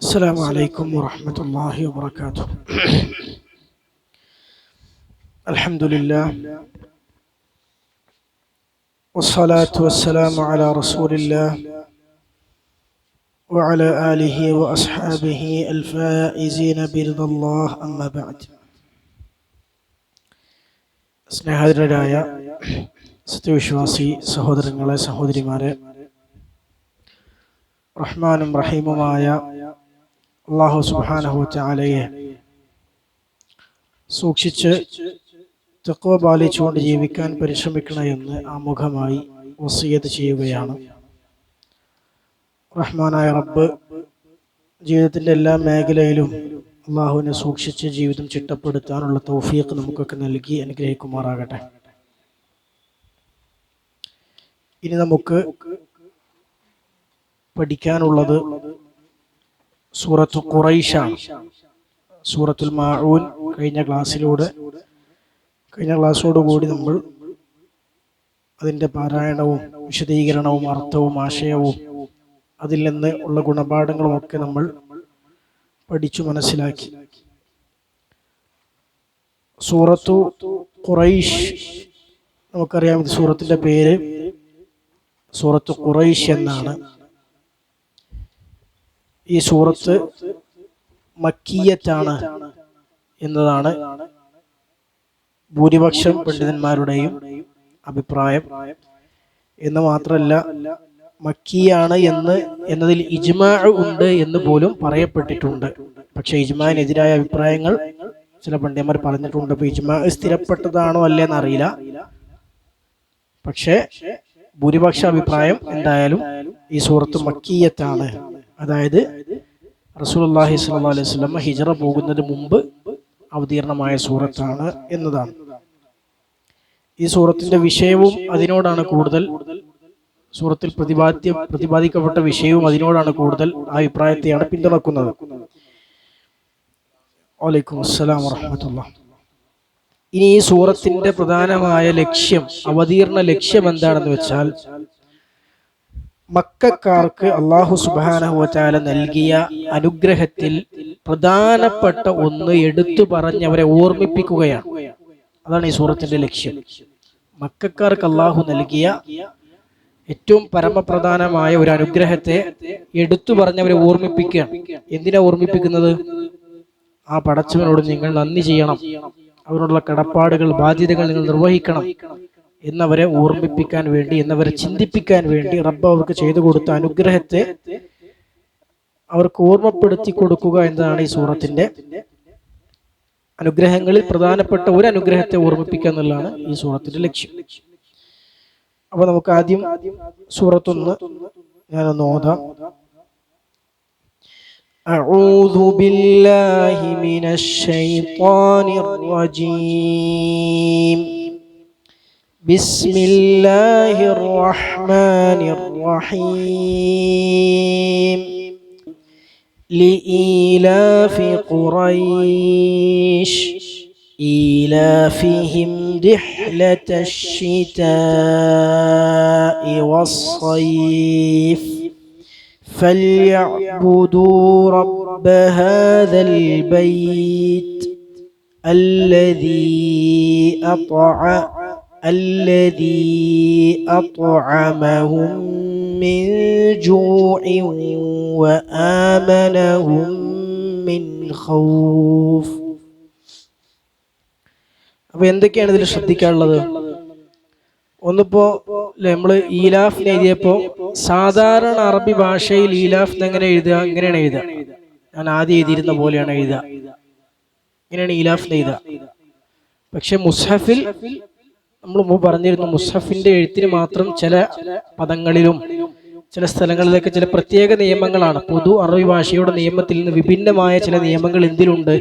السلام عليكم ورحمة الله وبركاته. الحمد لله والصلاة والسلام على رسول الله وعلى آله وأصحابه الفائزين برضا الله أما بعد. സ്നേഹധീരരായ സത്യവിശ്വാസി സഹോദരങ്ങളെ സഹോദരിമാരെ, റഹ്മാനും റഹീമുമായ അല്ലാഹു സുബ്ഹാനഹു വ തആലയെ സൂക്ഷിച്ച് തഖ്വ പാലിച്ചുകൊണ്ട് ജീവിക്കാൻ പരിശ്രമിക്കണമെന്ന് ആമുഖമായി വസിയത്ത് ചെയ്യുകയാണ്. റഹ്മാനായ റബ്ബ് ജീവിതത്തിൻ്റെ എല്ലാ മേഖലയിലും അള്ളാഹുവിനെ സൂക്ഷിച്ച് ജീവിതം ചിട്ടപ്പെടുത്താനുള്ള തൗഫീഖ് നമുക്കൊക്കെ നൽകി അനുഗ്രഹിക്കുമാറാകട്ടെ. ഇനി നമുക്ക് പഠിക്കാനുള്ളത് സൂറത്തു ഖുറൈശാണ്. സൂറത്തുൽ മാഊൻ കഴിഞ്ഞ ക്ലാസ്സോടുകൂടി നമ്മൾ അതിൻ്റെ പാരായണവും വിശദീകരണവും അർത്ഥവും ആശയവും അതിൽ നിന്ന് ഉള്ള ഗുണപാഠങ്ങളും ഒക്കെ നമ്മൾ പഠിച്ചു മനസ്സിലാക്കി. സൂറത്തു ഖുറൈശ്, നമുക്കറിയാം ഇത് സൂറത്തിൻ്റെ പേര് സൂറത്തു ഖുറൈശ് എന്നാണ്. ഈ സൂറത്ത് മക്കിയത്താണ് എന്നതാണ് ഭൂരിപക്ഷം പണ്ഡിതന്മാരുടെയും അഭിപ്രായം. എന്ന് മാത്രമല്ല, മക്കിയാണ് എന്നതിൽ ഇജ്മാ ഉണ്ട് എന്ന് പോലും പറയപ്പെട്ടിട്ടുണ്ട്. പക്ഷെ ഇജ്മാനെതിരായ അഭിപ്രായങ്ങൾ ചില പണ്ഡിതന്മാർ പറഞ്ഞിട്ടുണ്ട്. അപ്പൊ ഇജ്മാ സ്ഥിരപ്പെട്ടതാണോ അല്ലേന്ന് അറിയില്ല. പക്ഷെ ഭൂരിപക്ഷ അഭിപ്രായം എന്തായാലും ഈ സൂറത്ത് മക്കിയത്താണ്, അതായത് റസൂലുള്ളാഹി സ്വല്ലല്ലാഹു അലൈഹി വസല്ലം ഹിജ്റ പോകുന്നതിന് മുമ്പ് അവതീർണമായ സൂറത്താണ് എന്നതാണ്. ഈ സൂറത്തിന്റെ വിഷയവും അതിനോടാണ് കൂടുതൽ, സൂറത്തിൽ പ്രതിപാദിക്കപ്പെട്ട വിഷയവും അതിനോടാണ് കൂടുതൽ. ആ അഭിപ്രായത്തെയാണ് പിന്തുണക്കുന്നത്. വലൈക്കും അസ്സലാം വറഹ്മത്തുള്ളാഹി. ഇനി ഈ സൂറത്തിന്റെ പ്രധാനമായ ലക്ഷ്യം, അവതീർണ ലക്ഷ്യം എന്താണെന്ന് വെച്ചാൽ, മക്കക്കാർക്ക് അല്ലാഹു സുബ്ഹാനഹു വ തആല നൽകിയ അനുഗ്രഹത്തിൽ പ്രധാനപ്പെട്ട ഒന്ന് എടുത്തു പറഞ്ഞ് അവരെ ഓർമ്മിപ്പിക്കുകയാണ്. അതാണ് ഈ സൂറത്തിന്റെ ലക്ഷ്യം. മക്കക്കാർക്ക് അല്ലാഹു നൽകിയ ഏറ്റവും പരമപ്രധാനമായ ഒരു അനുഗ്രഹത്തെ എടുത്തു പറഞ്ഞവരെ ഓർമ്മിപ്പിക്കുകയാണ്. എന്തിനാ ഓർമ്മിപ്പിക്കുന്നത്? ആ പടച്ചവനോട് നിങ്ങൾ നന്ദി ചെയ്യണം, അവരോടുള്ള കടപ്പാടുകൾ, ബാധ്യതകൾ നിങ്ങൾ നിർവഹിക്കണം എന്നവരെ ഓർമ്മിപ്പിക്കാൻ വേണ്ടി, എന്നവരെ ചിന്തിപ്പിക്കാൻ വേണ്ടി റബ്ബ് അവർക്ക് ചെയ്തു കൊടുത്ത അനുഗ്രഹത്തെ അവർക്ക് ഓർമ്മപ്പെടുത്തി കൊടുക്കുക എന്നതാണ് ഈ സൂറത്തിന്റെ അനുഗ്രഹങ്ങളിൽ പ്രധാനപ്പെട്ട ഒരു അനുഗ്രഹത്തെ ഓർമ്മിപ്പിക്കുക എന്നുള്ളതാണ് ഈ സൂറത്തിന്റെ ലക്ഷ്യം. അപ്പൊ നമുക്ക് ആദ്യം സൂറത്തൊന്ന് ഞാനൊന്ന് ഓതാം. അഊദു ബില്ലാഹി മിനശ് ശൈത്വാനിർ റജീം. ബിസ്മില്ലാഹിർ റഹ്മാനിർ റഹീം. ലഇലാഫി ഖുറൈശ് إيلافهم رحلة الشتاء والصيف فليعبدوا رب هذا البيت الذي أطعمهم من جوع وآمنهم من خوف. അപ്പൊ എന്തൊക്കെയാണ് ഇതിൽ ശ്രദ്ധിക്കാനുള്ളത്? ഒന്നിപ്പോ നമ്മള് ഈലാഫിന് എഴുതിയപ്പോ സാധാരണ അറബി ഭാഷയിൽ ഈലാഫ് എങ്ങനെ എഴുതുക? ഇങ്ങനെയാണ് എഴുതുക. ഞാൻ ആദ്യം എഴുതിയിരുന്ന പോലെയാണ് എഴുതുക. ഇങ്ങനെയാണ് ഈലാഫിന് എഴുതുക. പക്ഷെ മുസ്ഹഫിൽ നമ്മൾ മുമ്പ് പറഞ്ഞിരുന്നു, മുസ്ഹഫിന്റെ എഴുത്തിന് മാത്രം ചില പദങ്ങളിലും ചില സ്ഥലങ്ങളിലൊക്കെ ചില പ്രത്യേക നിയമങ്ങളാണ്. പൊതു അറബി ഭാഷയുടെ നിയമത്തിൽ നിന്ന് വിഭിന്നമായ ചില നിയമങ്ങൾ എന്തിലുണ്ട്?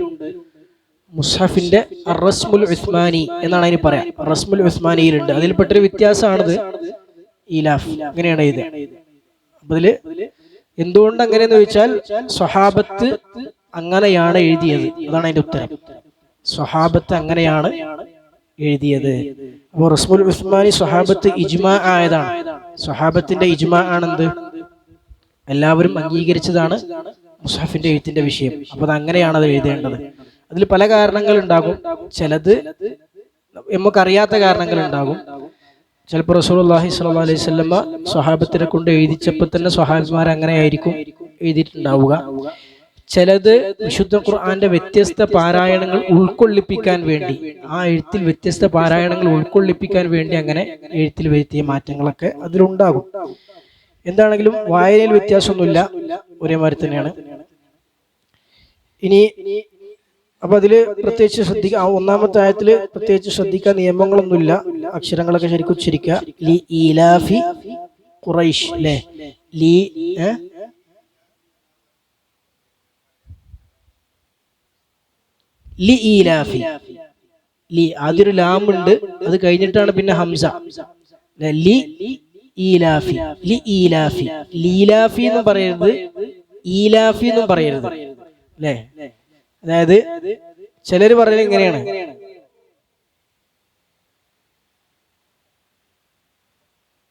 മുസ്ഹഫിന്റെ റസ്മുൽ ഉസ്മാനി എന്നാണ് അതിന് പറയാം. റസ്മുൽ ഉസ്മാനിയിലുണ്ട്. അതിൽപ്പെട്ടൊരു വ്യത്യാസമാണിത് ഈലാഫ്. ഇങ്ങനെയാണ് ഇത്. അപ്പൊ ഇതില് എന്തുകൊണ്ട് അങ്ങനെയെന്ന് ചോദിച്ചാൽ, സ്വഹാബത്ത് അങ്ങനെയാണ് എഴുതിയത്. അതാണ് അതിന്റെ ഉത്തരം. സ്വഹാബത്ത് അങ്ങനെയാണ് എഴുതിയത്. അപ്പോൾ റസ്മുൽ ഉസ്മാനി സ്വഹാബത്ത് ഇജ്മാ ആയതാണ്. സ്വഹാബത്തിന്റെ ഇജ്മാ ആണെന്ത്? എല്ലാവരും അംഗീകരിച്ചതാണ് മുസ്ഹഫിന്റെ എഴുത്തിന്റെ വിഷയം. അപ്പൊ അത് അങ്ങനെയാണ് അത് എഴുതേണ്ടത്. അതിൽ പല കാരണങ്ങൾ ഉണ്ടാകും. ചിലത് നമുക്കറിയാത്ത കാരണങ്ങൾ ഉണ്ടാകും. ചിലപ്പോൾ റസൂലുള്ളാഹി സ്വല്ലല്ലാഹു അലൈഹി വസല്ലമ സ്വഹാബത്തിനെ കൊണ്ട് എഴുതിച്ചപ്പോൾ തന്നെ സ്വഹാബിമാർ അങ്ങനെ ആയിരിക്കും എഴുതിയിട്ടുണ്ടാവുക. ചിലത് വിശുദ്ധ ഖുർആന്റെ വ്യത്യസ്ത പാരായണങ്ങൾ ഉൾക്കൊള്ളിപ്പിക്കാൻ വേണ്ടി, ആ എഴുത്തിൽ വ്യത്യസ്ത പാരായണങ്ങൾ ഉൾക്കൊള്ളിപ്പിക്കാൻ വേണ്ടി അങ്ങനെ എഴുത്തിൽ വരുത്തിയ മാറ്റങ്ങളൊക്കെ അതിലുണ്ടാകും. എന്താണെങ്കിലും വായനയിൽ വ്യത്യാസമൊന്നുമില്ല, ഒരേമാതിരി തന്നെയാണ്. ഇനി അപ്പൊ അതില് പ്രത്യേകിച്ച് ശ്രദ്ധിക്കുക, ഒന്നാമത്തെ ആയത്തില് പ്രത്യേകിച്ച് ശ്രദ്ധിക്കാൻ നിയമങ്ങളൊന്നുമില്ല. അക്ഷരങ്ങളൊക്കെ ശരിക്കും ഉച്ചരിക്കുക. ലി ഈലാഫി ഖുറൈഷ് അല്ലേ, ലി ലി ഈലാഫി, ലി ആദ്യൊരു ലാമുണ്ട്, അത് കഴിഞ്ഞിട്ടാണ് പിന്നെ ഹംസ. ലി ഈലാഫി, ലി ഈലാഫി, ലീലാഫി എന്നും പറയരുത്, ഈലാഫി എന്നും പറയരുത് അല്ലേ. അതായത് ചിലര് പറയുന്നത് ഇങ്ങനെയാണ്,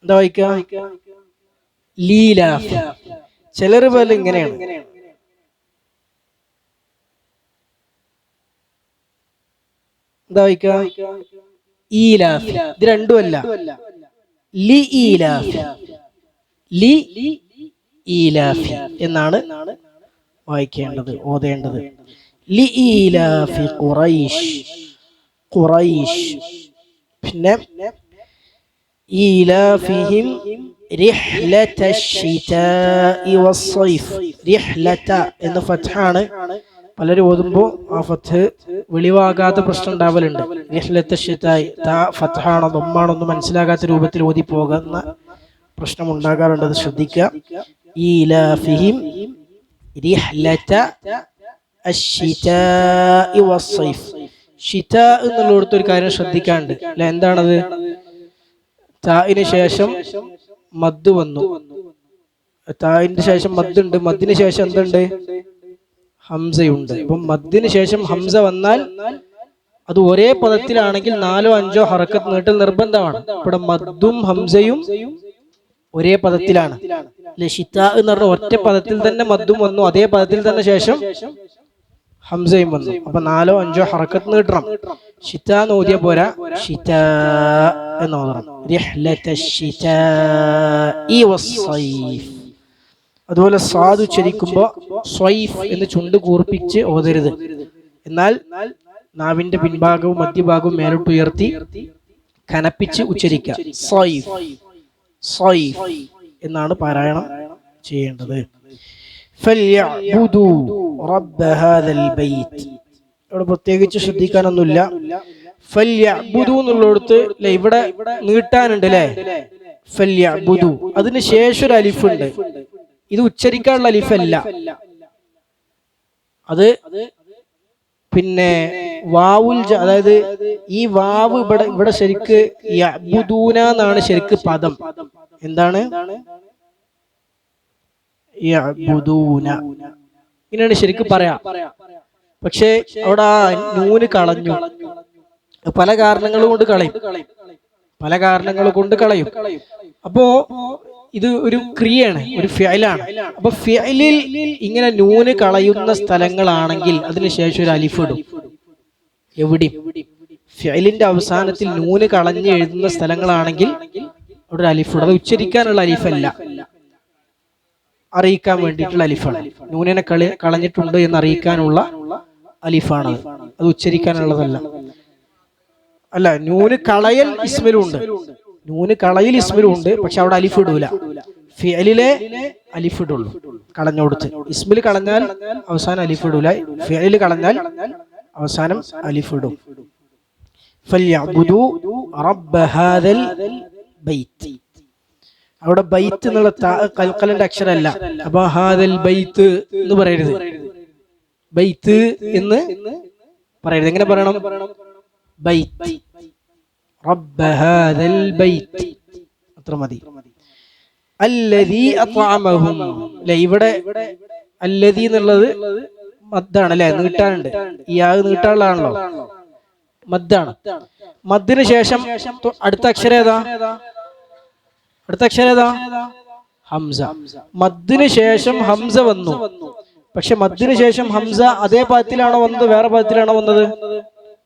എന്താ വായിക്ക, ലീലാഫി. ചിലര് പറയുന്നത് ഇങ്ങനെയാണ്, എന്താ വായിക്ക, ഈലാഫി. ഇത് രണ്ടുമല്ല, ലി ഈലാഫി, ലി ഈലാഫി എന്നാണ് വായിക്കേണ്ടത്, ഓതേണ്ടത്. ലി ഈലാഫി ഖുറൈഷ്, ഖുറൈഷ്. പിന്നെ ഈലാഫിഹിം റിഹ്ലതശ് ശിതാഇ വസ്സൈഫ്. റിഹ്ലത എന്ന ഫത്ഹാണ്. പലരും ഓതുമ്പോ ആ ഫത്ത് വെളിവാകാത്ത പ്രശ്നം ഉണ്ടാവലുണ്ട്. റിഹ്ലതശ് ശിതാഇ, താ ഫത്ഹാണോ ദമ്മാണോ ഒന്നും മനസ്സിലാകാത്ത രൂപത്തിൽ ഓതി പോകുന്ന പ്രശ്നം ഉണ്ടാകാറുണ്ട്. അത് ശ്രദ്ധിക്കുക. ഈലാഫിഹിം റിഹ്ലത അശ്ശിതാഇ വസ്സൈഫ്. ഷിതാ എന്നുള്ളിടത്ത് ഒരു കാര്യം ശ്രദ്ധിക്കാണ്ട് അല്ലെ. എന്താണത്? തായിന് ശേഷം മദ് വന്നു, തായിന്റെ ശേഷം മദ്ദുണ്ട്, മദ്ദിന് ശേഷം എന്തുണ്ട്? ഹംസയുണ്ട്. അപ്പം മദ്ദിന് ശേഷം ഹംസ വന്നാൽ അത് ഒരേ പദത്തിലാണെങ്കിൽ 4 or 5 ഹറക്കത്ത് നീട്ടൽ നിർബന്ധമാണ്. ഇവിടെ മദ്ദും ഹംസയും ഒരേ പദത്തിലാണ്. ഷിതാ എന്ന് പറഞ്ഞ ഒറ്റ പദത്തിൽ തന്നെ മദ്ദും വന്നു, അതേ പദത്തിൽ തന്നെ ശേഷം ഹംസയും വന്നു. അപ്പൊ 4 or 5 ഹറക്കത്ത് നീട്ടണം. ഷിതാ എന്ന് ഓതിയ പോരാ, ഷിതാ എന്ന് ഓതണം. റിഹ്ലതശ് ശിതാഇ വസ്സൈഫ്. അതുപോലെ സ്വാദ് ഉച്ചരിക്കുമ്പോ സ്വൈഫ് എന്ന് ചുണ്ട് കൂർപ്പിച്ച് ഓതരുത്. എന്നാൽ നാവിന്റെ പിൻഭാഗവും മധ്യഭാഗവും മേലോട്ട് ഉയർത്തി കനപ്പിച്ച് ഉച്ചരിക്കുക. സ്വൈഫ്, സ്വൈഫ് എന്നാണ് പാരായണം ചെയ്യേണ്ടത്. ഫല്യഅ്ബുദൂ റബ്ബ ഹാദൽ ബൈത്ത്. ഇവിടെ പ്രത്യേകിച്ച് ശ്രദ്ധിക്കാനൊന്നുമില്ല. ഫല്യഅ്ബുദൂ എന്നുള്ളിടത്ത് ഇവിടെ നീട്ടാനുണ്ട് അല്ലേ. ഫല്യഅ്ബുദൂ, അതിന് ശേഷം ഒരു അലിഫ് ഉണ്ട്. ഇത് ഉച്ചരിക്കാനുള്ള അലിഫല്ല, അത് പിന്നെ വാവുൽ, അതായത് ഈ വാവ് ഇവിടെ ശരിക്ക് യഅ്ബുദൂന എന്നാണ് ശരിക്ക് പദം. എന്താണ്? യഅ്ബുദൂന ഇങ്ങനെയാണ് ശരിക്ക് പറയാ. പക്ഷെ അവിടെ ആ നൂന് കളഞ്ഞു. പല കാരണങ്ങൾ കൊണ്ട് കളയും, പല കാരണങ്ങൾ കൊണ്ട് കളയും. അപ്പോ ഇത് ഒരു ക്രിയയാണ്, ഒരു ഫിഅലാണ്. അപ്പൊ ഫിഅലിൽ ഇങ്ങനെ നൂന് കളയുന്ന സ്ഥലങ്ങളാണെങ്കിൽ അതിനുശേഷം ഒരു അലിഫ് ഇടും. എവിടെയും ഫിഅലിന്റെ അവസാനത്തിൽ നൂന് കളഞ്ഞ് എഴുതുന്ന സ്ഥലങ്ങളാണെങ്കിൽ അവിടെ ഒരു അലിഫ് ഇടും. അത് ഉച്ചരിക്കാനുള്ള അലിഫല്ല, അറിയിക്കാൻ വേണ്ടിയിട്ടുള്ള അലിഫാണ്. നൂനിനെ കളഞ്ഞിട്ടുണ്ട് എന്ന് അറിയിക്കാനുള്ള അലിഫാണത്, അത് ഉച്ചരിക്കാനുള്ളതല്ല. അല്ല, നൂന് കളയൽ ഇസ്മിലും ഉണ്ട്, നൂന് കളയിൽ ഇസ്മിലും ഉണ്ട്. പക്ഷെ അവിടെ അലിഫ് ഇടൂല. ഫിഅലിലെ അലിഫ് ഇടുള്ളൂ കളഞ്ഞോടുത്ത്. ഇസ്മിൽ കളഞ്ഞാൽ അവസാനം അലിഫ് ഇടൂല, ഫിഅലിൽ കളഞ്ഞാൽ അവസാനം അലിഫ് ഇടും. ഫല്യഅ്ബുദൂ റബ്ബ ഹാദൽ ബൈത്ത്. അവിടെ ബൈത്ത് എന്നുള്ള കൽക്കലിന്റെ അക്ഷരമല്ല. അപ്പൊ ഹാദൽ ബൈത്ത് എന്ന് പറയരുത്, ബൈത്ത് എന്ന് പറയരുത്. എങ്ങനെ പറയണം? ബൈത്ത്, റബ്ബ ഹാദൽ ബൈത്ത്, അത്ര മതി. അല്ലദീ അത്അമഹും. ഇവിടെ അല്ലദീ എന്നുള്ളത് മദ്ദാണ് അല്ലെ, നീട്ടാനുണ്ട്. ഈ ആഗ് നീട്ടാനുള്ളതാണല്ലോ, മദ്ദാണ്. മദ്ദിന് ശേഷം അടുത്ത അക്ഷരം ഏതാ? അടുത്ത അക്ഷരം ഏതാ? ഹംസ. മദ്ദിന് ശേഷം ഹംസ വന്നു, പക്ഷെ മദ്ദിന് ശേഷം ഹംസ അതേ പാദത്തിലാണോ വന്നത്, വേറെ പാദത്തിലാണോ വന്നത്?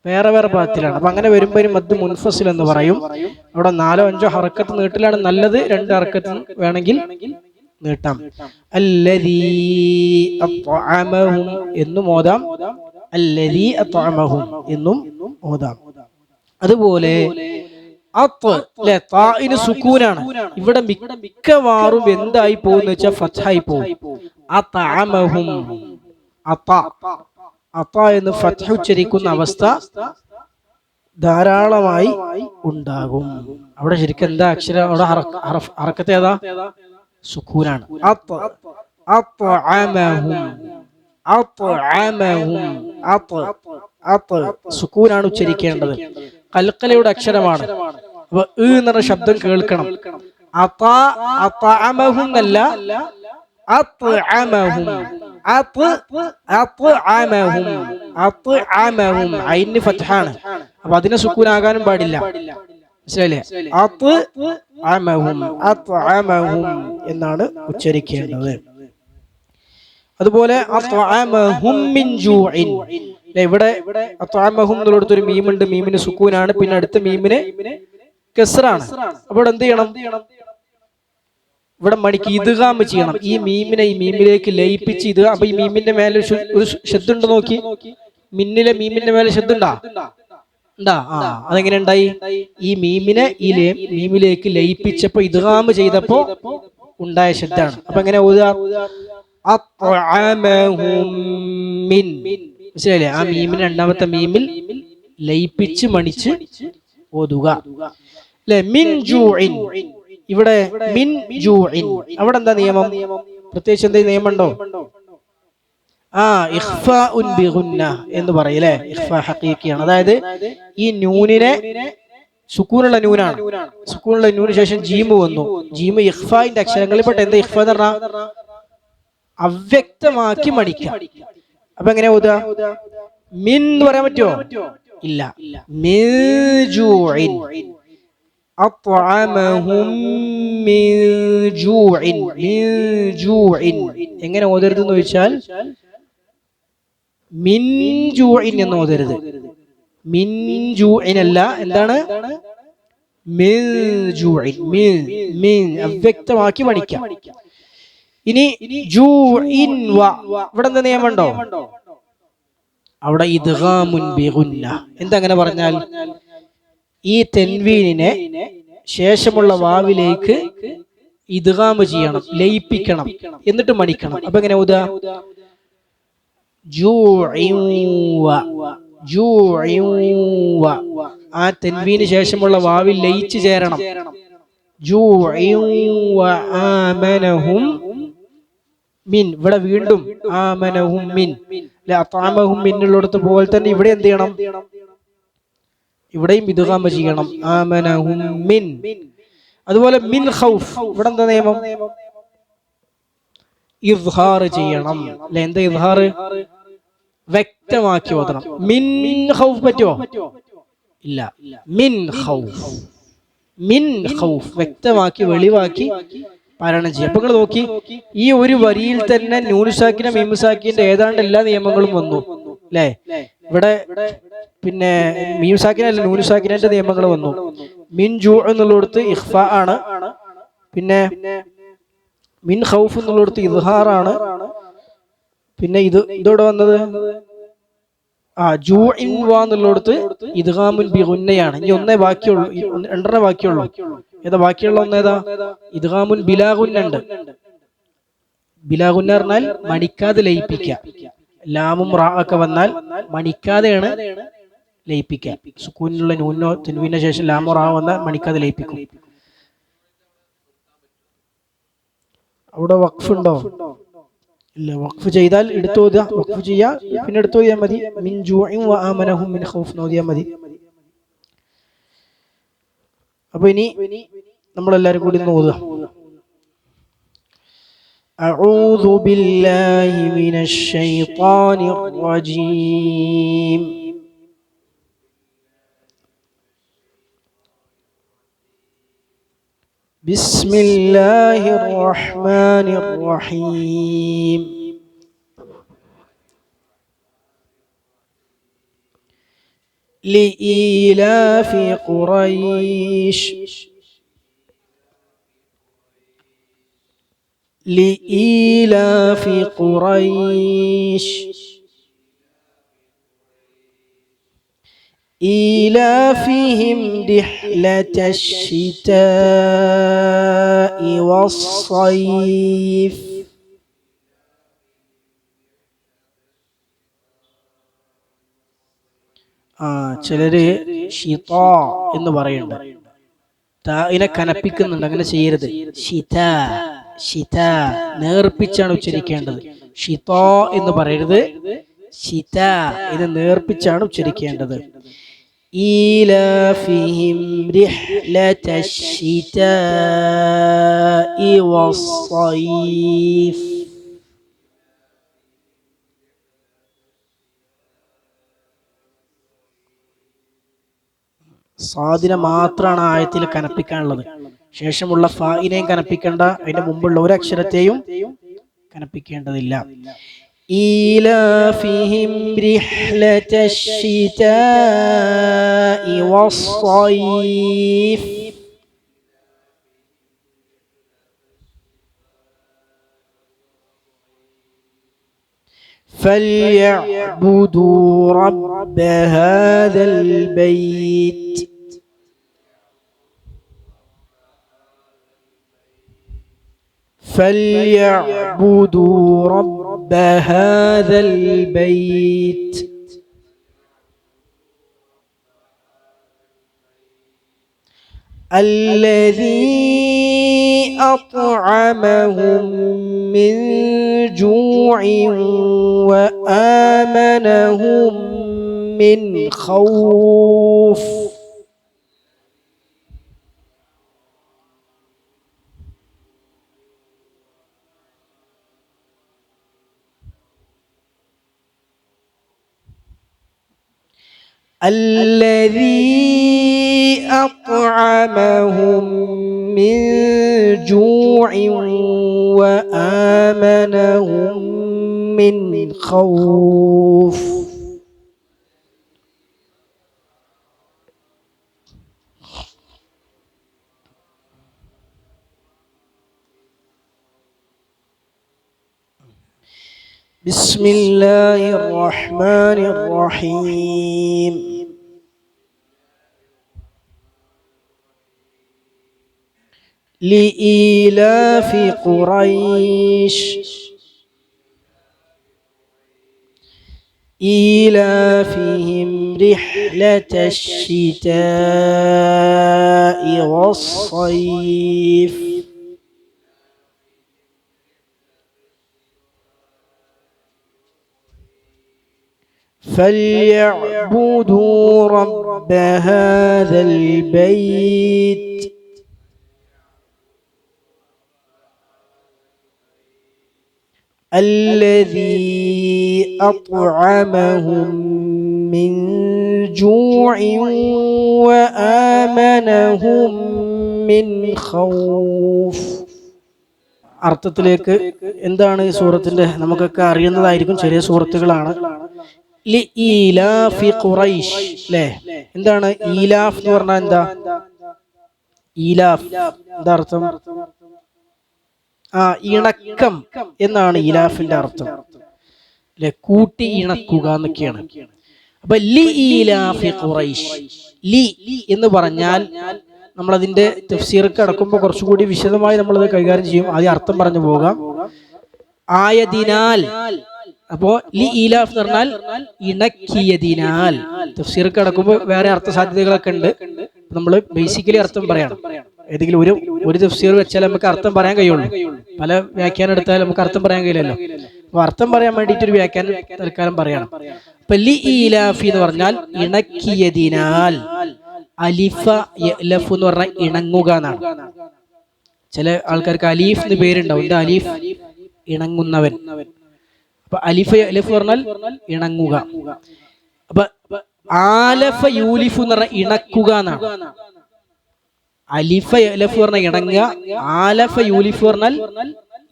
വേറെ വേറെ പാദത്തിലാണ്. അപ്പൊ അങ്ങനെ വരുമ്പോൾ മദ് മുൻഫസിൽ എന്ന് പറയും. അവിടെ 4 5 ഹർക്കത്ത് നീട്ടലാണ് നല്ലത്, 2 ഹർക്കത്ത് വേണമെങ്കിൽ നീട്ടാം. അല്ലദീ അത്അമഹും എന്നും ഓതാം, അല്ലദീ അത്അമഹും എന്നും ഓതാം. അതുപോലെ താഇന് സുക്കൂനാണ്. ഇവിടെ മിക്കവാറും എന്തായി പോകുന്ന വെച്ചാൽ ഫത്ഹായി പോകും. അത്അമഹും, അത എന്ന് ഫത്ഹ ഉച്ചരിക്കുന്ന അവസ്ഥ ധാരാളമായി ഉണ്ടാകും. അവിടെ ശരിക്കും എന്താ അക്ഷരം? അവിടെ ഹർക്കത്ത് ഏതാ? സുക്കൂനാണ്. സുക്കൂനാണ് ഉച്ചരിക്കേണ്ടത്. കൽക്കലയുടെ അക്ഷരമാണ്. അപ്പൊ എന്ന ശബ്ദം കേൾക്കണം. അത്അമഹും അല്ല, അത്അമഹും, അത്അമഹും, അത്അമഹും. ഐന് ഫത്ഹാണ്. അപ്പൊ അതിനെ സുക്കൂനാകാനും പാടില്ല. മനസ്സിലായില്ലേ? അത്അമഹും, അത്അമഹും എന്നാണ് ഉച്ചരിക്കേണ്ടത്. അതുപോലെ അത്അമഹും മിൻ ജൂഇൻ. ഇവിടെ അത്അമഹും എന്നുള്ളടത്ത് ഒരു മീമുണ്ട്, മീമിന് സുക്കൂനാണ്. പിന്നെ അടുത്ത മീമിന് കസ്റാണ്. അപ്പോൾ എന്ത് ചെയ്യണം? ഇവിടെ മണിക്ക് ഇദ്ഗാം ചെയ്യണം. ഈ മീമിനെ ഈ മീമിലേക്ക് ലയിപ്പിച്ച് ഇത്. അപ്പൊ ഈ മീമിന്റെ മേലെ ഒരു ശബ്ദുണ്ട്, നോക്കി. മിന്നിലെ മീമിന്റെ മേലെ ശബ്ദുണ്ടാ? അതെങ്ങനെ ഉണ്ടായി? ഈ മീമിനെ ഈ മീമിലേക്ക് ലയിപ്പിച്ചപ്പോ ഇദ്ഗാം ചെയ്തപ്പോ ഉണ്ടായ ശബ്ദാണ്. അപ്പൊ എങ്ങനെ ഓതുക? മനസ്സിലായില്ലേ? ആ മീമിന് രണ്ടാമത്തെ മീമിൽ ലയിപ്പിച്ച് മണിച്ച് ഓതുക. മിൻ ജൂഇൻ. ഇവിടെ മിൻ ജൂഇൻ. അവിടെ എന്താ നിയമം? പ്രത്യേകിച്ച് എന്തെങ്കിലും നിയമമുണ്ടോ? ഇഖ്ഫാഉൻ ബിഗുന്ന എന്ന് പറയില്ലേ? ഇഖ്ഫാ ഹഖീഖിയാണ്. അതായത് ഈ നൂനിനെ, സുക്കൂനുള്ള നൂനാണ്, സുക്കൂനുള്ള നൂന് ശേഷം ജീമ് വന്നു. ജീമ് ഇഖ്ഫാന്റെ അക്ഷരങ്ങളിൽ പെട്ട. എന്താ ഇഖ്ഫ എന്ന് പറഞ്ഞാൽ? അവ്യക്തമാക്കി മണിക്കാം. അപ്പൊ എങ്ങനെ ഓതുക? മിൻ എന്ന് പറയാൻ പറ്റുമോ? ഇല്ല. മിൻ ജൂഇൻ, അത്അമഹും മിൻ ജൂഇൻ, മിൻ ജൂഇൻ. എങ്ങനെ ഓതരുത് എന്ന് ചോദിച്ചാൽ മിൻ ജൂഇൻ എന്ന് ഓതരുത്. മിൻ ജൂഇൻ അല്ല, എന്താണ്? മിൻ ജൂഇൻ, മിൻ, മിൻ അവ്യക്തമാക്കി മണിക്കാം. ഇനി ജൂഇൻ വ, ഇവിടെ എന്താ നിയമമുണ്ടോ? അവിടെ ഇദ്ഗാമുൻ ബിഗുന്ന. എന്താ അങ്ങനെ പറഞ്ഞാൽ? ഈ തെൻവീനിനെ ശേഷമുള്ള വാവിലേക്ക് ഇദ്ഗാം ചെയ്യണം, ലയിപ്പിക്കണം, എന്നിട്ട് മണിക്കണം. അപ്പൊ എങ്ങനെ ഓതുക? ജൂഇൻ വ, ജൂഇൻ വ. ആ തെൻവീന് ശേഷമുള്ള വാവിൽ ലയിച്ചു ചേരണം. ജൂഇൻ വ ആമനഹും മിൻ. ഇവിടെ വീണ്ടും ആമനഹും മിൻ. അത്അമഹും മിന്നുള്ളിടത്ത് പോലെ തന്നെ ഇവിടെ എന്ത് ചെയ്യണം? ഇവിടെയും ഇദ്ഗാം ചെയ്യണം. ആമനഹും മിൻ. അതുപോലെ മിൻ ഖൗഫ്. ഇവിടെ എന്താ നിയമം? ഇദ്ഹാർ ചെയ്യണം. അല്ലെ? എന്താ ഇദ്ഹാർ? വ്യക്തമാക്കി ഓതണം. മിൻ ഖൗഫ് പറ്റുമോ? ഇല്ല. മിൻ ഖൗഫ്, മിൻ ഖൗഫ് വ്യക്തമാക്കി വെളിവാക്കി പാരായണം ചെയ്യും. അപ്പൊ നിങ്ങൾ നോക്കി, ഈ ഒരു വരിയിൽ തന്നെ നൂനുസാക്കിന മീമുസാക്കിന്റെ ഏതാണ്ട് എല്ലാ നിയമങ്ങളും വന്നു അല്ലേ? ഇവിടെ പിന്നെ മീമുസാക്കിന അല്ല, നൂനുസാക്കിനന്റെ നിയമങ്ങൾ വന്നു. മിൻ ജൂ എന്നുള്ളിടത്ത് ഇഖ്ഫ ആണ്. പിന്നെ മിൻ ഖൗഫ് എന്നുള്ളിടത്ത് ഇദ്ഹാർ ആണ്. പിന്നെ ഇതോടെ വന്നത് ജൂഇൻ വ എന്നുള്ളിടത്ത് ഇദ്ഗാമുൻ ബിഗുന്നയാണ്. ഇനി ഒന്നേ ബാക്കിയുള്ളൂ, രണ്ടെണ്ണേ ബാക്കിയുള്ളൂ. ഏതാ ബാക്കിയുള്ള? ഒന്നേതാ? ഇദ്ഗാമുൻ ബിലാഗുന്നുണ്ട്. ബിലാഗുന്ന പറഞ്ഞാൽ മണിക്കാതെ ലയിപ്പിക്കുക. ലാമും റാ ഒക്കെ വന്നാൽ മണിക്കാതെയാണ് ലയിപ്പിക്കുക. സുക്കൂനുള്ള നൂനോ തെൻവീനോ ശേഷം ലാമോ റാ വന്നാൽ മണിക്കാതെ ലയിപ്പിക്കും. അവിടെ വഖഫ് ഉണ്ടോ? ഇല്ല. വഖഫ് ചെയ്താൽ എടുത്തോതുക, വഖഫ് ചെയ്യാ, പിന്നെ എടുത്തോതിയാൽ മതി. മിൻ ജൂഇൻ വ ആമനഹും മിൻ ഖൗഫ് നോദിയാൽ മതി. അപ്പൊ ഇനി നമ്മളെല്ലാരും കൂടി നോക്കുക. അഊദു ബില്ലാഹി മിനശ് ശൈത്വാനിർ റജീം. ബിസ്മില്ലാഹിർ റഹ്മാനിർ റഹീം. لإيلاف قريش لإيلاف قريش إيلافهم رحلة الشتاء والصيف. ചിലര് ഷിതാ എന്ന് പറയുന്നുണ്ട്, താഇനെ കനപ്പിക്കുന്നുണ്ട്. അങ്ങനെ ചെയ്യരുത്. ഷിതാ ഷിതാ നേർപ്പിച്ചാണ് ഉച്ചരിക്കേണ്ടത്. ഷിതാ എന്ന് പറയരുത്, ഷിതാ ഇത് നേർപ്പിച്ചാണ് ഉച്ചരിക്കേണ്ടത്. إيلافهم رحلة الشتاء والصيف. സാദിനെ മാത്രമാണ് ആയത്തിൽ കനപ്പിക്കാനുള്ളത്. ശേഷമുള്ള ഫായിനെയും കനപ്പിക്കേണ്ട, അതിന്റെ മുമ്പുള്ള ഒരു അക്ഷരത്തെയും കനപ്പിക്കേണ്ടതില്ല. إيلافهم رحلة الشتاء والصيف. فليعبدوا رب هذا البيت. فليعبدوا رب هذا البيت الذي أطعمهم من جوع وآمنهم من خوف. الذي أطعمهم من جوع وآمنهم من خوف. بسم الله الرحمن الرحيم. لإيلاف قريش إيلافهم رحلة الشتاء والصيف. فليعبدوا رب هذا البيت الذي أطعمهم من جوع وآمنهم من خوف. അർത്ഥത്തിലേക്ക് എന്താണ് ഈ സൂറത്തിന്റെ, നമുക്കൊക്കെ അറിയുന്നതായിരിക്കും, ചെറിയ സൂറത്തുകളാണ്. ലഇലാഫി ഖുറൈശ് അല്ലേ? എന്താണ് ഈലാഫ് എന്ന് പറഞ്ഞാൽ? എന്താ ഈലാഫ്? എന്താ അർത്ഥം? ഇണക്കം എന്നാണ് ഈലാഫിന്റെ അർത്ഥം അല്ലെ? കൂട്ടി ഇണക്കുക എന്നൊക്കെയാണ്. അപ്പൊ ലഇലാഫി ഖുറൈശ്, ലി എന്ന് പറഞ്ഞാൽ നമ്മളതിന്റെ തഫ്സീർക്ക് കടക്കുമ്പോൾ കുറച്ചുകൂടി വിശദമായി നമ്മളത് കൈകാര്യം ചെയ്യും. ആദ്യം അർത്ഥം പറഞ്ഞു പോകാം. ആയതിനാൽ, അപ്പോ ലി ഈലാഫ് എന്ന് പറഞ്ഞാൽ ഇണക്കിയതിനാൽ. തഫ്സീർക്ക് കടക്കുമ്പോൾ വേറെ അർത്ഥ സാധ്യതകളൊക്കെ ഉണ്ട്. നമ്മൾ ബേസിക്കലി അർത്ഥം പറയണം. ഏതെങ്കിലും ഒരു തഫ്സീർ വെച്ചാൽ നമുക്ക് അർത്ഥം പറയാൻ കഴിയുള്ളൂ. പല വ്യാഖ്യാനം എടുത്താൽ നമുക്ക് അർത്ഥം പറയാൻ കഴിയില്ലല്ലോ. അപ്പൊ അർത്ഥം പറയാൻ വേണ്ടിയിട്ട് ഒരു വ്യാഖ്യാനം തൽക്കാലം പറയണം. അപ്പൊ ലി ഈലാഫി എന്ന് പറഞ്ഞാൽ ഇണക്കിയതിനാൽ. അലിഫ യഅ്ലഫു എന്ന് പറഞ്ഞാൽ ഇണങ്ങുക എന്നാണ്. ചില ആൾക്കാർക്ക് അലീഫ് എന്ന് പേരുണ്ടാവും. എന്താ അലീഫ്? ഇണങ്ങുന്നവൻ. അപ്പൊ അലിഫ യഅ്ലഫു പറഞ്ഞാൽ ഇണങ്ങുക. അപ്പൊ ആലഫ യൂലിഫു എന്ന് പറഞ്ഞാൽ ഇണക്കുക എന്നാണ്. അലിഫ യഅ്ലഫു പറഞ്ഞാൽ ഇണങ്ങുക, ആലഫ യൂലിഫു പറഞ്ഞാൽ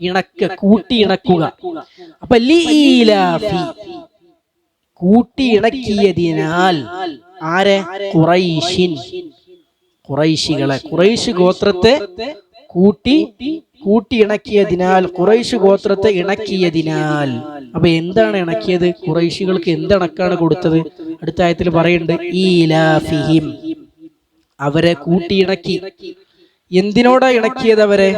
ഇണക്ക, കൂട്ടി ഇണക്കുക. അപ്പൊ ലീലാഫി കൂട്ടി ഇണക്കിയതിനാൽ ആരെ? ഖുറൈശിൻ, ഖുറൈശികളെ, ഖുറൈശ് ഗോത്രത്തെ കൂട്ടി ഇണക്കിയതിനാൽ, ഖുറൈശ് ഗോത്രത്തെ ഇണക്കിയതിനാൽ. അപ്പൊ എന്താണ് ഇണക്കിയത്? ഖുറൈശികൾക്ക് എന്തിണക്കാണ് കൊടുത്തത്? അടുത്ത ആയത്തിൽ പറയുന്നുണ്ട് ഈലാഫിഹിം, അവരെ കൂട്ടിയിണക്കി. എന്തിനോടാ ഇണക്കിയത് അവരെ?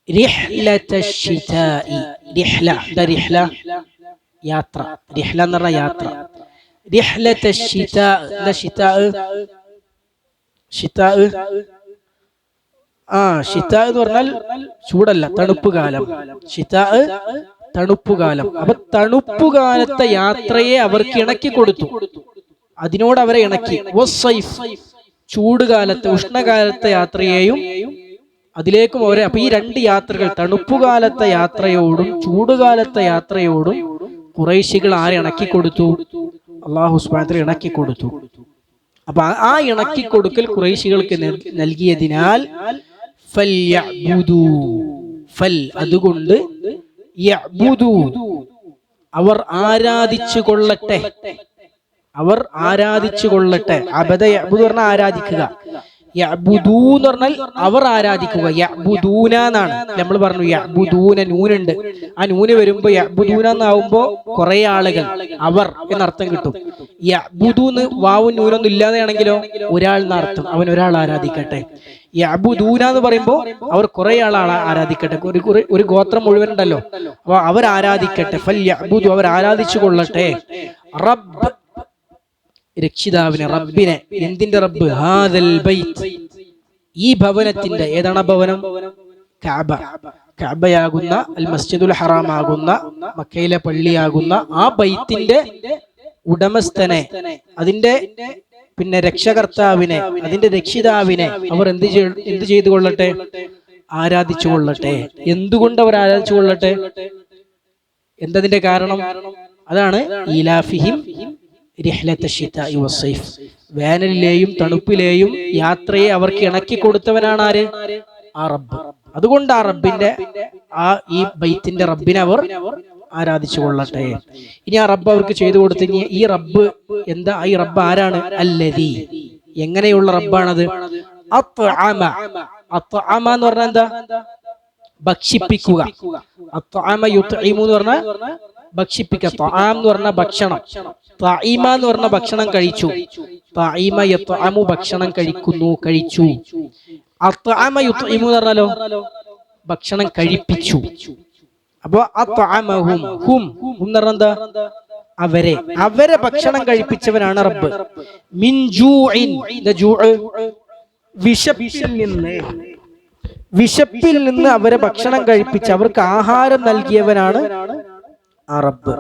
റിഹ്ലതശ്ശിതാഇ, റിഹ്ല, എന്താ റിഹ്ല? യാത്ര. റിഹ്ല എന്ന് പറഞ്ഞ യാത്ര. റിഹ്ലതശ്ശിതാ, എന്താ ശിതാ? ശിതാ, ശിതാ എന്ന് പറഞ്ഞാൽ ചൂടല്ല, തണുപ്പ് കാലം. ശിതാ, തണുപ്പുകാലം. അപ്പൊ തണുപ്പുകാലത്തെ യാത്രയെ അവർക്ക് ഇണക്കി കൊടുത്തു, അതിനോട് അവരെ ഇണക്കി. വസ്സൈഫ്, ചൂടുകാലത്തെ ഉഷ്ണകാലത്തെ യാത്രയെയും അതിലേക്കും അവരെ. അപ്പൊ ഈ രണ്ട് യാത്രകൾ, തണുപ്പുകാലത്തെ യാത്രയോടും ചൂടുകാലത്തെ യാത്രയോടും ഖുറൈശികൾ ആരെ ഇണക്കി കൊടുത്തു? അല്ലാഹു സുബ്ഹാനഹു വ തആല ഇണക്കി കൊടുത്തു. അപ്പൊ ആ ഇണക്കി കൊടുക്കൽ ഖുറൈശികൾക്ക് നൽകിയതിനാൽ ഫൽയഅ്ബുദൂ, ഫൽ അതുകൊണ്ട്, യഅ്ബുദൂ അവർ ആരാധിച്ചു കൊള്ളട്ടെ, അവർ ആരാധിച്ചു കൊള്ളട്ടെ. അബദ യഅ്ബുദു പറഞ്ഞാൽ ആരാധിക്കുക, യഅ്ബുദൂ എന്ന് പറഞ്ഞാൽ അവർ ആരാധിക്കുക. യഅ്ബുദൂന എന്നാണ് നമ്മൾ പറഞ്ഞു. യഅ്ബുദൂന നൂനുണ്ട്, ആ നൂന് വരുമ്പോ യഅ്ബുദൂന എന്നാവുമ്പോ കുറെ ആളുകൾ, അവർ എന്നർത്ഥം കിട്ടും. യഅ്ബുദൂന്ന് വാവും നൂനൊന്നും ഇല്ലാതെയാണെങ്കിലോ ഒരാൾ എന്നർത്ഥം, അവൻ ഒരാൾ ആരാധിക്കട്ടെ. യഅ്ബുദൂന എന്ന് പറയുമ്പോ അവർ കുറെ ആളാണ് ആരാധിക്കട്ടെ, ഒരു ഗോത്രം മുഴുവൻ ഉണ്ടല്ലോ, അപ്പൊ അവർ ആരാധിക്കട്ടെ. ഫൽയഅ്ബുദു അവർ ആരാധിച്ചു കൊള്ളട്ടെ. റബ്ബ് രക്ഷിതാവിനെ, റബ്ബിനെ. എന്തിന്റെ റബ്ബ്? ഹാദൽ ബൈത്ത്, ഈ ഭവനത്തിന്റെ. ഏതാണ് ഭവനം? കഅബ, കഅബയാകുന്ന, അൽ മസ്ജിദുൽ ഹറാമാകുന്ന, മക്കയിലെ പള്ളിയാകുന്ന ആ ബൈത്തിന്റെ ഉടമസ്ഥനെ, അതിന്റെ പിന്നെ രക്ഷകർത്താവിനെ, അതിന്റെ രക്ഷിതാവിനെ അവർ എന്ത് ചെയ്തു കൊള്ളട്ടെ? ആരാധിച്ചു കൊള്ളട്ടെ. എന്തുകൊണ്ട് അവർ ആരാധിച്ചു കൊള്ളട്ടെ? എന്തതിന്റെ കാരണം? അതാണ് ഈലാഫിഹിം റിഹ്ലതശ്ശിതാഇ വസ്സൈഫ്, വേനലിലെയും തണുപ്പിലെയും യാത്രയെ അവർക്ക് ഇണക്കി കൊടുത്തവനാണ് ആര്? ആ റബ്ബ്. അതുകൊണ്ട് ആ റബ്ബിന്റെ, ഈ ബൈത്തിന്റെ റബ്ബിനെ അവർ ആരാധിച്ചു കൊള്ളട്ടെ. ഇനി ആ റബ്ബ് അവർക്ക് ചെയ്തു കൊടുത്തു. ഈ റബ്ബ് എന്താ? ഈ റബ്ബ് ആരാണ്? അല്ലദീ, എങ്ങനെയുള്ള റബ്ബാണത്? അത്അമ, അത്അമ എന്ന് പറഞ്ഞാൽ എന്താ? ഭക്ഷിപ്പിക്കുക. അത്അമ യുത്ഇമു എന്ന് പറഞ്ഞാൽ ഭക്ഷിപ്പിക്കുക. തആം എന്ന് പറഞ്ഞാൽ ഭക്ഷണം. തഈമ എന്ന് പറഞ്ഞ ഭക്ഷണം കഴിച്ചു. തഈമ യത്അമു, ഭക്ഷണം കഴിക്കുന്നു, കഴിച്ചു. അത്അമ യുത്ഇമു എന്ന് പറഞ്ഞാലോ ഭക്ഷണം കഴിപ്പിച്ചു. അപ്പൊ അത്അമഹും, ഹും എന്ന് പറഞ്ഞാൽ എന്താ? അവരെ, അവരെ ഭക്ഷണം കഴിപ്പിച്ചവനാണ് റബ്ബ്. മിൻ ജൂഇൻ, വിശപ്പിൽ നിന്ന് അവരെ ഭക്ഷണം കഴിപ്പിച്ച് അവർക്ക് ആഹാരം നൽകിയവനാണ് ആ റബ്ബ്.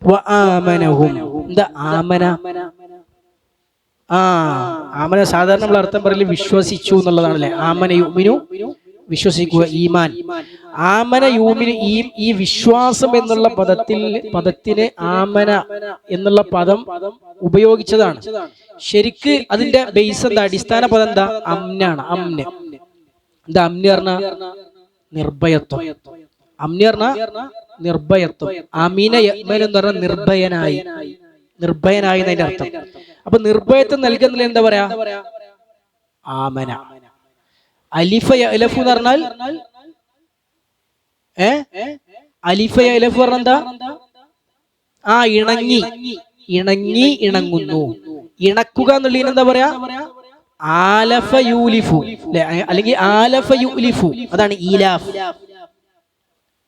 വആമനഹും, എന്താ ആമന? ആമന സാധാരണ നമ്മൾ അർത്ഥം പറയല് വിശ്വസിച്ചു എന്നുള്ളതാണല്ലേ. ആമന യുമിനു, വിശ്വസിക്കുക, ഈമാൻ. ആമന യൂമിനു, ഈ വിശ്വാസം എന്നുള്ള പദത്തിന് ആമന എന്നുള്ള പദം ഉപയോഗിച്ചതാണ്. ശരിക്ക് അതിന്റെ ബേസ് എന്താ? അടിസ്ഥാന പദം എന്താ? അമ്നാണ്. അമ്ന്. എന്താ അമ്ന് പറഞ്ഞ? നിർഭയത്വം. അമ്ന് പറഞ്ഞ നിർഭയത്വം. അമീന യഅ്മനു എന്ന് പറഞ്ഞ നിർഭയനായി, നിർഭയനായി എന്നതിന്റെ അർത്ഥം. അപ്പൊ നിർഭയത്വം നൽകുന്നില്ല എന്താ പറയാ? ആമന. അലിഫ യഅ്ലഫു എന്ന് പറഞ്ഞാൽ, അലിഫ യഅ്ലഫു പറഞ്ഞ എന്താ? ഇണങ്ങി, ഇണങ്ങി, ഇണങ്ങുന്നു. ഇണക്കുക എന്നുള്ളതിന് എന്താ പറയാ? ആലഫ യൂലിഫു, അല്ലെങ്കിൽ ആലഫ യുലിഫു, അതാണ് ഈലാഫ്.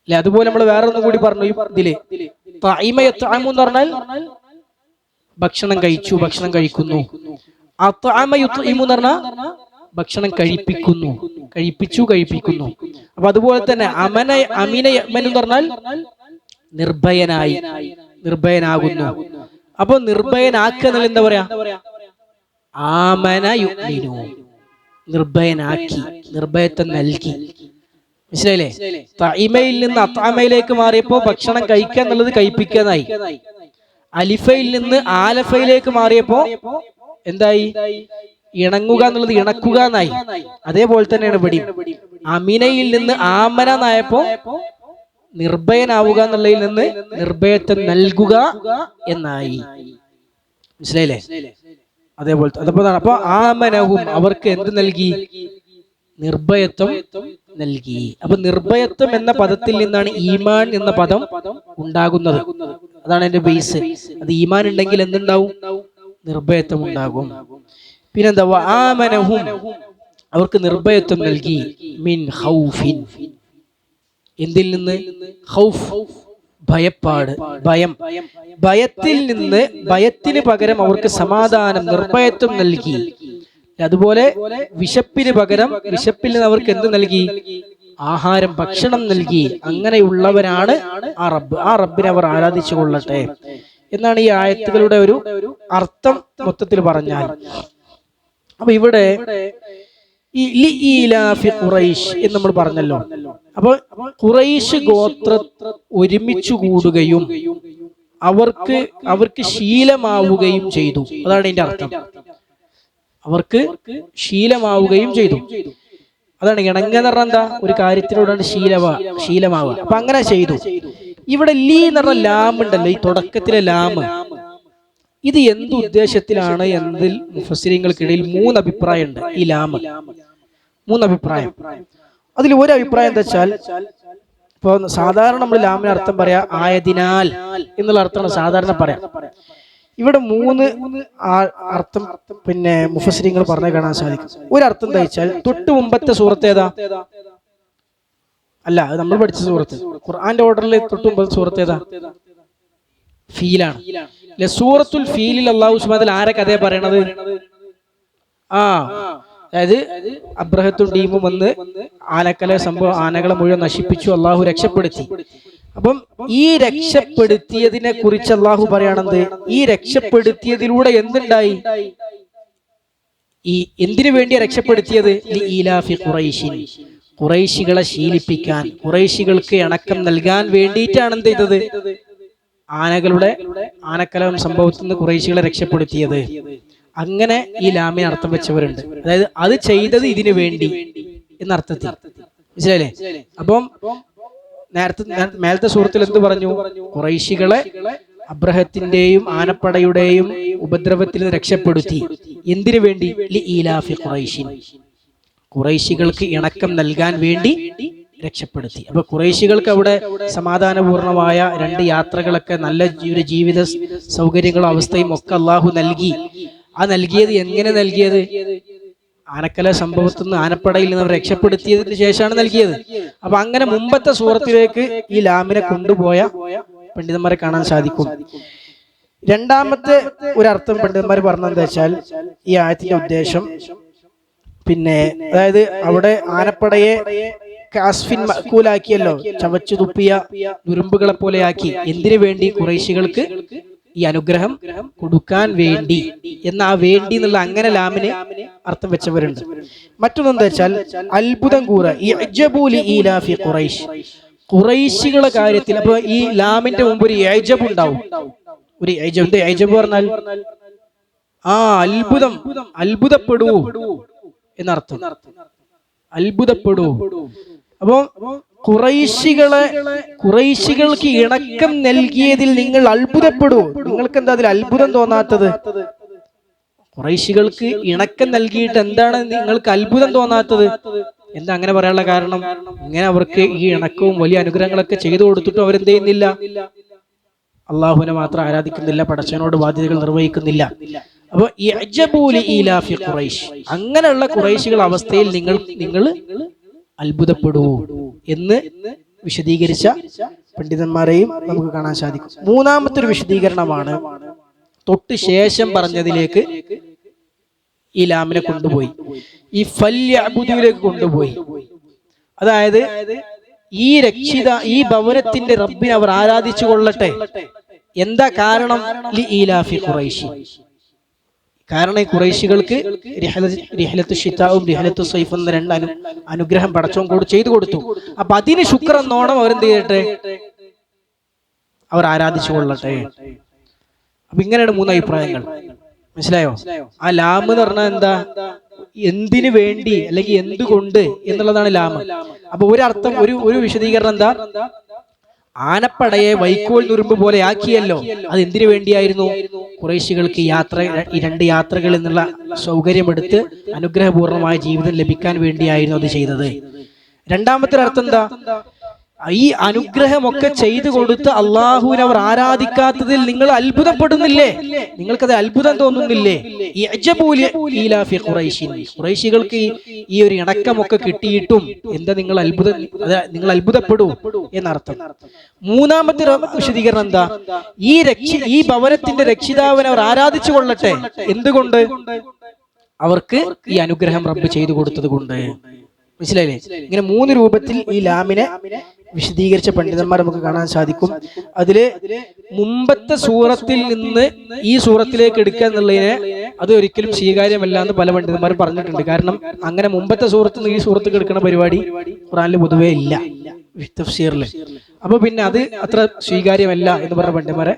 അല്ലെ? അതുപോലെ നമ്മൾ വേറെ ഒന്നും കൂടി പറഞ്ഞു ഇതില്. തഈമ യത്അമു എന്ന് പറഞ്ഞാൽ ഭക്ഷണം കഴിച്ചു, ഭക്ഷണം കഴിക്കുന്നു. അത്അമ യുത്ഇമു എന്ന് പറഞ്ഞാൽ ഭക്ഷണം കഴിപ്പിക്കുന്നു, കഴിപ്പിച്ചു, കഴിപ്പിക്കുന്നു. അപ്പൊ അതുപോലെ തന്നെ അമീന യഅ്മനു എന്ന് പറഞ്ഞാൽ നിർഭയനായി, നിർഭയനാകുന്നു. അപ്പൊ നിർഭയനാക്കുക എന്താ പറയാ? ആമന യുഅ്മിനു, നിർഭയനാക്കി, നിർഭയത്വം നൽകി. മനസ്സിലായില്ലേ? തഈമയിൽ നിന്ന് അത്അമയിലേക്ക് മാറിയപ്പോ ഭക്ഷണം കഴിക്കുക എന്നുള്ളത് കഴിപ്പിക്കാനായി. അലിഫയിൽ നിന്ന് ആലഫയിലേക്ക് മാറിയപ്പോ എന്തായി? ഇണങ്ങുക എന്നുള്ളത് ഇണക്കുക എന്നായി. അതേപോലെ തന്നെയാണ് ഇവിടെ. അമീനയിൽ നിന്ന് ആമന എന്നായപ്പോ നിർഭയനാവുക എന്നുള്ളതിൽ നിന്ന് നിർഭയത്വം നൽകുക എന്നായി. മനസ്സിലായില്ലേ? അതേപോലെ അപ്പൊ ആമനഹും അവർക്ക് എന്ത് നൽകി? നിർഭയത്വം നൽകി. അപ്പൊ നിർഭയത്വം എന്ന പദത്തിൽ നിന്നാണ് ഈമാൻ എന്ന പദം ഉണ്ടാകുന്നത്. അതാണ് എന്റെ ബേസ്. അത് ഈമാൻ ഉണ്ടെങ്കിൽ എന്തുണ്ടാവും? നിർഭയത്വം ഉണ്ടാകും. പിന്നെന്താ? ആമനഹും അവർക്ക് നിർഭയത്വം നൽകി. മിൻ ഖൗഫിൻ, എന്തിൽ നിന്ന്? ഖൗഫ്, ഭയപ്പാട്, ഭയം. ഭയത്തിൽ നിന്ന്, ഭയത്തിന് പകരം അവർക്ക് സമാധാനം, നിർഭയത്വം നൽകി. അതുപോലെ വിശപ്പിന് പകരം വിശപ്പിൽ നിന്ന് അവർക്ക് എന്ത് നൽകി? ആഹാരം, ഭക്ഷണം നൽകി. അങ്ങനെയുള്ളവരാണ് ആ റബ്ബ്. ആ റബ്ബിനെ അവർ ആരാധിച്ചു കൊള്ളട്ടെ എന്നാണ് ഈ ആയത്തുകളുടെ ഒരു അർത്ഥം മൊത്തത്തിൽ പറഞ്ഞാൽ. അപ്പൊ ഇവിടെ ഖുറൈശ് എന്ന് നമ്മൾ പറഞ്ഞല്ലോ. അപ്പൊ ഖുറൈശ് ഗോത്ര ഒരുമിച്ചു കൂടുകയും അവർക്ക് ശീലമാവുകയും ചെയ്തു. അതാണ് ഇതിന്റെ അർത്ഥം. അവർക്ക് ശീലമാവുകയും ചെയ്തു. അതാണ് ഇണങ്ങ എന്ന് പറഞ്ഞാൽ എന്താ? ഒരു കാര്യത്തിനോടാണ് ശീലമാവുക. അപ്പൊ അങ്ങനെ ചെയ്തു. ഇവിടെ ലീ എന്ന് പറഞ്ഞ ലാം ഉണ്ടല്ലോ, ഈ തുടക്കത്തിലെ ലാമ്, ഇത് എന്ത് ഉദ്ദേശത്തിലാണ് എന്നതിൽ മുഫസ്സിരീങ്ങൾക്കിടയിൽ 3 അഭിപ്രായം ഉണ്ട്. ഈ ലാമ് 3 അഭിപ്രായം. അതിൽ ഒരു അഭിപ്രായം എന്താ വെച്ചാൽ, ഇപ്പൊ സാധാരണ നമ്മൾ ലാമിന് അർത്ഥം പറയാ ആയതിനാൽ എന്നുള്ള അർത്ഥമാണ് സാധാരണ പറയാം. ഇവിടെ 3 അർത്ഥം പിന്നെ മുഫസ്സിരീങ്ങൾ പറഞ്ഞു കാണാൻ സാധിക്കും. ഒരു അർത്ഥം എന്താ വെച്ചാൽ, തൊട്ട് മുമ്പത്തെ സൂറത്ത് ഏതാ? അല്ല, അത് നമ്മൾ പഠിച്ച സൂറത്ത്. ഖുർആന്റെ ഓർഡറിൽ തൊട്ട് മുമ്പത്തെ സൂറത്ത് ഏതാ? ഫീലാണ്. സൂറത്തുൽ ഫീലിൽ അല്ലാഹു സുബ്ഹാനഹു വ തആല ആരെ കഥയെ പറയണത്? അതായത് അബ്രഹത്തും ടീമും വന്ന് ആനക്കല സംഭവം, ആനകളെ മുഴുവൻ നശിപ്പിച്ചു, അള്ളാഹു രക്ഷപ്പെടുത്തി. അപ്പം ഈ രക്ഷപ്പെടുത്തിയതിനെ കുറിച്ച് അള്ളാഹു പറയണത്, ഈ രക്ഷപ്പെടുത്തിയതിലൂടെ എന്തുണ്ടായി? ഈ എന്തിനു വേണ്ടിയാ രക്ഷപ്പെടുത്തിയത്? ഈലാഫി ഖുറൈശിൻ, ഖുറൈശികളെ ശീലിപ്പിക്കാൻ, ഖുറൈശികൾക്ക് ഇണക്കം നൽകാൻ വേണ്ടിയിട്ടാണ് എന്ത് ചെയ്തത്? ആനക്കലം സംഭവത്തിൽ നിന്ന് ഖുറൈശികളെ രക്ഷപ്പെടുത്തിയത്. അങ്ങനെ ഈ ലാമിന് അർത്ഥം വെച്ചവരുണ്ട്. അതായത് അത് ചെയ്തത് ഇതിനു വേണ്ടി എന്നർത്ഥത്തിൽ. മനസ്സിലായില്ലേ? അപ്പം മേലത്തെ സൂറത്തിൽ എന്ത് പറഞ്ഞു? ഖുറൈശികളെ അബ്രഹത്തിന്റെയും ആനപ്പടയുടെയും ഉപദ്രവത്തിൽ നിന്ന് രക്ഷപ്പെടുത്തി. എന്തിനു വേണ്ടി? ഈലാഫി ഖുറൈശിൻ, ഖുറൈശികൾക്ക് ഇണക്കം നൽകാൻ വേണ്ടി രക്ഷപ്പെടുത്തി. അപ്പൊ ഖുറൈശികൾക്ക് അവിടെ സമാധാനപൂർണമായ 2 യാത്രകളൊക്കെ, നല്ല ഒരു ജീവിത സൗകര്യങ്ങളും അവസ്ഥയും ഒക്കെ അള്ളാഹു നൽകി. ആ നൽകിയത് എങ്ങനെ നൽകിയത്? ആനക്കല സംഭവത്തിൽ നിന്ന്, ആനപ്പടയിൽ നിന്ന് രക്ഷപ്പെടുത്തിയതിന് ശേഷമാണ് നൽകിയത്. അപ്പൊ അങ്ങനെ മുമ്പത്തെ സൂറത്തിലേക്ക് ഈ ലാമിനെ കൊണ്ടുപോയ പണ്ഡിതന്മാരെ കാണാൻ സാധിക്കും. രണ്ടാമത്തെ ഒരർത്ഥം പണ്ഡിതന്മാർ പറഞ്ഞെന്താ വെച്ചാൽ, ഈ ആയത്തിന്റെ ഉദ്ദേശം പിന്നെ അതായത് അവിടെ ആനപ്പടയെ കാസ്ഫിൻ മഅ്കൂലാക്കിയല്ലോ, ചവച്ചു തുപ്പിയ നുറുമ്പുകളെ പോലെയാക്കി. എന്തിനു വേണ്ടി? ഖുറൈശികൾക്ക് ഈ അനുഗ്രഹം കൊടുക്കാൻ വേണ്ടി എന്ന ആ വേണ്ടി എന്നുള്ള അങ്ങനെ ലാമിന് അർത്ഥം വെച്ചവരുണ്ട്. മറ്റൊന്നെന്താ വെച്ചാൽ, അത്ഭുതം കൂറ ഈലാഫി ഖുറൈശ്, ഖുറൈശികളെ കാര്യത്തിൽ. അപ്പൊ ഈ ലാമിന്റെ മുമ്പ് ഒരു ഇഅ്ജബ് ഉണ്ടാവും. ഒരു ഇഅ്ജബ് പറഞ്ഞാൽ അത്ഭുതം, അത്ഭുതപ്പെടൂ എന്നർത്ഥം. അത്ഭുതപ്പെടൂ. അപ്പോ ഖുറൈശികൾക്ക് ഇണക്കം നൽകിയതിൽ നിങ്ങൾ അത്ഭുതപ്പെടൂ. നിങ്ങൾക്ക് എന്താ അതിൽ അത്ഭുതം തോന്നാത്തത്? ഖുറൈശികൾക്ക് ഇണക്കം നൽകിയിട്ട് എന്താണ് നിങ്ങൾക്ക് അത്ഭുതം തോന്നാത്തത്? എന്താ അങ്ങനെ പറയാനുള്ള കാരണം? ഇങ്ങനെ അവർക്ക് ഈ ഇണക്കവും വലിയ അനുഗ്രഹങ്ങളൊക്കെ ചെയ്തു കൊടുത്തിട്ടും അവരെന്ത് ചെയ്യുന്നില്ല? അള്ളാഹുവിനെ മാത്രം ആരാധിക്കുന്നില്ല, പടച്ചവനോട് ബാധ്യതകൾ നിർവഹിക്കുന്നില്ല. അപ്പൊ ഈലാഫി ഖുറൈശ്, അങ്ങനെയുള്ള ഖുറൈശികൾ അവസ്ഥയിൽ നിങ്ങൾ അത്ഭുതപ്പെടൂ എന്ന് വിശദീകരിച്ച പണ്ഡിതന്മാരെയും നമുക്ക് കാണാൻ സാധിക്കും. മൂന്നാമത്തെ ഒരു വിശദീകരണമാണ് തൊട്ട് ശേഷം പറഞ്ഞതിലേക്ക് ഈ ലാമിനെ കൊണ്ടുപോയി, ഈ ഫല്യഅ്ബുദിലേക്ക് കൊണ്ടുപോയി. അതായത് ഈ ഭവനത്തിന്റെ റബ്ബിനെ അവർ ആരാധിച്ചു കൊള്ളട്ടെ. എന്താ കാരണം? ഈലാഫി ഖുറൈശി, കാരണം ഈ ഖുറൈശികൾക്ക് റിഹ്ലത്തു ശിതാഉം റിഹ്ലത്തു സൈഫ് എന്ന 2 അനുഗ്രഹം പടച്ചോൻ ചെയ്തു കൊടുത്തു. അപ്പൊ അതിന് ശുക്രെന്നോണം അവരെന്ത് ചെയ്യട്ടെ? അവർ ആരാധിച്ചു കൊള്ളട്ടെ. അപ്പൊ ഇങ്ങനെയാണ് 3 അഭിപ്രായങ്ങൾ. മനസ്സിലായോ? ആ ലാം എന്ന് പറഞ്ഞാൽ എന്താ? എന്തിനു വേണ്ടി അല്ലെങ്കിൽ എന്തുകൊണ്ട് എന്നുള്ളതാണ് ലാം. അപ്പൊ ഒരർത്ഥം, ഒരു വിശദീകരണം എന്താ? ആനപ്പടയെ വൈക്കോൽ നുറുമ്പ് പോലെ ആക്കിയല്ലോ, അത് എന്തിനു വേണ്ടിയായിരുന്നു? ഖുറൈശികൾക്ക് ഈ 2 യാത്രകളിൽ നിന്നുള്ള സൗകര്യമെടുത്ത് അനുഗ്രഹപൂർണമായ ജീവിതം ലഭിക്കാൻ വേണ്ടിയായിരുന്നു അത് ചെയ്തത്. രണ്ടാമത്തെ അർത്ഥം എന്താ? ഈ അനുഗ്രഹമൊക്കെ ചെയ്തു കൊടുത്ത് അള്ളാഹുവിനെ അവർ ആരാധിക്കാത്തതിൽ നിങ്ങൾ അത്ഭുതപ്പെടുന്നില്ലേ? നിങ്ങൾക്കത് അത്ഭുതം തോന്നുന്നില്ലേ? ഖുറൈശികൾക്ക് ഈ ഒരു ഇണക്കമൊക്കെ കിട്ടിയിട്ടും എന്താ നിങ്ങൾ അത്ഭുതപ്പെടൂ എന്നർത്ഥം. മൂന്നാമത്തെ വിശദീകരണം എന്താ? ഈ ഭവനത്തിന്റെ രക്ഷിതാവിനെ അവർ ആരാധിച്ചു കൊള്ളട്ടെ. എന്തുകൊണ്ട്? അവർക്ക് ഈ അനുഗ്രഹം റബ്ബ് ചെയ്തു കൊടുത്തത് കൊണ്ട്. മനസ്സിലായില്ലേ? ഇങ്ങനെ 3 രൂപത്തിൽ ഈ ലാമിനെ വിശദീകരിച്ച പണ്ഡിതന്മാർ നമുക്ക് കാണാൻ സാധിക്കും. അതില് മുമ്പത്തെ സൂറത്തിൽ നിന്ന് ഈ സൂറത്തിലേക്ക് എടുക്കുക എന്നുള്ളതിനെ അത് ഒരിക്കലും സ്വീകാര്യമല്ല എന്ന് പല പണ്ഡിതന്മാരും പറഞ്ഞിട്ടുണ്ട്. കാരണം അങ്ങനെ മുമ്പത്തെ സൂറത്തിൽ നിന്ന് ഈ സൂറത്തേക്ക് എടുക്കുന്ന പരിപാടി ഖുർആനിൽ പൊതുവേ ഇല്ല, തഫ്സീറില്. അപ്പൊ പിന്നെ അത് അത്ര സ്വീകാര്യമല്ല എന്ന് പറഞ്ഞ പണ്ഡിതന്മാരെ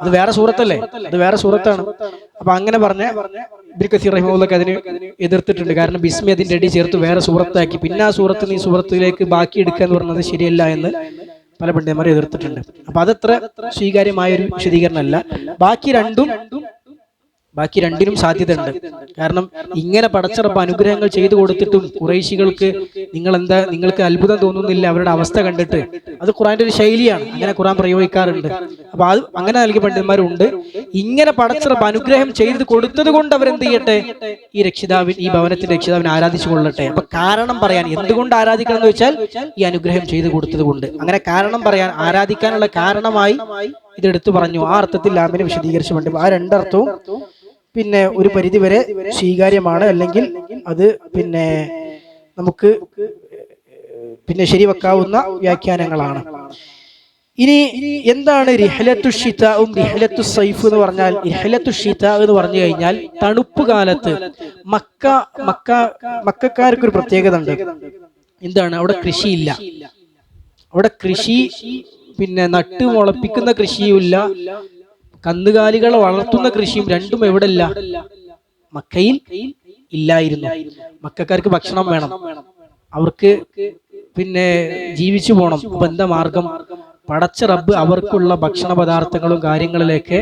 അത് വേറെ സൂറത്തല്ലേ, അത് വേറെ സൂറത്താണ്. അപ്പൊ അങ്ങനെ പറഞ്ഞ ഇബ്നു കസീർ റഹിമഹുള്ളാഹ് അതിന് എതിർത്തിട്ടുണ്ട്. കാരണം ബിസ്മി അതിന്റെ അടി ചേർത്ത് വേറെ സൂറത്താക്കി പിന്നെ ആ സൂറത്തിൽ നിന്ന് ഈ സൂറത്തിലേക്ക് ബാക്കി എടുക്കുക എന്ന് പറഞ്ഞത് ശരിയല്ല എന്ന് പല പണ്ഡിതന്മാരും എതിർത്തിട്ടുണ്ട്. അപ്പൊ അതത്ര സ്വീകാര്യമായ ഒരു വിശദീകരണമല്ല. ബാക്കി രണ്ടിനും സാധ്യതയുണ്ട്. കാരണം ഇങ്ങനെ പടച്ചറപ്പ് അനുഗ്രഹങ്ങൾ ചെയ്തു കൊടുത്തിട്ടും ഖുറൈശികൾക്ക് നിങ്ങൾക്ക് അത്ഭുതം തോന്നുന്നില്ല അവരുടെ അവസ്ഥ കണ്ടിട്ട്. അത് ഖുർആന്റെ ഒരു ശൈലിയാണ്, അങ്ങനെ ഖുർആൻ പ്രയോഗിക്കാറുണ്ട്. അപ്പൊ അത് അങ്ങനെ നൽകിയ പണ്ഡിതന്മാരുണ്ട്. ഇങ്ങനെ പടച്ചറപ്പ് അനുഗ്രഹം ചെയ്ത് കൊടുത്തത് കൊണ്ട് അവരെന്ത് ചെയ്യട്ടെ? ഈ ഭവനത്തിന്റെ രക്ഷിതാവിനെ ആരാധിച്ചു കൊള്ളട്ടെ. അപ്പൊ കാരണം പറയാൻ എന്തുകൊണ്ട് ആരാധിക്കണം എന്ന് വെച്ചാൽ ഈ അനുഗ്രഹം ചെയ്തു കൊടുത്തത് കൊണ്ട്. അങ്ങനെ കാരണം പറയാൻ, ആരാധിക്കാനുള്ള കാരണമായി ഇതെടുത്തു പറഞ്ഞു. ആ അർത്ഥത്തിൽ ലാമിനെ വിശദീകരിച്ചുകൊണ്ട് ആ രണ്ടർത്ഥവും പിന്നെ ഒരു പരിധിവരെ സ്വീകാര്യമാണ്. അല്ലെങ്കിൽ അത് പിന്നെ നമുക്ക് പിന്നെ ശരിവെക്കാവുന്ന വ്യാഖ്യാനങ്ങളാണ്. ഇനി എന്താണ് റിഹ്ലത്തു ശിതാഉം റിഹ്ലത്തു സൈഫ് എന്ന് പറഞ്ഞാൽ? റിഹ്ലത്തു ശിതാ എന്ന് പറഞ്ഞു കഴിഞ്ഞാൽ തണുപ്പ് കാലത്ത് മക്കക്കാർക്ക് ഒരു പ്രത്യേകത ഉണ്ട്. എന്താണ്? അവിടെ കൃഷിയില്ല. അവിടെ കൃഷി പിന്നെ നട്ടു മുളപ്പിക്കുന്ന കൃഷിയുമില്ല, കന്നുകാലികളെ വളർത്തുന്ന കൃഷിയും രണ്ടും എവിടെയില്ല? മക്കയിൽ ഇല്ലായിരുന്നു. മക്കക്കാർക്ക് ഭക്ഷണം വേണം, അവർക്ക് പിന്നെ ജീവിച്ചു പോണം. അപ്പൊ എന്താ മാർഗം? പടച്ച റബ്ബ് അവർക്കുള്ള ഭക്ഷണ പദാർത്ഥങ്ങളും കാര്യങ്ങളിലേക്ക്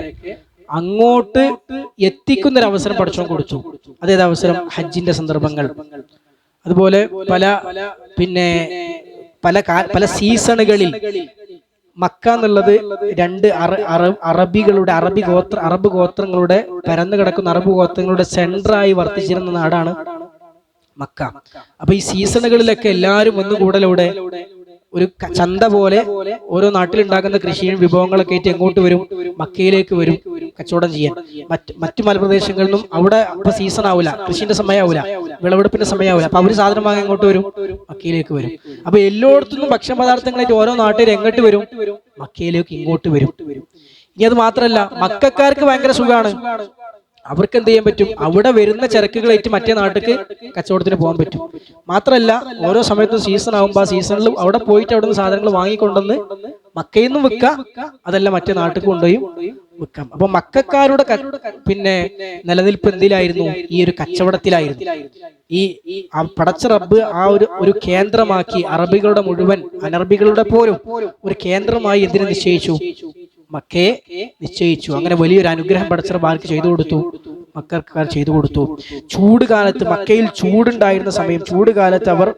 അങ്ങോട്ട് എത്തിക്കുന്നൊരവസരം പടച്ചോൻ കൊടുത്തു. അതേത് അവസരം? ഹജ്ജിന്റെ സന്ദർഭങ്ങൾ. അതുപോലെ പല സീസണുകളിൽ മക്ക എന്നുള്ളത് 2 അറബ് ഗോത്രങ്ങളുടെ പരന്നു കിടക്കുന്ന അറബ് ഗോത്രങ്ങളുടെ സെന്ററായി വർത്തിച്ചിരുന്ന നാടാണ് മക്ക. അപ്പൊ ഈ സീസണുകളിലൊക്കെ എല്ലാവരും ഒന്നുകൂടലൂടെ ഒരു ചന്ത പോലെ ഓരോ നാട്ടിലുണ്ടാകുന്ന കൃഷിയും വിഭവങ്ങളൊക്കെ ആയിട്ട് എങ്ങോട്ട് വരും? മക്കയിലേക്ക് വരും കച്ചവടം ചെയ്യാൻ. മറ്റു മലപ്രദേശങ്ങളിൽ നിന്നും അവിടെ ഇപ്പൊ സീസൺ ആവില്ല, കൃഷിന്റെ സമയമാവില്ല, വിളവെടുപ്പിന്റെ സമയമാവില്ല. അപ്പൊ അവര് സാധനം വാങ്ങാൻ എങ്ങോട്ട് വരും? മക്കയിലേക്ക് വരും. അപ്പൊ എല്ലായിടത്തുനിന്നും ഭക്ഷണ പദാർത്ഥങ്ങളായിട്ട് ഓരോ നാട്ടിൽ എങ്ങോട്ട് വരും? മക്കയിലേക്ക് ഇങ്ങോട്ട് വരും. ഇനി അത് മാത്രല്ല, മക്കക്കാർക്ക് ഭയങ്കര സുഖമാണ്. അവർക്ക് എന്ത് ചെയ്യാൻ പറ്റും? അവിടെ വരുന്ന ചരക്കുകളായിട്ട് മറ്റേ നാട്ടിലേക്ക് കച്ചവടത്തിന് പോകാൻ പറ്റും. മാത്രല്ല ഓരോ സമയത്തും സീസൺ ആകുമ്പോൾ ആ സീസണിൽ അവിടെ പോയിട്ട് അവിടെ നിന്ന് സാധനങ്ങൾ വാങ്ങിക്കൊണ്ടെന്ന് മക്കയിൽ നിന്നും വിൽക്കാം, അതല്ല മറ്റേ നാട്ടിൽ കൊണ്ടുപോയി വിൽക്കാം. അപ്പൊ മക്കക്കാരുടെ പിന്നെ നിലനിൽപ്പ് എന്തിലായിരുന്നു? ഈ ഒരു കച്ചവടത്തിലായിരുന്നു. ഈ പടച്ച റബ്ബ് ആ ഒരു കേന്ദ്രമാക്കി അറബികളുടെ മുഴുവൻ, അനറബികളുടെ പോലും ഒരു കേന്ദ്രമായി എന്തിനു നിശ്ചയിച്ചു? മക്കയെ നിശ്ചയിച്ചു. അങ്ങനെ വലിയൊരു അനുഗ്രഹം പടച്ച റബ്ബ് ആർക്ക് ചെയ്തു കൊടുത്തു? മക്കക്കാർ ചെയ്തു കൊടുത്തു. ചൂട് കാലത്ത്, മക്കയിൽ ചൂടുണ്ടായിരുന്ന സമയം, ചൂട് കാലത്ത് അവർ